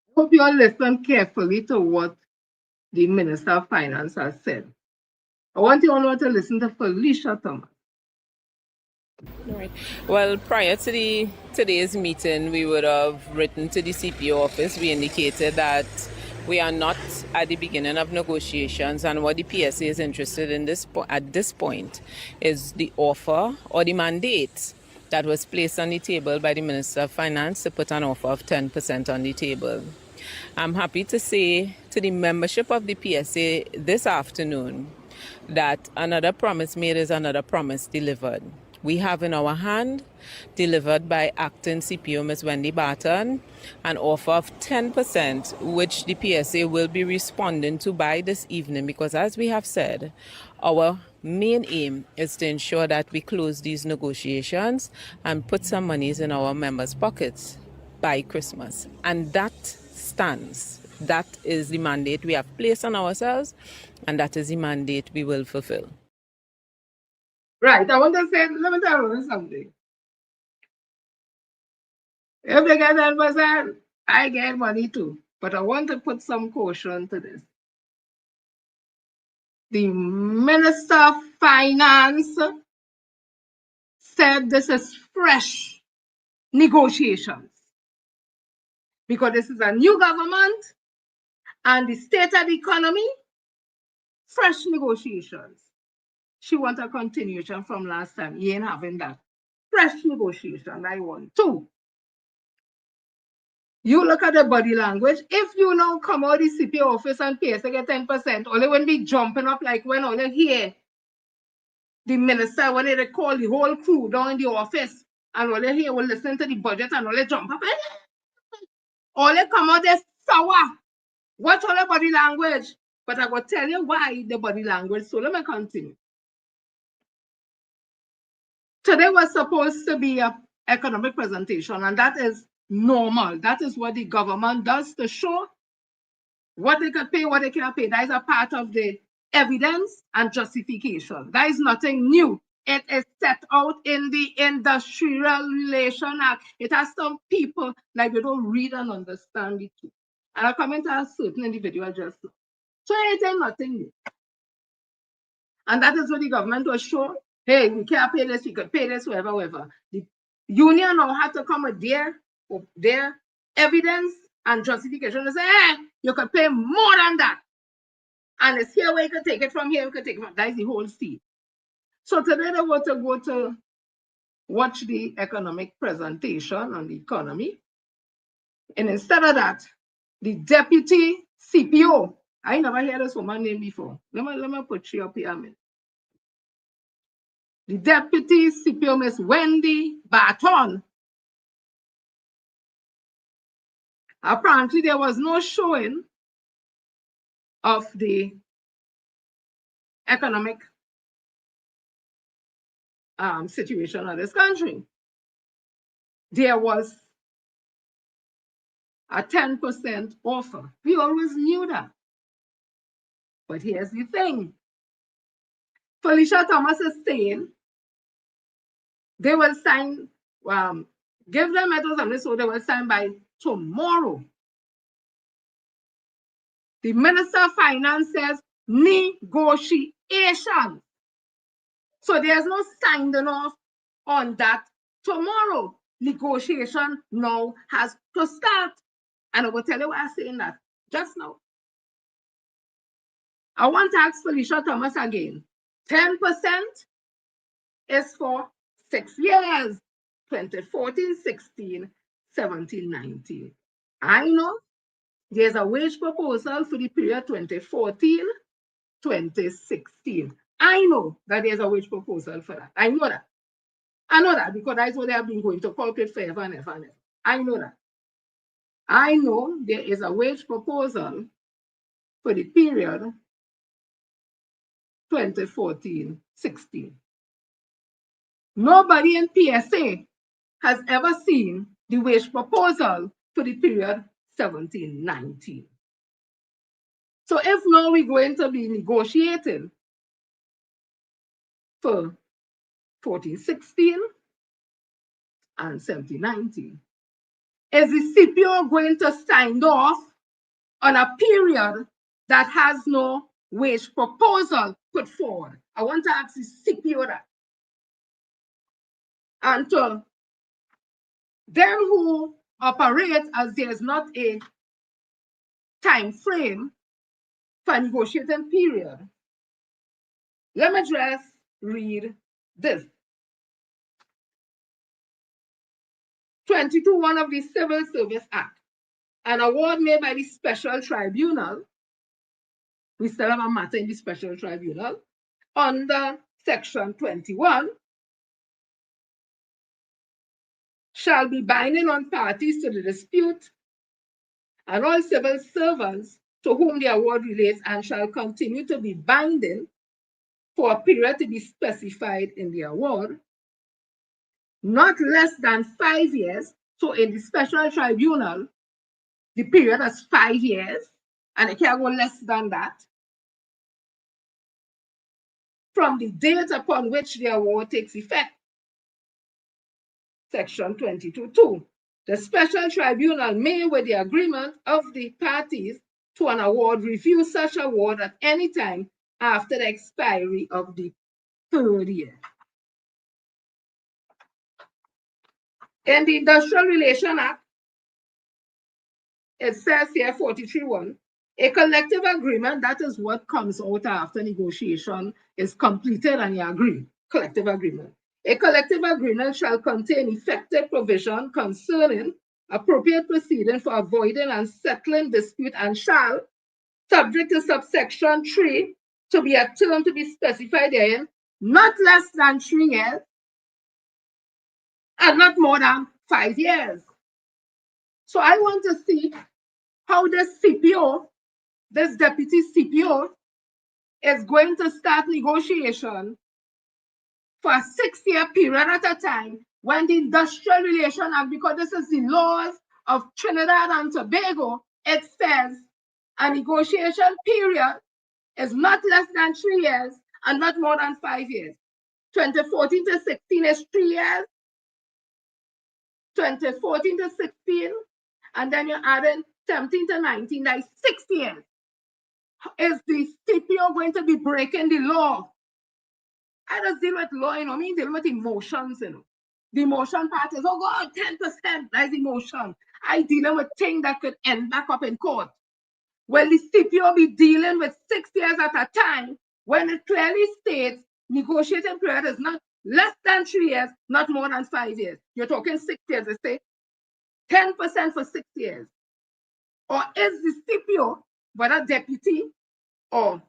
Speaker 1: I hope you all listen carefully to what the Minister of Finance has said. I want you all to listen to Felicia Thomas.
Speaker 8: All right. Well, prior to today's meeting, we would have written to the CPO office. We indicated that we are not at the beginning of negotiations, and what the PSA is interested in at this point is the offer or the mandate that was placed on the table by the Minister of Finance to put an offer of 10% on the table. I'm happy to say to the membership of the PSA this afternoon that another promise made is another promise delivered. We have in our hand, delivered by Acting CPO Ms. Wendy Barton, an offer of 10%, which the PSA will be responding to by this evening, because as we have said, our main aim is to ensure that we close these negotiations and put some monies in our members' pockets by Christmas. And that stands. That is the mandate we have placed on ourselves, and that is the mandate we will fulfill.
Speaker 1: Right, I want to say, let me tell you something. If they get 10%, I get money too. But I want to put some caution to this. The Minister of Finance said this is fresh negotiations, because this is a new government and the state of the economy, fresh negotiations. She wants a continuation from last time. You ain't having that. Fresh negotiation, I want. 2, you look at the body language. If you now come out the CPO office and PSA get 10%, all they won't be jumping up like when all they hear the minister, when they call the whole crew down in the office, and all they hear will listen to the budget and all they jump up. All they come out there sour. Watch all the body language. But I will tell you why the body language. So let me continue. Today was supposed to be an economic presentation, and that is normal. That is what the government does to show what they can pay, what they cannot pay. That is a part of the evidence and justification. That is nothing new. It is set out in the Industrial Relation Act. It has some people like they don't read and understand it too. And I comment to a certain individual just now. So it ain't nothing new. And that is what the government was showing. Hey, we can't pay this, we could pay this, whatever. The union now had to come with their evidence and justification to say, hey, you could pay more than that. And it's here where you could take it from here, we could take it from. That is the whole scene. So today they want to go to watch the economic presentation on the economy. And instead of that, the deputy CPO, I never heard this woman name before. Let me put you up here a minute. the Deputy CPO, Miss Wendy Barton. Apparently, there was no showing of the economic situation of this country. There was a 10% offer. We always knew that. But here's the thing. Felicia Thomas is saying they will sign, give them metals on this, so they will sign by tomorrow. The Minister of Finance says negotiation. So there's no signing off on that tomorrow. Negotiation now has to start. And I will tell you why I'm saying that just now. I want to ask Felicia Thomas again. 10% is for 6 years, 2014, 16, 17, 19. I know there's a wage proposal for the period 2014, 2016. I know that there's a wage proposal for that. I know that. I know that because that's what they have been going to corporate forever and ever and ever. I know that. I know there is a wage proposal for the period 2014, 16. Nobody in PSA has ever seen the wage proposal for the period 17, 19. So if now we're going to be negotiating for 14, 16 and 17, 19, is the CPO going to sign off on a period that has no wage proposal put forward? I want to ask the CPO that. And to them who operate as there is not a time frame for negotiating period, let me just read this. 22(1) of the Civil Service Act, an award made by the Special Tribunal, we still have a matter in the Special Tribunal, under Section 21, shall be binding on parties to the dispute and all civil servants to whom the award relates, and shall continue to be binding for a period to be specified in the award, not less than 5 years. So in the Special Tribunal, the period is 5 years, and it can't go less than that, from the date upon which the award takes effect. Section 22(2). The Special Tribunal may, with the agreement of the parties to an award, review such award at any time after the expiry of the 3rd year. In the Industrial Relation Act, it says here, 43(1), a collective agreement, that is what comes out after negotiation is completed and you agree, collective agreement. A collective agreement shall contain effective provision concerning appropriate proceeding for avoiding and settling dispute, and shall, subject to subsection 3, to be a term to be specified therein, not less than 3 years and not more than 5 years. So I want to see how this CPO, this deputy CPO, is going to start negotiation for a 6-year period at a time, when the Industrial Relation Act, because this is the laws of Trinidad and Tobago, it says a negotiation period is not less than 3 years and not more than 5 years. 2014 to 16 is 3 years. 2014 to 16, and then you're adding 17 to 19, that is 6 years. Is the CPO going to be breaking the law? I just deal with law, I mean, deal with emotions, The emotion part is, oh God, 10%, that's emotion. I deal with things that could end back up in court. Well, the CPO be dealing with 6 years at a time, when it clearly states negotiating period is not less than 3 years, not more than 5 years. You're talking 6 years, they say 10% for 6 years. Or is the CPO, whether deputy or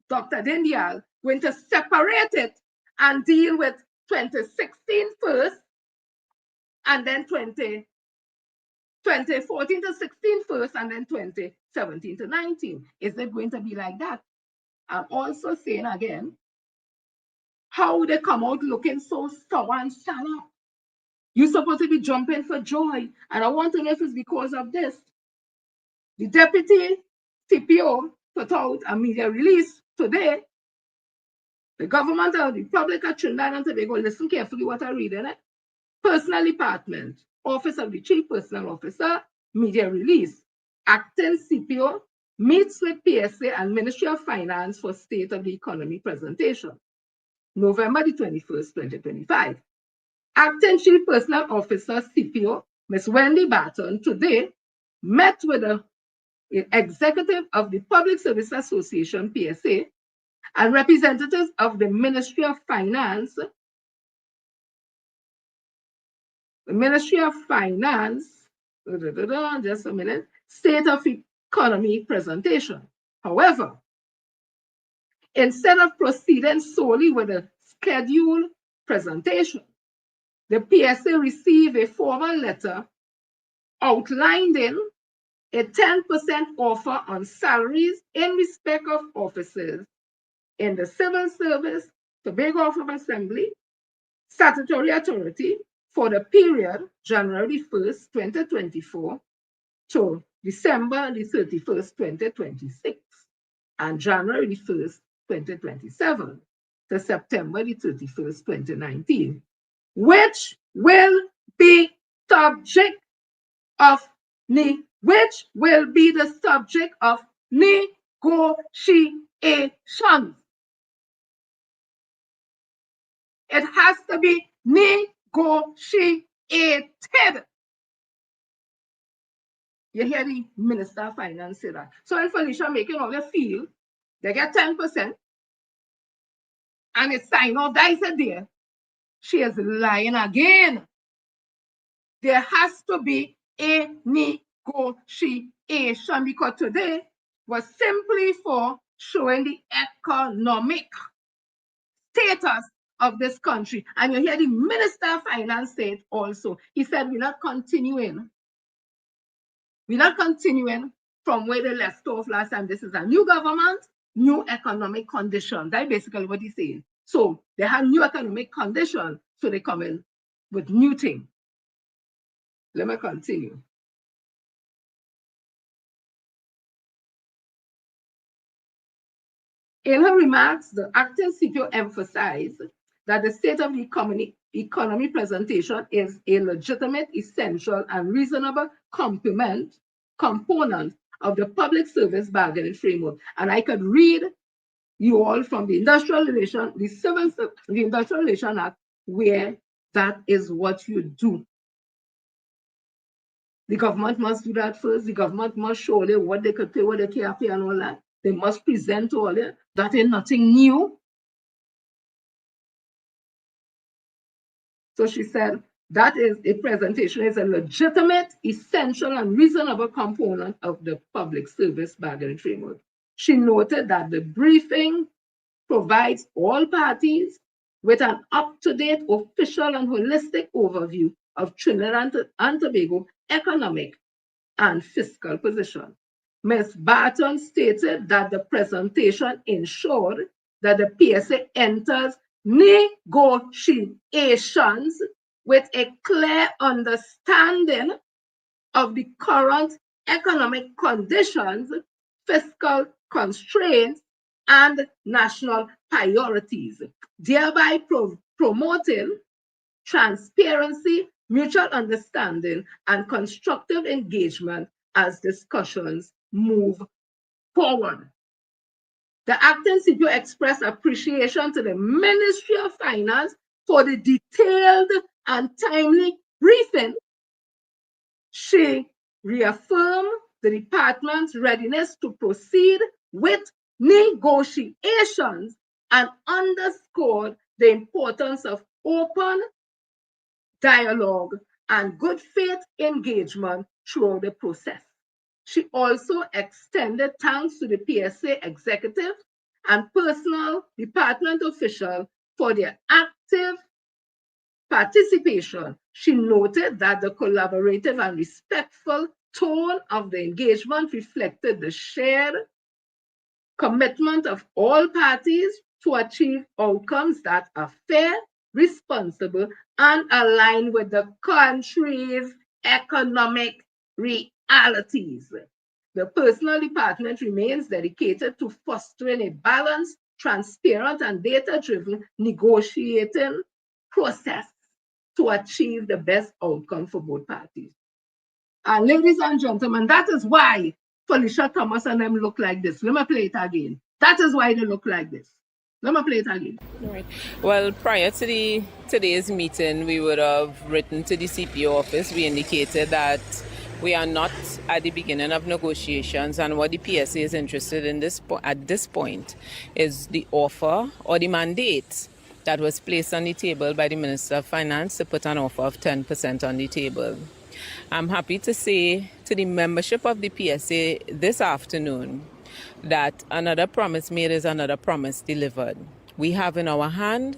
Speaker 1: Dr. Dindial, going to separate it and deal with 2016 first, and then 2014 to 16 first, and then 2017 to 19. Is it going to be like that? I'm also saying again, how they come out looking so sour and shallow. You're supposed to be jumping for joy. And I want to know if it's because of this. The deputy CPO put out a media release today. The government of the Republic of Trinidad and Tobago, listen carefully what I read in it. Personnel Department, Office of the Chief Personnel Officer, media release. Acting CPO meets with PSA and Ministry of Finance for State of the Economy presentation. November the 21st, 2025. Acting Chief Personnel Officer CPO, Ms. Wendy Barton, today met with the executive of the Public Service Association, PSA, and representatives of the Ministry of Finance, just a minute, State of Economy presentation. However, instead of proceeding solely with a scheduled presentation, the PSA received a formal letter outlining a 10% offer on salaries in respect of officers in the civil service, Tobago House of Assembly, statutory authority for the period January 1st, 2024 to December the 31st, 2026, and January 1st, 2027 to September the 31st, 2019, which will be subject of the subject of negotiations. It has to be negotiated. You hear the Minister of Finance say that. So when Felicia making all the feel, they get 10%, and it's sign off, that is a there. She is lying again. There has to be a negotiation, because today was simply for showing the economic status of this country. And you hear the Minister of Finance say it also. He said, we're not continuing from where they left off last time. This is a new government, new economic conditions. That's basically what he's saying. So they have new economic conditions, so they come in with new things. Let me continue. In her remarks, the acting CPO emphasized that the State of the Economy presentation is a legitimate, essential, and reasonable component of the public service bargaining framework. And I could read you all from the Industrial Relation Act, where that is what you do. The government must do that first. The government must show them what they could pay, what they can't pay, and all that. They must present all that. That is nothing new. So she said, that is a presentation is a legitimate, essential, and reasonable component of the public service bargaining framework. She noted that the briefing provides all parties with an up-to-date, official, and holistic overview of Trinidad and Tobago economic and fiscal position. Ms. Barton stated that the presentation ensured that the PSA enters negotiations with a clear understanding of the current economic conditions, fiscal constraints, and national priorities, thereby promoting transparency, mutual understanding, and constructive engagement as discussions move forward. The acting CPO expressed appreciation to the Ministry of Finance for the detailed and timely briefing. She reaffirmed the department's readiness to proceed with negotiations and underscored the importance of open dialogue and good faith engagement throughout the process. She also extended thanks to the PSA executive and personal department officials for their active participation. She noted that the collaborative and respectful tone of the engagement reflected the shared commitment of all parties to achieve outcomes that are fair, responsible, and aligned with the country's economic realities. The personal department remains dedicated to fostering a balanced, transparent, and data-driven negotiating process to achieve the best outcome for both parties. And ladies and gentlemen, that is why Felicia Thomas and them look like this. Let me play it again. That is why they look like this. Let me play it again.
Speaker 8: All right. Well, prior to today's meeting, we would have written to the CPO office. We indicated that we are not at the beginning of negotiations, and what the PSA is interested in at this point is the offer or the mandate that was placed on the table by the Minister of Finance to put an offer of 10% on the table. I'm happy to say to the membership of the PSA this afternoon that another promise made is another promise delivered. We have in our hand,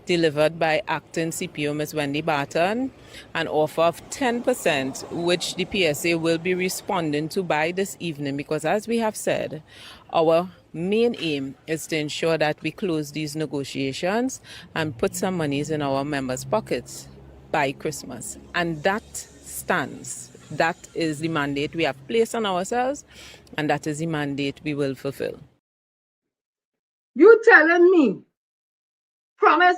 Speaker 8: delivered by Acting CPO Ms. Wendy Barton, an offer of 10%, which the PSA will be responding to by this evening, because as we have said, our main aim is to ensure that we close these negotiations and put some monies in our members' pockets by Christmas. And that stands. That is the mandate we have placed on ourselves, and that is the mandate we will fulfill.
Speaker 1: You telling me promise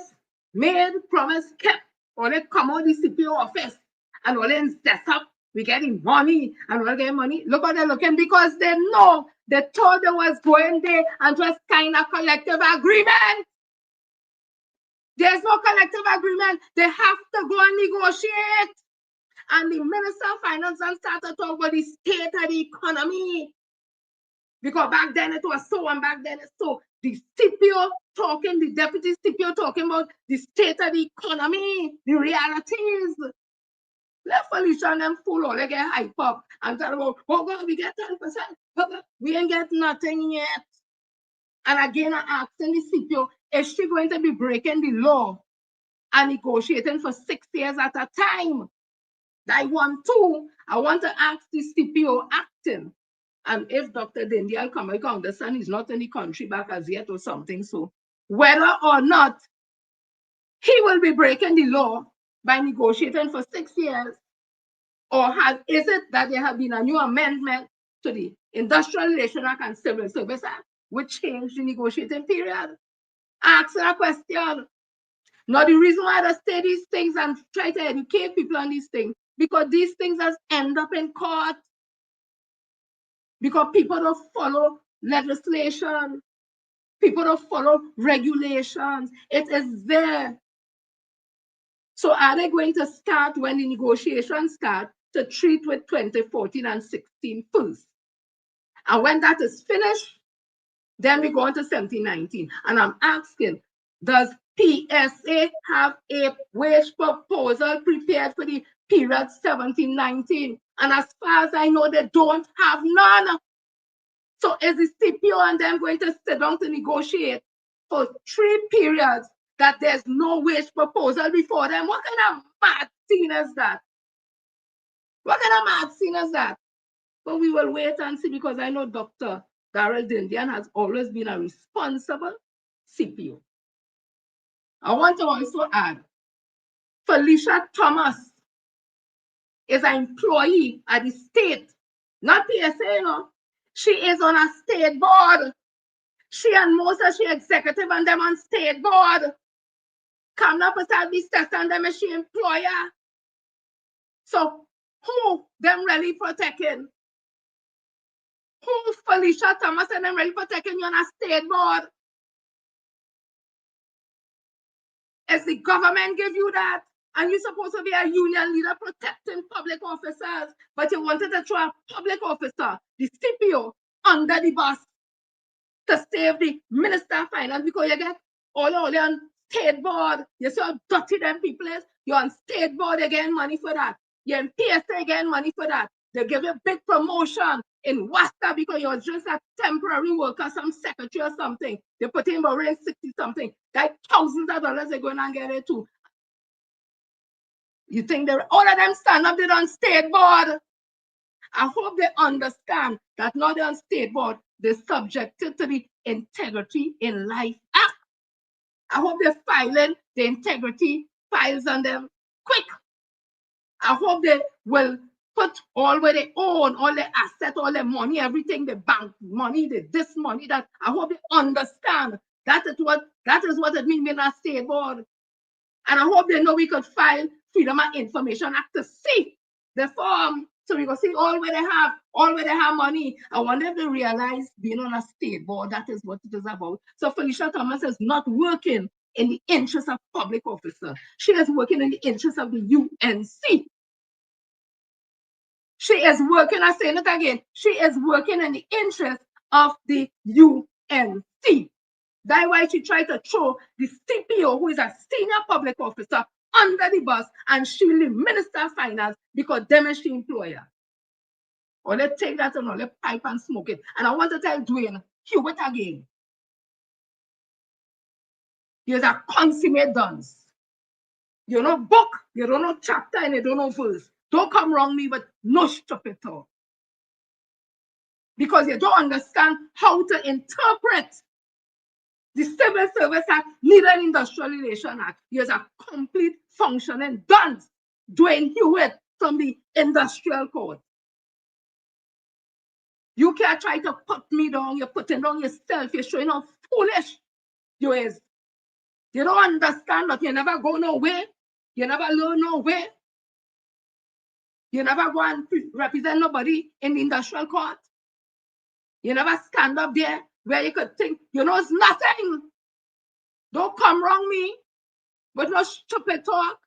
Speaker 1: made, promise kept, or they come out the CPO office and all they set up, we getting money and all getting money. Look how they're looking, because they know they thought they was going there and just kind of collective agreement. There's no collective agreement. They have to go and negotiate. And the Minister of Finance started to talk about the state of the economy. Because back then it was so, and back then it's so. The CPO talking, the deputy CPO talking about the state of the economy, the realities. Let Felicia and them fool all, they get hype up and tell about, oh God, we get 10%. We ain't get nothing yet. And again, I'm asking the CPO, is she going to be breaking the law and negotiating for 6 years at a time? I want to ask the CPO acting. And if Dr. Dindial come, I can understand he's not in the country back as yet or something. So whether or not he will be breaking the law by negotiating for 6 years, or is it that there have been a new amendment to the Industrial Relations Act and Civil Service Act, which changed the negotiating period? Ask a question. Now, the reason why I say these things and try to educate people on these things, because these things just end up in court. Because people don't follow legislation. People don't follow regulations. It is there. So are they going to start when the negotiations start to treat with 2014 and 16 first? And when that is finished, then we go on to 17-19. And I'm asking, does PSA have a wage proposal prepared for the period 17-19? And as far as I know, they don't have none. So is the CPO and them going to sit down to negotiate for 3 periods that there's no wage proposal before them? What kind of mad scene is that? What kind of mad scene is that? But we will wait and see, because I know Dr. Darrell Dindian has always been a responsible CPO. I want to also add, Felicia Thomas is an employee at the state, not PSA, you know. She is on a state board. She and most of she executive and them on state board. Come up with all these tests and them is she employer. So who them really protecting? Who Felicia Thomas and them really protecting you on a state board? Is the government give you that? And you're supposed to be a union leader protecting public officers, but you wanted to throw a public officer, the CPO, under the bus to save the Minister of Finance, because you get all on state board. You see how dirty them people is? You're on state board, you're getting money for that. You're in PSA, getting money for that. They give you big promotion. in Worcester because he was just a temporary worker, some secretary or something. They put him around 60 something. Like thousands of dollars they're going to get it too. You think all of them stand up there on state board? I hope they understand that now they're on state board, they're subjected to the Integrity in Life Act. I hope they're filing the integrity files on them quick. I hope they will put all where they own, all their assets, all their money, everything, the bank money, this money, that. I hope they understand that is what it means being a state board. And I hope they know we could file Freedom of Information Act to see the form. So we can see all where they have money. I wonder if they realize being on a state board, that is what it is about. So Felicia Thomas is not working in the interest of public officer. She is working in the interest of the UNC. She is working, I'm saying it again, she is working in the interest of the UNC. That's why she tried to throw the CPO, who is a senior public officer, under the bus, and she will be Minister of Finance because them is she employer. Or let's take that and let's pipe and smoke it. And I want to tell Dwayne Hewitt again. You're a consummate dunce. You know book, you don't know chapter, and you don't know verse. Don't come wrong me with no stupid talk. Because you don't understand how to interpret the Civil Service Act, neither an Industrial Relations Act. You're a complete functioning dunce. Dwayne Hewitt from the Industrial Court. You can't try to put me down. You're putting down yourself. You're showing how foolish you is. You don't understand that you never go nowhere. You never learn nowhere. You never go and represent nobody in the Industrial Court. You never stand up there where you could think, you know, it's nothing. Don't come wrong me with no stupid talk.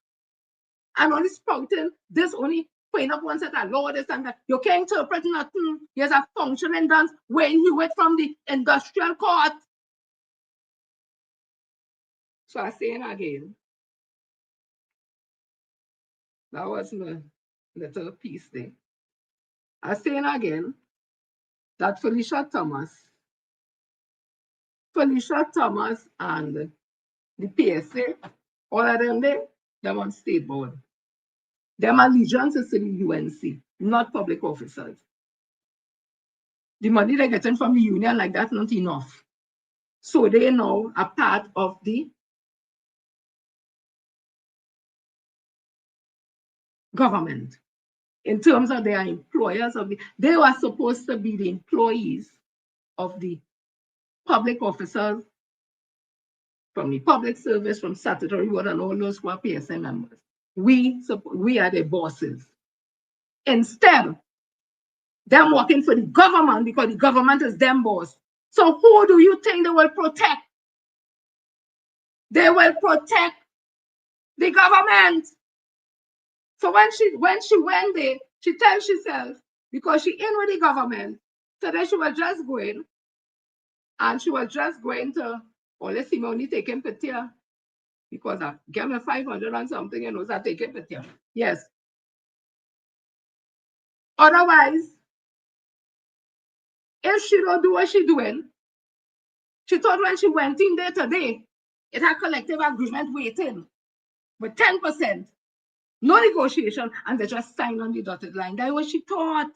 Speaker 1: And only spouting this, only putting up one set of law, this and that. You can't interpret nothing. There's a functioning dance when you went from the Industrial Court. So I say it again. That was my little piece thing. I say it again that Felicia Thomas and the PSA, all of them there, they're on state board. Their allegiance is to the UNC, not public officers. The money they're getting from the union like that, not enough. So they now are part of the government. In terms of their employers, they were supposed to be the employees of the public officers from the public service, from statutory board, and all those who are PSA members. We are the bosses. Instead, them working for the government because the government is them boss. So who do you think they will protect? They will protect the government. So when she went there, she tells herself, because she in with the government, so then she was just going, and she was just going to, or let's see me only taking picture, because I gave me 500 and something, and was I taking picture. Yes. Otherwise, if she don't do what she's doing, she thought when she went in there today, it had collective agreement waiting with 10%, no negotiation, and they just signed on the dotted line. That's what she thought.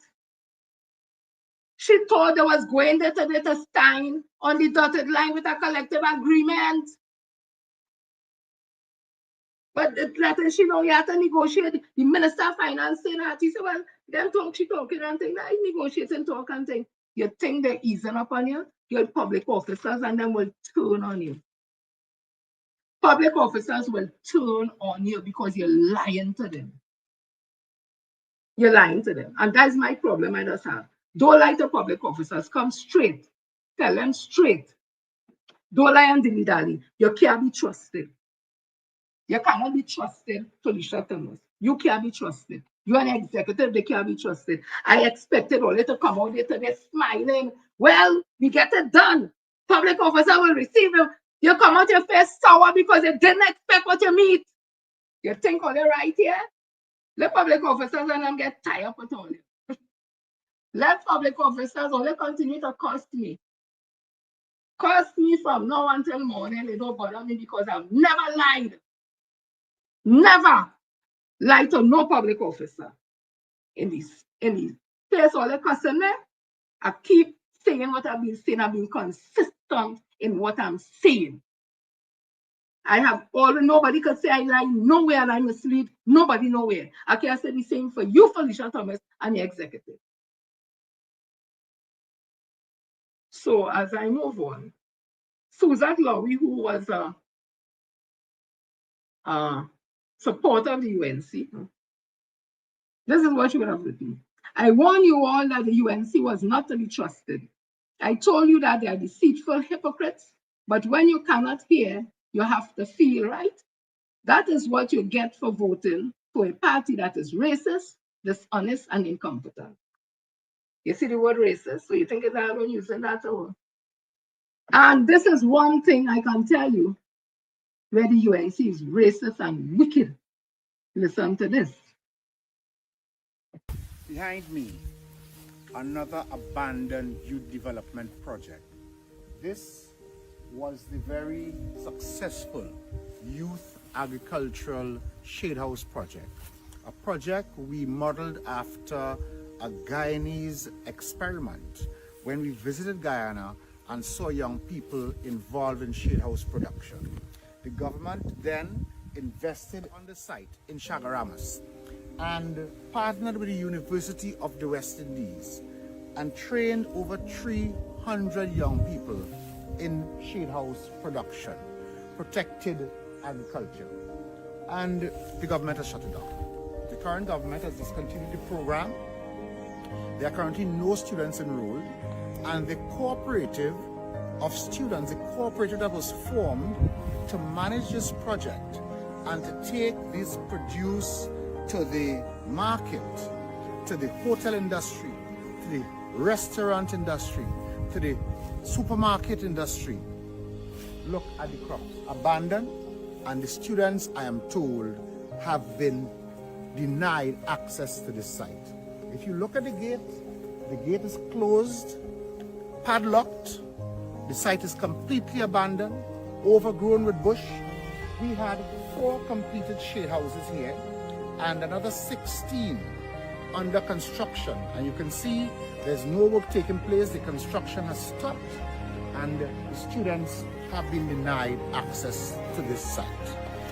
Speaker 1: She thought they was going there today to sign on the dotted line with a collective agreement. But the letter she know you have to negotiate. The Minister of Finance saying that. He said, well, them talk, she talking and thing, that negotiating talk and thing. You think they're easing up on you? You're public officers and then will turn on you. Public officers will turn on you because you're lying to them. You're lying to them. And that's my problem I just have. Don't lie to public officers. Come straight. Tell them straight. Don't lie and dilly-dally. You can't be trusted. You cannot be trusted, Felicia Thomas. You can't be trusted. You're an executive, they can't be trusted. I expected all to come out there today smiling. Well, we get it done. Public officer will receive you. You come out your face sour because you didn't expect what you meet. You think all the right here? The public officers and them get tired up with all it. Let public officers only continue to cost me. Cost me from now until morning. They don't bother me because I've never lied. Never lied to no public officer in this place. All the customer, I keep saying what I've been saying. I've been consistent in what I'm saying. I have nobody could say I lie nowhere and I mislead nobody nowhere. I can say the same for you, Felicia Thomas, and your executive. So as I move on, Susan Lowry, who was a supporter of the UNC, this is what she would have written. I warn you all that the UNC was not to be trusted. I told you that they are deceitful hypocrites, but when you cannot hear, you have to feel, right? That is what you get for voting for a party that is racist, dishonest, and incompetent. You see the word racist, so you think it's all when using that word. And this is one thing I can tell you where the UNC is racist and wicked. Listen to this.
Speaker 9: Behind me, another abandoned youth development project. This was the very successful youth agricultural shade house project, a project we modeled after a Guyanese experiment when we visited Guyana and saw young people involved in shade house production. The government then invested on the site in Chagaramas and partnered with the University of the West Indies and trained over 300 young people in shade house production, protected agriculture. And the government has shut it down. The current government has discontinued the program. There are currently no students enrolled, and the cooperative of students, the cooperative that was formed to manage this project and to take this produce to the market, to the hotel industry, to the restaurant industry, to the supermarket industry. Look at the crops, abandoned, and the students, I am told, have been denied access to this site. If you look at the gate is closed, padlocked, the site is completely abandoned, overgrown with bush. We had 4 completed shade houses here and another 16 under construction. And you can see there's no work taking place. The construction has stopped and the students have been denied access to this site.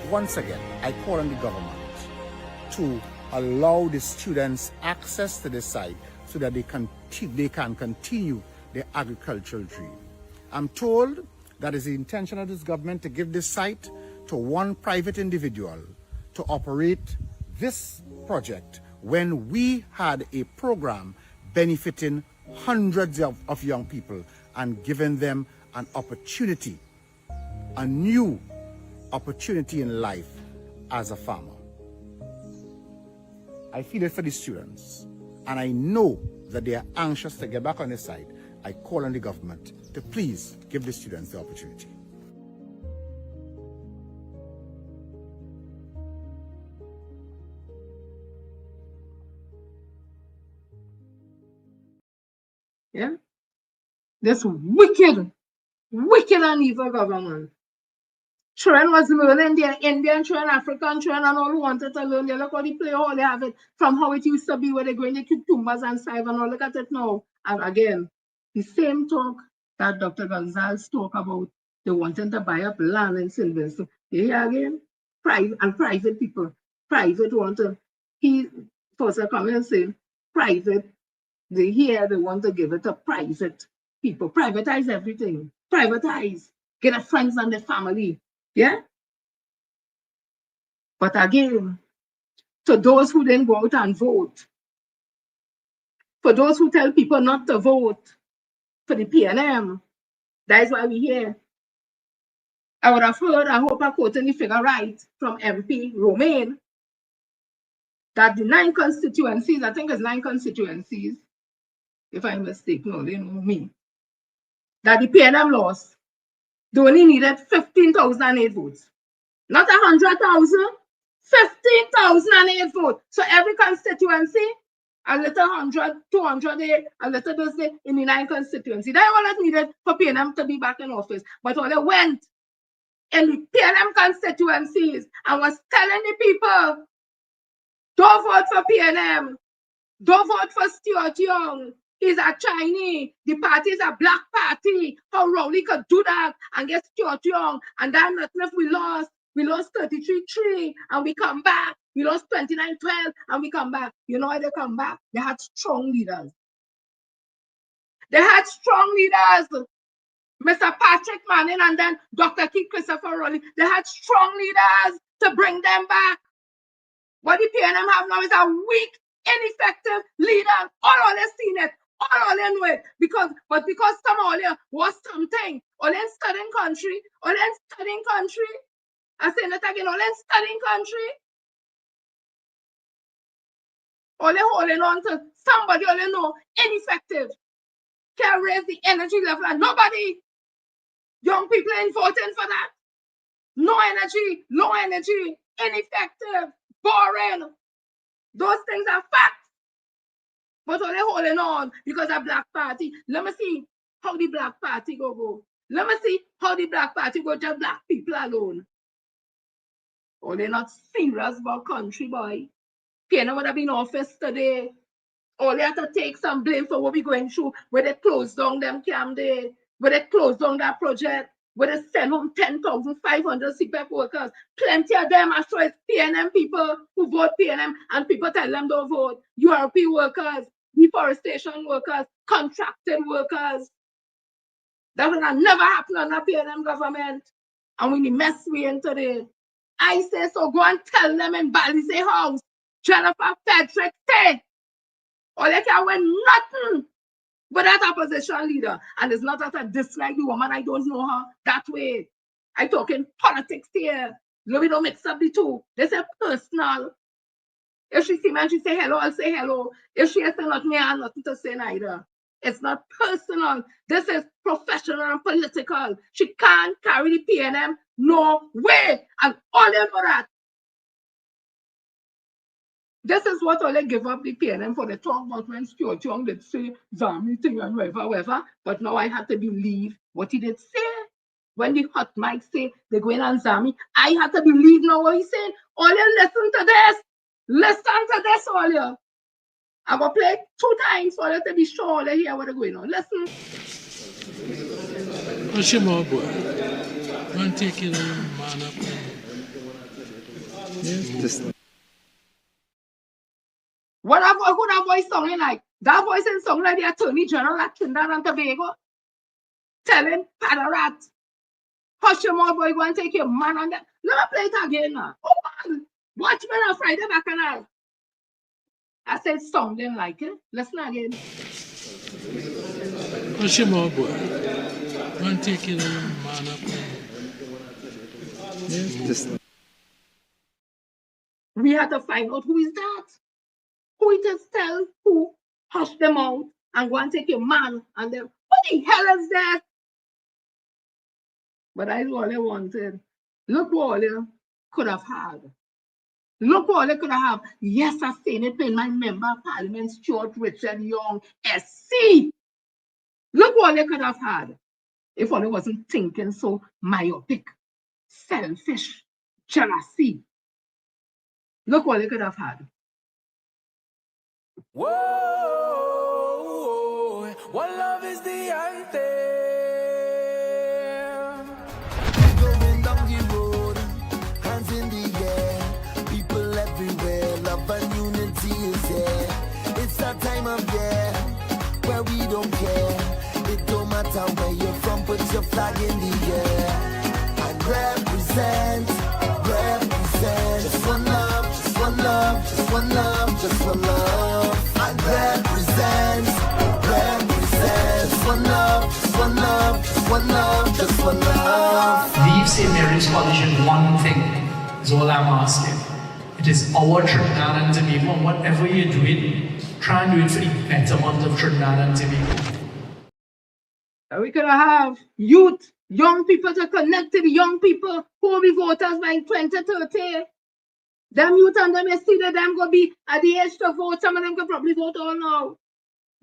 Speaker 9: Once again, I call on the government to allow the students access to the site so that they can continue their agricultural dream. I'm told that is the intention of this government to give this site to one private individual to operate this project when we had a program benefiting hundreds of young people and giving them an opportunity, a new opportunity in life as a farmer. I feel it for the students, and I know that they are anxious to get back on the site. I call on the government to please give the students the opportunity.
Speaker 1: Yeah? This wicked and evil government. Children was learning their Indian children, African children, and all who wanted to learn. They look how they play, how they have it from how it used to be where they go in the cucumbers and cider and all. Look at it now. And again, the same talk that Dr. Gonzalez talk about, they wanted to buy up land in St. Vincent. Here again, private people, private want to, he first come and say, private, they want to give it to private people, privatize everything, privatize, get their friends and their family. Yeah? But again, to those who didn't go out and vote, for those who tell people not to vote for the PNM, that is why we're here. I would have heard, I hope I quoted the figure right, from MP Romaine, that the 9 constituencies, I think it's 9 constituencies, if I'm mistaken, no, they know me, that the PNM lost, they only needed 15,008 votes. Not 100,000, 15,008 votes. So every constituency a little 100, 200 day, a little this day in the 9 constituency. That's all that's needed for PNM to be back in office. But all they went in the PNM constituencies and was telling the people, don't vote for PNM. Don't vote for Stuart Young. He's a Chinese. The party is a black party. How Rowley could do that and get Stuart Young? And then nothing if we lost. We lost 33-3 and we come back. We lost 29-12 and we come back. You know why they come back? They had strong leaders. They had strong leaders. Mr. Patrick Manning and then Dr. Keith Christopher Rowley. They had strong leaders to bring them back. What the PNM have now is a weak, ineffective leader. All they seen it. All they know it. Because some all was something. All in studying country. I say that again. All in studying country. All they holding on to somebody all they know ineffective. Can't raise the energy level and nobody. Young people ain't voting for that. No energy, low energy, ineffective, boring. Those things are facts. But all they holding on because of Black Party. Let me see how the Black Party go. Let me see how the Black Party go just black people alone. Oh, they're not serious about country, boy. PNM would have been in office today. All they have to take some blame for what we're going through, where they closed down them camp there, where they closed down that project, where they send home 10,500 CPEP workers. Plenty of them are sure it's PNM people who vote PNM and people tell them don't vote. URP workers, deforestation workers, contracted workers. That will never happen on the PNM government. And we need mess we in today. I say so, go and tell them in Balisay House, Jennifer Frederick say, or they can win nothing but that opposition leader. And it's not that I dislike the woman, I don't know her that way. I talking politics here. We don't mix up the two. They say personal. If she see me and she say hello, I'll say hello. If she say not me, I have nothing to say neither. It's not personal. This is professional and political. She can't carry the PNM. No way. And all them for that. This is what all they give up the PNM for the talk about when Stuart Young did say Zami thing and whatever. But now I have to believe what he did say. When the hot mic say they're going on Zami, I have to believe now what he said. All you listen to this. Listen to this, all you. I'm going to play it 2 times for you to be sure all you hear what's going on. Listen.
Speaker 10: What's your more boy? Man, take it man up.
Speaker 1: Yes, what that voice sounding like? That voice is sounding like the Attorney General at Trinidad and Tobago. Telling Padarat, hush your mouth, boy, go and take your man on that. Let me play it again now. Oh man, watch me on Friday Bacchanal. I said sounding like it. Listen again.
Speaker 10: Hush your mouth, boy. Go and take your man up.
Speaker 1: Yes. We had to find out who is that. Who it is tell who hush them out and go and take your man and them. What the hell is that? But that's all they wanted. Look what all they could have had. Look what all they could have. Yes, I've seen it in my member of Parliament, Stuart Richard Young, SC. Look what they could have had if only wasn't thinking so myopic, selfish, jealousy. Look what they could have had.
Speaker 11: Whoa, what love is the anthem?
Speaker 12: Going down the road, hands in the air, people everywhere, love and unity is there. It's that time of year where we don't care. It don't matter where you're from, put your flag in the air and represent. Just one love, just one love, just one love, just one love. And represent. Just one love, just one love, just one love, just one love.
Speaker 13: Leave St. Mary's College in one thing is all I'm asking. It is our Trinidad and Tobago. Whatever you're doing, try and do it for the betterment of Trinidad and Tobago.
Speaker 1: We could have youth, young people to connect to the young people who will be voters by 2030. Them youth and them, you see that them go be at the age to vote. Some of them can probably vote all now.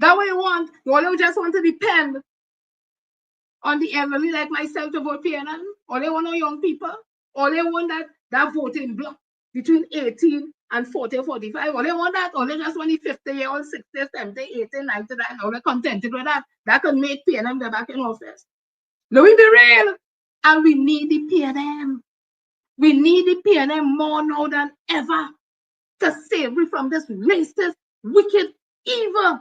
Speaker 1: That way you want. You all just want to depend on the elderly like myself to vote PNM. All they want are young people. All they want that voting block between 18 and 40 or 45. All they want that. All they just want the 50-year-old, 60, 70, 80, 90, all they contented with that. That can make PNM get back in office. Let me be real. And we need the PNM. We need the PNM more now than ever to save me from this racist, wicked, evil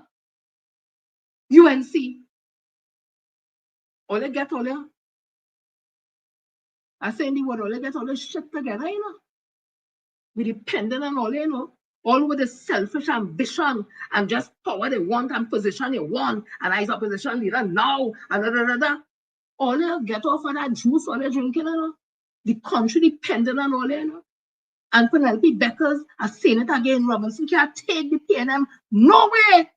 Speaker 1: UNC. All they get all they, I say in the word, all they get all this shit together, you know. We dependent on all, you know, all with the selfish ambition and just power they want and position they want, and I opposition leader now, and da. All they get off of that juice, all they drinking, you know. The country dependent on all, you know. And Penelope Beckers has seen it again. Robinson can't take the PNM. No way.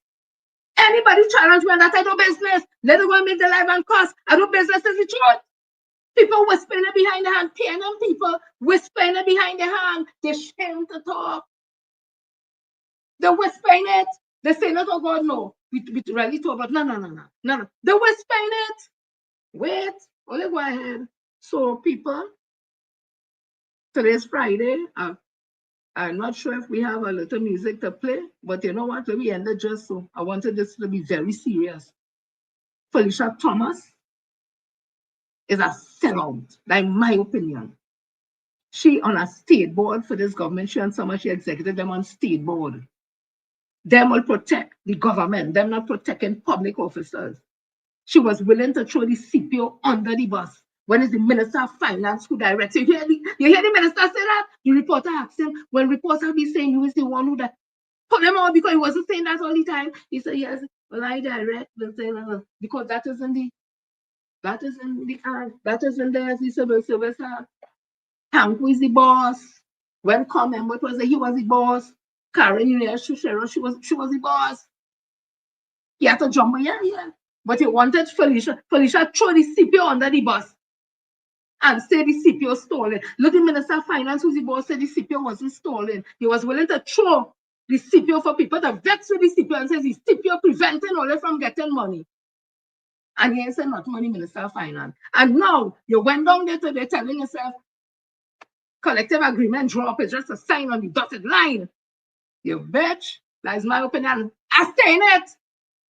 Speaker 1: Anybody challenge me on that, I do business. Let them go and make the life and cost. I do business is the truth. People whispering it behind the hand. PNM people whispering it behind the hand. They're ashamed to talk. They're whispering it. They say, not, oh God, no. We really talk about, no. They're whispering it. Wait. Only go ahead. So, people, today's Friday. I'm not sure if we have a little music to play, but you know what? Let me end it just so. I wanted this to be very serious. Felicia Thomas is a sellout, in my opinion. She on a state board for this government. She and some of she executive them on state board. Them will protect the government. Them not protecting public officers. She was willing to throw the CPO under the bus. When is the Minister of Finance who directs you? You hear the minister say that? The reporter asked him, when reporter be saying you is the one who that put him out because he wasn't saying that all the time. He said, yes, well, I direct, because that is in the act. That is in the civil service act. Hank was the boss. When comment, what was it? He was the boss. Karen, she was the boss. He had to jump, yeah. But he wanted Felicia throw the CPO under the bus and say the CPO stolen. Look, the Minister of Finance, who's the boss, said the CPO wasn't stolen. He was willing to throw the CPO for people to vex with the CPO and says the CPO preventing all from getting money. And he said not money, Minister of Finance. And now you went down there today telling yourself collective agreement drop is just a sign on the dotted line. You bitch. That is my opinion. I say it.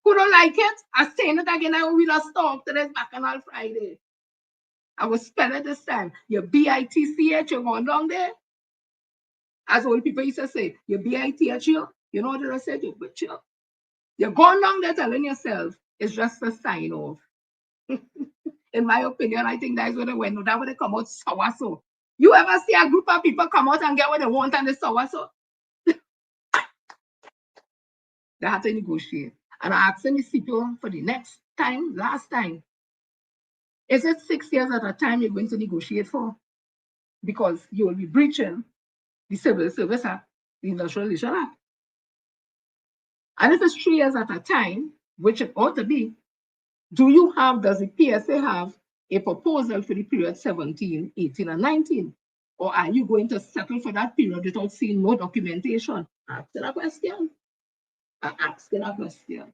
Speaker 1: Who don't like it? I say it again. I will not stop to this back on all Friday. I will spell it this time. Your BITCH, you're going down there. As old people used to say, your BITH, you know what I said? You're going down there telling yourself it's just a sign off. In my opinion, I think that's what they went. That would they come out sour so. You ever see a group of people come out and get what they want and they sour so? They have to negotiate. And I asked the CPO for the next time, last time, is it 6 years at a time you're going to negotiate for? Because you will be breaching the Civil Service Act, the Industrial Relations Act. And if it's 3 years at a time, which it ought to be, does the PSA have a proposal for the period 17, 18, and 19? Or are you going to settle for that period without seeing no documentation? Asking a question. I'm asking a question.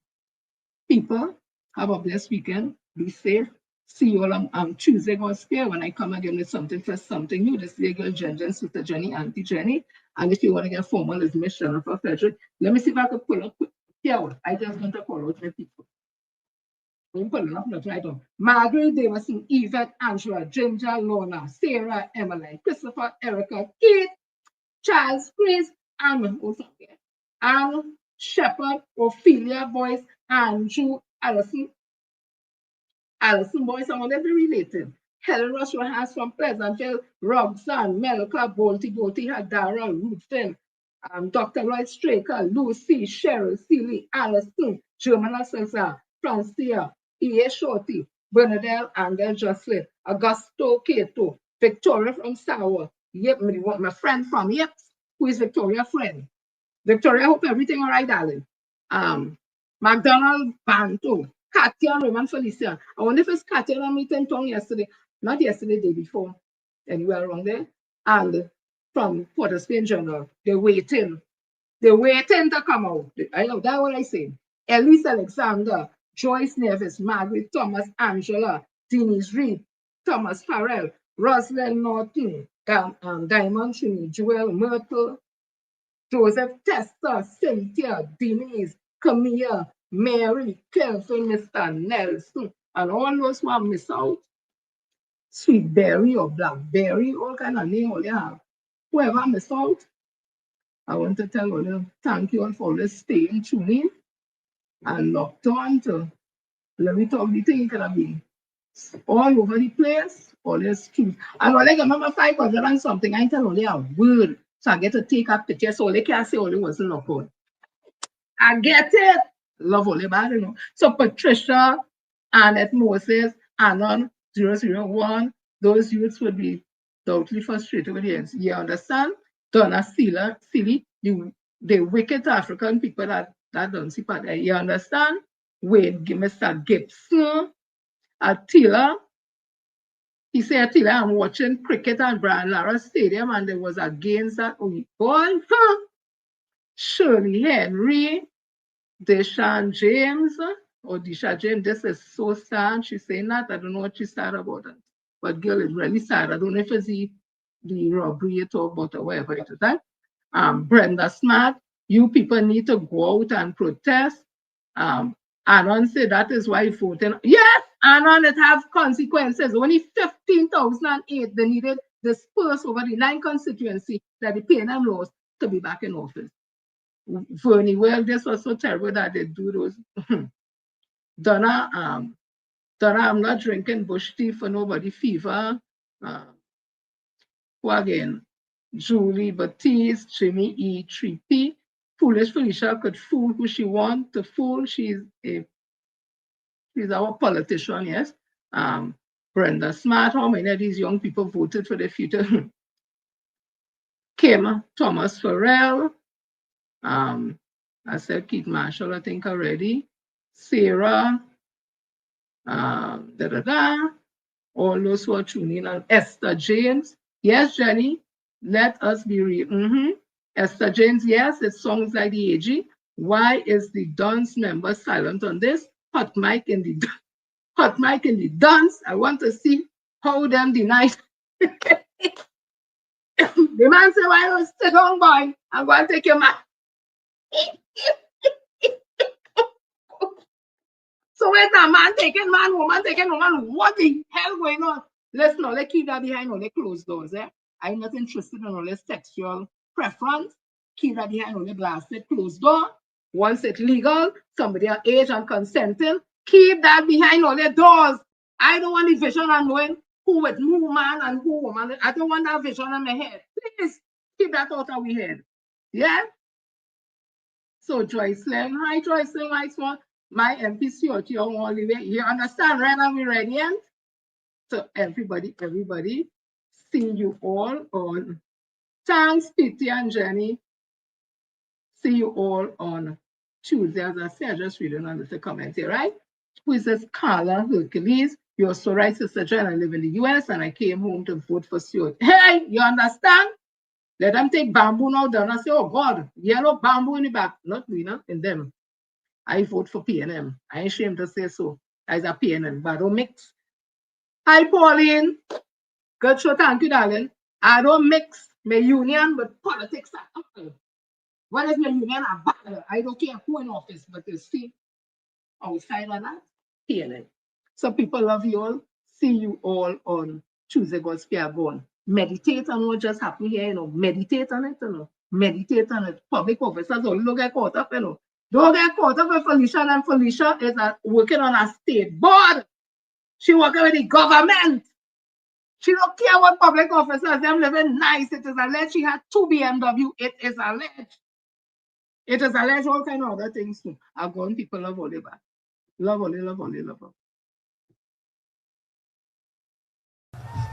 Speaker 1: People, have a blessed weekend. Be safe. See you all on Tuesday on Spare when I come again with something for something new. This legal Jen, Sister Jenny, Auntie Jenny. And if you want to get formal, it's Miss Jennifer Frederick. Let me see if I can pull up. Yeah, I just want to call out my people. I'm pulling up, not right on. Margaret Davison, Yvette, Angela, Ginger, Lorna, Sarah, Emily, Christopher, Erica, Keith, Charles, Chris, Anne, Anne, Shepherd, Ophelia, Boyce, Andrew, Allison Boyce, I want to be related. Helen Rushmore has from Pleasantville, Roxanne, Melka, Bolty, Hadara, Ruthven, Dr. Roy Straker, Lucy, Cheryl, Celie, Allison, Germana Cesar, Francia, E.A. Shorty, Bernadette, and then Jocelyn, Augusto Cato, Victoria from Sour, yep, my friend from yep, who is Victoria friend. Victoria, I hope everything all right, darling. McDonald Banto, Katia, Raymond Felicia. I wonder if it's Katia I meeting Tong yesterday. Not yesterday, day before. Anywhere around there. And from Port of Spain Journal. They're waiting. They're waiting to come out. I know that's what I say. Elise Alexander, Joyce Nevis, Margaret Thomas, Angela, Denise Reed, Thomas Farrell, Rosalind Norton, Diamond Chinny, Joel Myrtle, Joseph Tester, Cynthia, Denise, Camilla, Mary, Kelvin, Mr. Nelson, and all those who have missed out. Sweet berry or blackberry, all kind of name all you have. Whoever missed out, I want to tell all you, thank you all for always staying tuned in and locked on to let me talk the thing can be all over the place, always true. And all I remember 500 and something, I tell only a word. So I get to take a picture, so they can't say all it wasn't love on. I get it. Love all about you know. So Patricia, Annette Moses, Anon 001, those youths would be totally frustrated with the you understand? Donna Silly, the wicked African people that don't see part. You understand? Wade, Mr. Gibson, Attila. He said, Attila, I'm watching cricket at Brian Lara Stadium and there was a games that we ball. Shirley Henry, Deshaun James, or Desha James, this is so sad. She's saying that. I don't know what she's sad about it. But girl is really sad. I don't know if it's the robbery you talk about or whatever it is. That. Brenda Smart, you people need to go out and protest. Anon said that is why voting. Yes, Anon, it have consequences. Only 15,008 they needed dispersed over the 9 constituency that they pay them laws to be back in office. Vernie, well, this was so terrible that they do those. Donna, I'm not drinking bush tea for nobody fever. Who again? Julie Batiste, Jimmy E. 3P. Foolish Felicia could fool who she wants to fool. She's our politician, yes. Brenda Smart, how many of these young people voted for the future? Kim Thomas Farrell. I said Keith Marshall, I think already. Sarah, all those who are tuning in. Esther James. Yes, Jenny, let us be real. Esther James, yes, it sounds like the AG. Why is the dance member silent on this? Hot mic in the dance. I want to see how them deny. The man said, why don't you sit down, boy? I'm going to take your man. So where's that man taking man, woman taking woman? What the hell going on? Let's keep that behind all the closed doors. I'm not interested in all this sexual preference. Keep that behind all the blasted closed door. Once it's legal, somebody of age and consenting, keep that behind all the doors. I don't want the vision of knowing who with who man and who woman. I don't want that vision in my head. Please keep that out of my head. Yeah? So Joycelyn, hi Joycelyn, nice one. My MPC out here all the way. You understand, right? Are we ready? So everybody, see you all on. Thanks, Pitty and Jenny. See you all on Tuesday. As I said, I just reading on the comment here, right? Who is this? Carla Hercules. You're so right, Sister Jen. I live in the US and I came home to vote for Stuart. Hey, you understand? Let them take bamboo now down and say, oh God, yellow bamboo in the back. Not me, not in them. I vote for PNM. I ain't ashamed to say so. As a PNM, but I don't mix. Hi, Pauline. Good show, thank you, darling. I don't mix my union with politics at all. What is my union about? I don't care who in office, but you see, outside of that, PNM. So people love you all. See you all on Tuesday, God's Spear Born. Meditate on what just happened here, Meditate on it, Meditate on it. Public officers only don't get caught up, Don't get caught up with Felicia, and Felicia is working on a state board. She working with the government. She don't care what public officers, them living nice. It is alleged she had 2 BMW. It is alleged. It is alleged all kind of other things too. I've gone people love all back. Love only, love only, love only.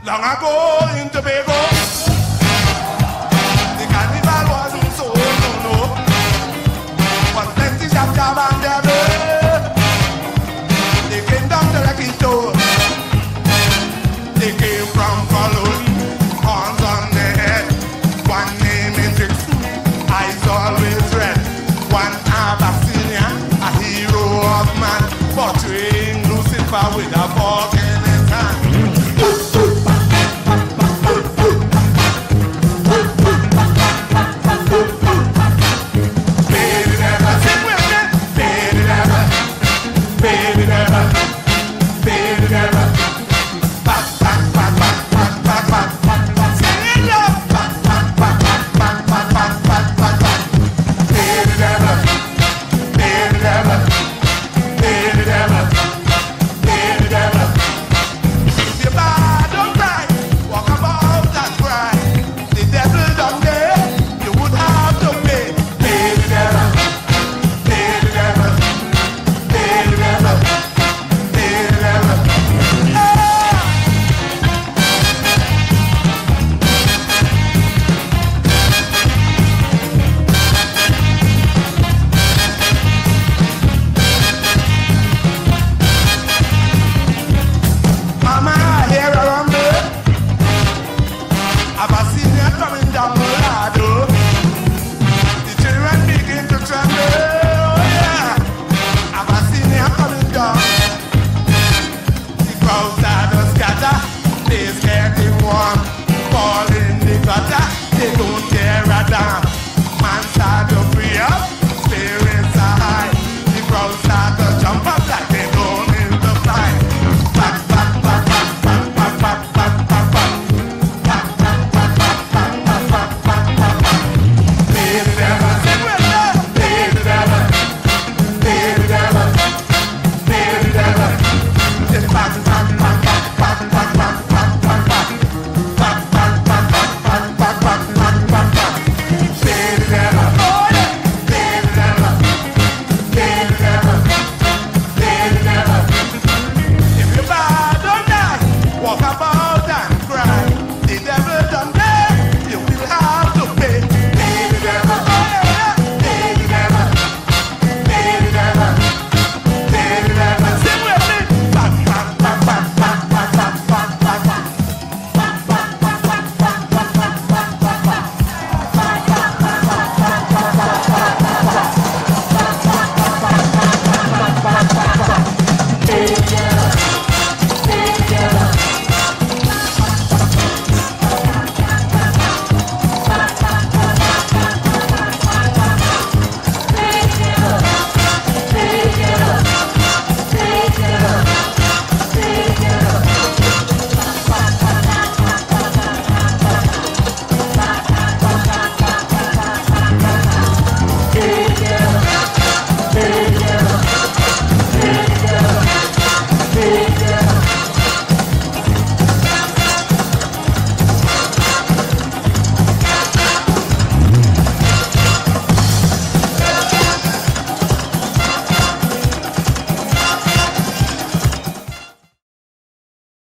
Speaker 11: Long ago in Tobago, the carnival wasn't so no. But plenty jab and devil. They came down to the Quito. They came from Cologne, horns on their head. One with a